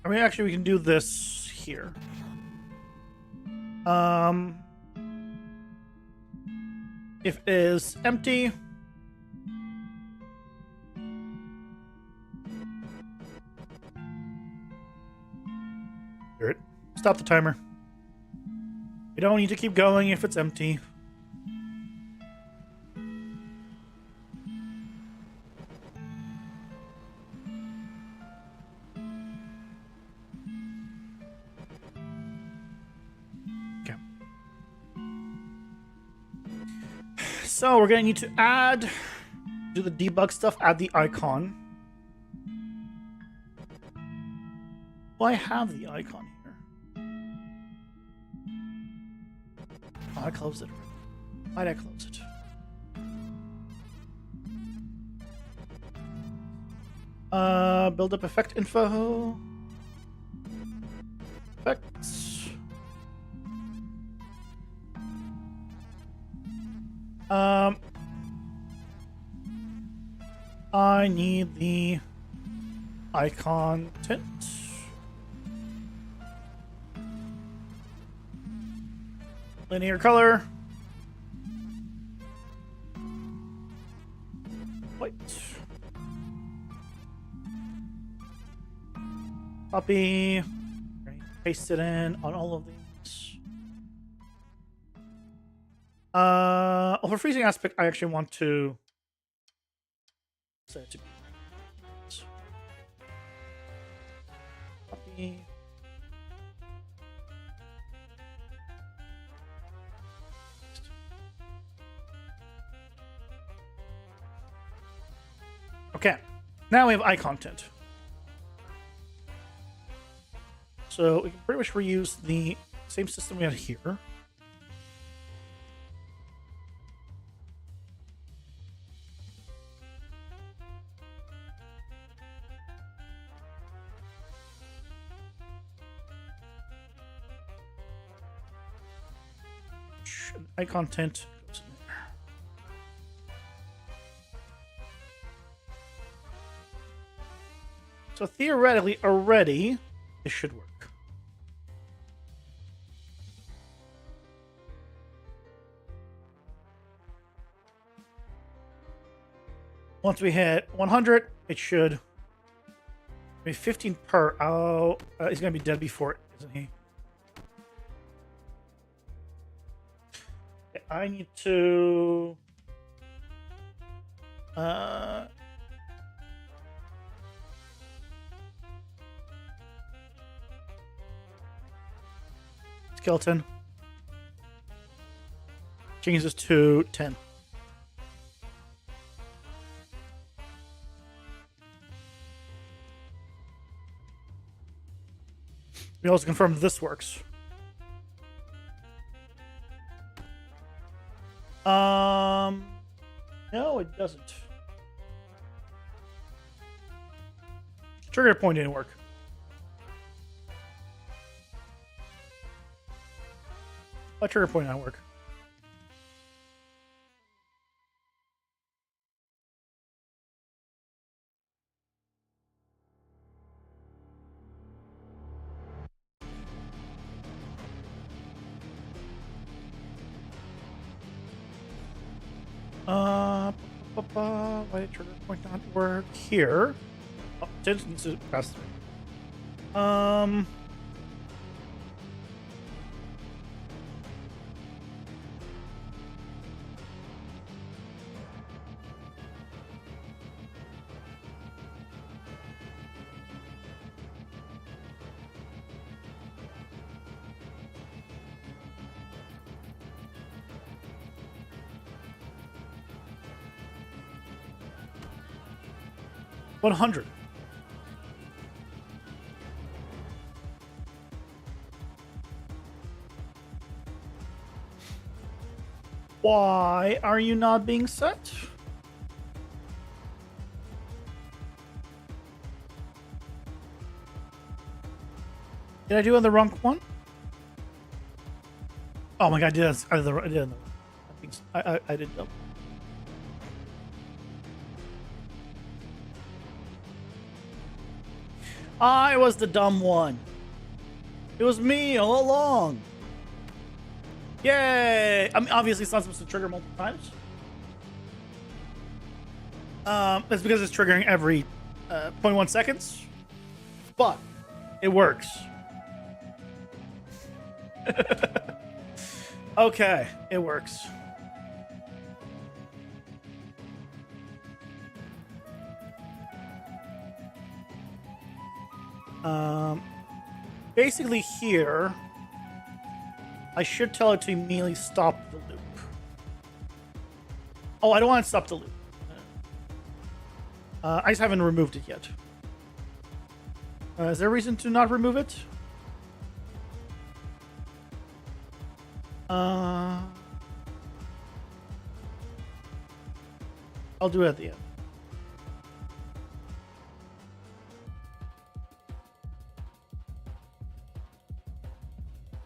I mean, actually, we can do this here. If it is empty, stop the timer. You don't need to keep going if it's empty. So we're gonna need to do the debug stuff, add the icon. Well, I have the icon here. Oh, I closed it. Why'd I close it? Build up effect info. Effects. I need the icon tint. Linear color. White. Copy. Paste it in on all of these. Well, for freezing aspect, I actually want to set it to be. Copy. Okay, now we have eye content. So we can pretty much reuse the same system we had here. Eye content goes in there. So theoretically, already, this should work. Once we hit 100, it should be 15 per. Oh, he's gonna be dead before it, isn't he? Okay, I need to. Skeleton. Change this to 10. We also confirmed this works. No, it doesn't. Trigger point didn't work. What trigger point didn't work? Why did trigger point not work here? Oh, it needs to pass through. 100. Why are you not being set? Did I do on the wrong one? Oh my god, I did it on the I did double. I was the dumb one. It was me all along. Yay! I mean, obviously it's not supposed to trigger multiple times. It's because it's triggering every 0.1 seconds. But it works. Okay, it works. Basically here, I should tell it to immediately stop the loop. Oh, I don't want to stop the loop. I just haven't removed it yet. Is there a reason to not remove it? I'll do it at the end.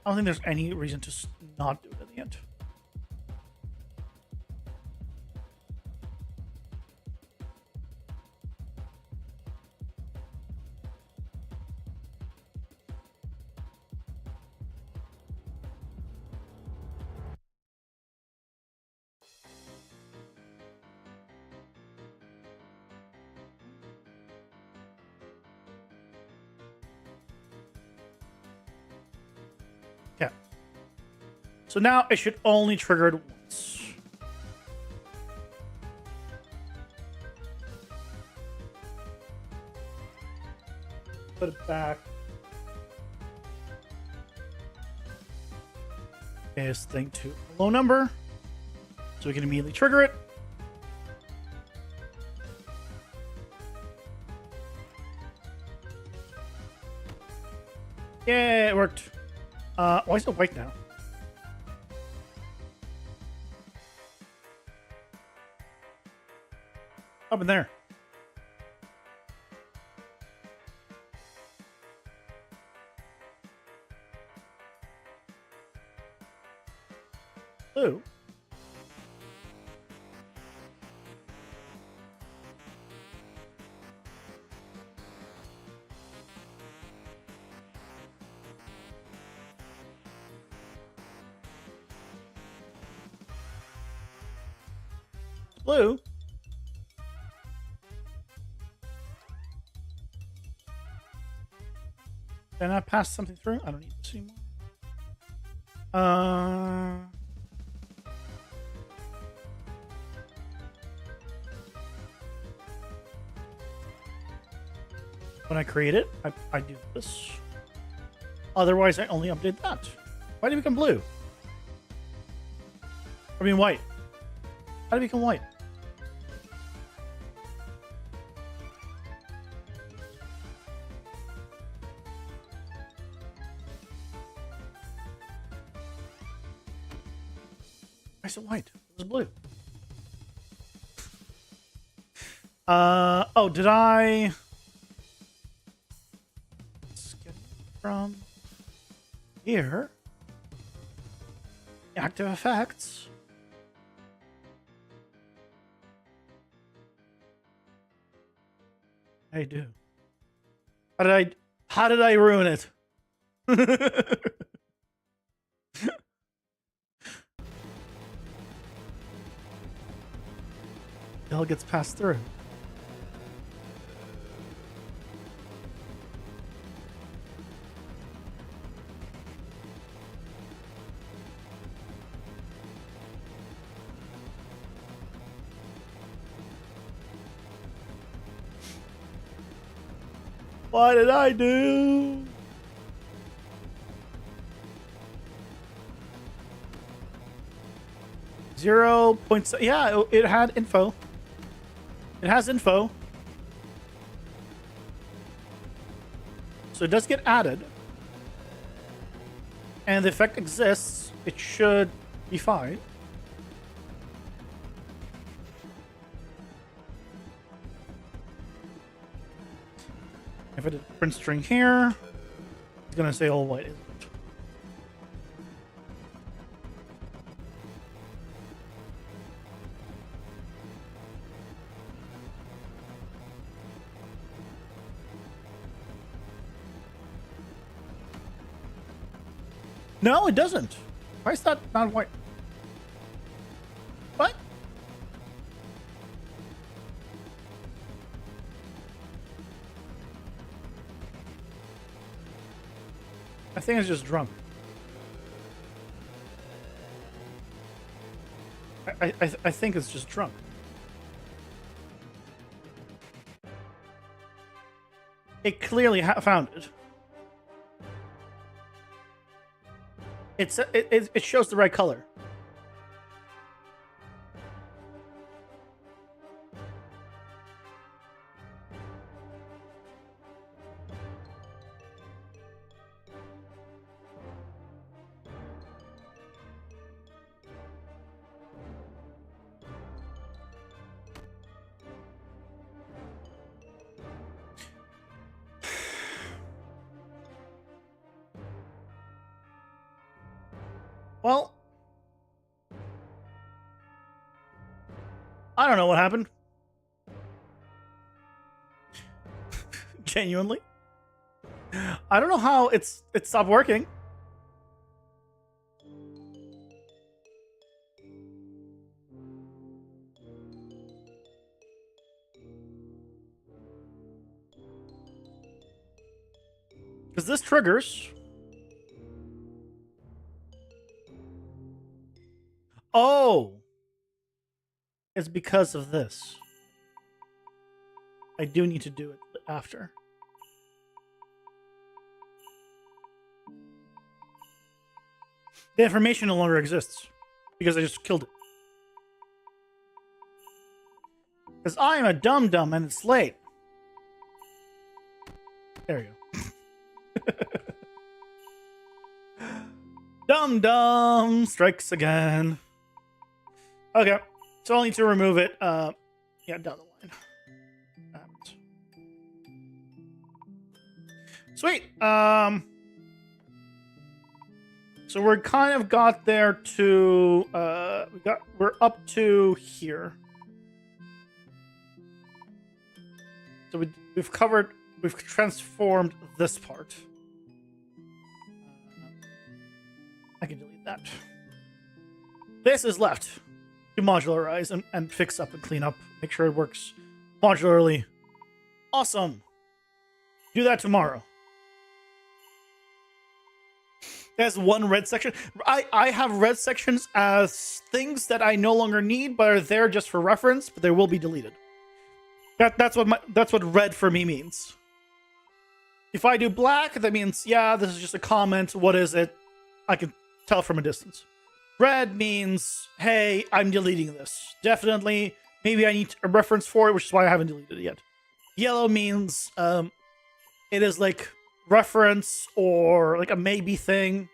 I don't think there's any reason to not do it at the end. Okay. So now it should only trigger it once. Put it back. This thing to a low number. So we can immediately trigger it. Yeah, it worked. Why is it white now? Up in there. Blue. Blue. Can I pass something through? I don't need this anymore. When I create it, I do this. Otherwise, I only update that. Why did it become blue? I mean, white. How did it become white? Why is it white? It was blue. Oh, did I... Let's get from here. Active effects. I do. How did I ruin it? It all gets passed through. What did I do? Zero points. Yeah, it had info. It has info. So it does get added. And the effect exists. It should be fine. If I did print string here, it's going to say all white, isn't it? No, it doesn't. Why is that not white? What? I think it's just drunk. I think it's just drunk. It clearly found it. It shows the right color. Well, I don't know what happened. Genuinely. I don't know how it stopped working. Because this triggers. Oh. It's because of this. I do need to do it after. The information no longer exists. Because I just killed it. Because I am a dum-dum and it's late. There you go. Dum-dum strikes again. Okay. So I'll need to remove it. Yeah, down the line. Sweet. So we're kind of got there to we're up to here. So we've transformed this part. I can delete that. This is left to modularize and fix up and clean up. Make sure it works modularly. Awesome. Do that tomorrow. There's one red section. I have red sections as things that I no longer need, but are there just for reference, but they will be deleted. That's what red for me means. If I do black, that means, yeah, this is just a comment. What is it? I can tell from a distance. Red means, hey, I'm deleting this. Definitely, maybe I need a reference for it, which is why I haven't deleted it yet. Yellow means it is like reference or like a maybe thing.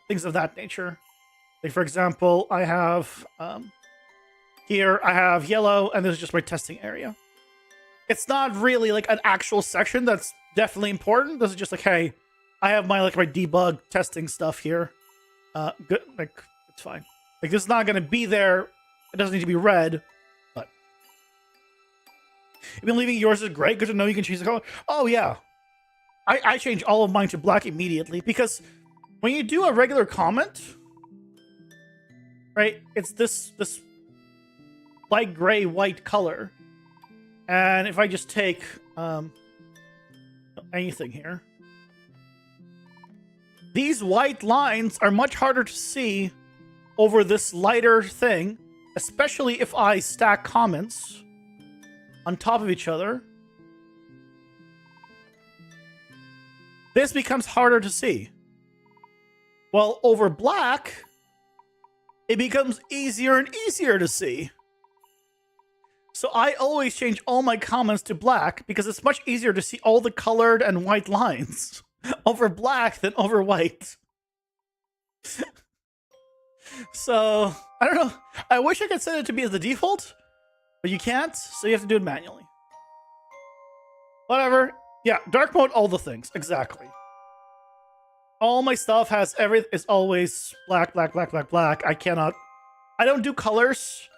Things of that nature. Like, for example, I have here, I have yellow, and this is just my testing area. It's not really like an actual section that's definitely important. This is just like, hey, I have my debug testing stuff here. Good, like, it's fine. Like, this is not gonna be there. It doesn't need to be red, but you've been leaving yours is great. Good to know you can change the color. Oh yeah, I change all of mine to black immediately because when you do a regular comment, right? It's this light gray white color, and if I just take anything here. These white lines are much harder to see over this lighter thing, especially if I stack comments on top of each other. This becomes harder to see. While over black, it becomes easier and easier to see. So I always change all my comments to black because it's much easier to see all the colored and white lines over black than over white. So, I don't know. I wish I could set it to be as the default, but you can't, so you have to do it manually. Whatever. Yeah, dark mode, all the things. Exactly. All my stuff has is always black, black, black, black, black. I don't do colors.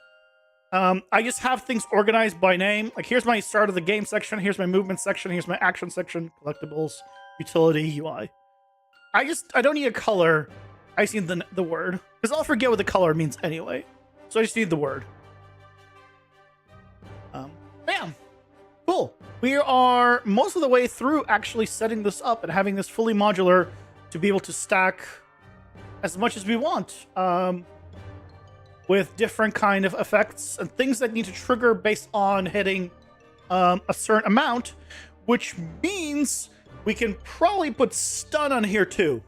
I just have things organized by name. Like, here's my start of the game section, here's my movement section, here's my action section, collectibles, utility, UI. I don't need a color. I just need the word. Because I'll forget what the color means anyway. So I just need the word. Bam! Cool. We are most of the way through actually setting this up and having this fully modular to be able to stack as much as we want. With different kind of effects and things that need to trigger based on hitting a certain amount, which means we can probably put stun on here too.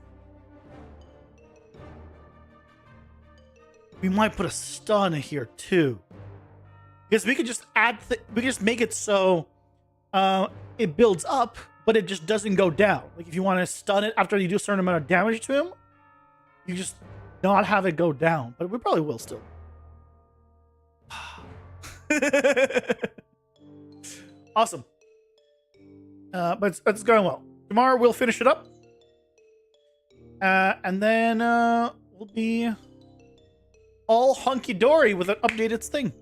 We might put a stun here too, because we could just we could just make it so it builds up, but it just doesn't go down. Like, if you want to stun it after you do a certain amount of damage to him, you just not have it go down, but we probably will still. Awesome. But it's going well. Tomorrow we'll finish it up. And then will be all hunky-dory with an updated thing.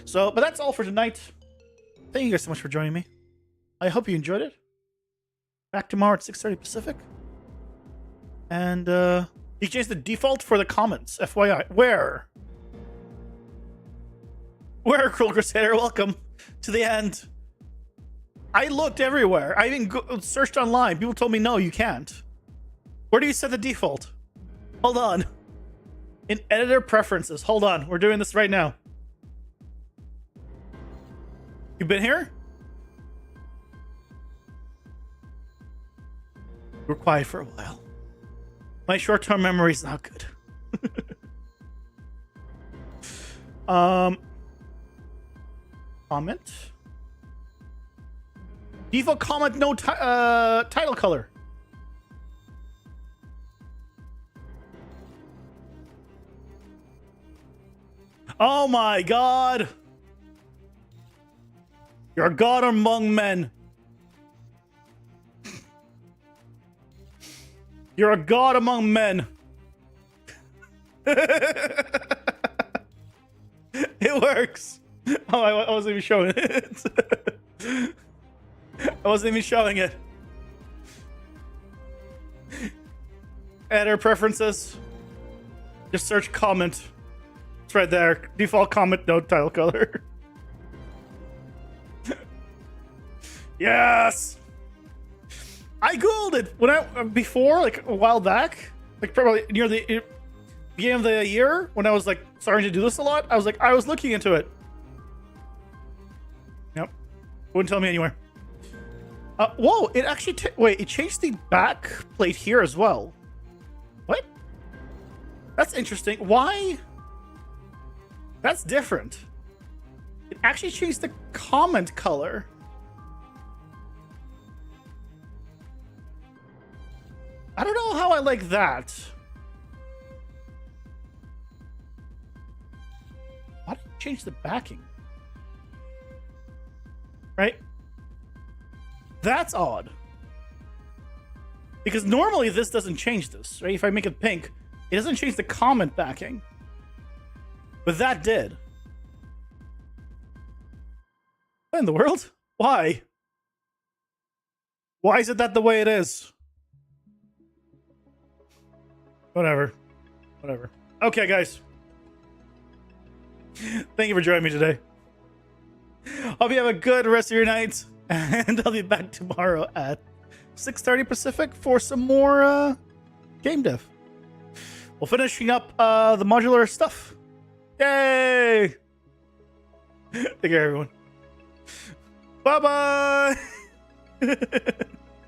So, but that's all for tonight. Thank you guys so much for joining me. I hope you enjoyed it. Back tomorrow at 6:30 Pacific. And you changed the default for the comments, FYI. Where, Cruel Crusader? Welcome to the end. I looked everywhere. I even searched online. People told me, no, you can't. Where do you set the default? Hold on. In editor preferences. Hold on. We're doing this right now. You've been here? We're quiet for a while. My short-term memory is not good. Comment. Default comment, no title color. Oh my god. You're a god among men. You're a god among men. It works. Oh, I wasn't even showing it. I wasn't even showing it. Editor preferences. Just search comment. It's right there. Default comment, no title color. Yes. I googled it when before, like a while back, like probably near the beginning of the year when I was like starting to do this a lot. I was looking into it. Yep, wouldn't tell me anywhere. Whoa! It actually wait. It changed the back plate here as well. What? That's interesting. Why? That's different. It actually changed the comment color. I don't know how I like that. Why did it change the backing? Right? That's odd. Because normally this doesn't change this, right? If I make it pink, it doesn't change the comment backing. But that did. What in the world? Why? Why is it that the way it is? Whatever. Okay, guys. Thank you for joining me today. Hope you have a good rest of your night. And I'll be back tomorrow at 6:30 Pacific for some more game dev. We're finishing up the modular stuff. Yay! Take care, everyone. Bye-bye!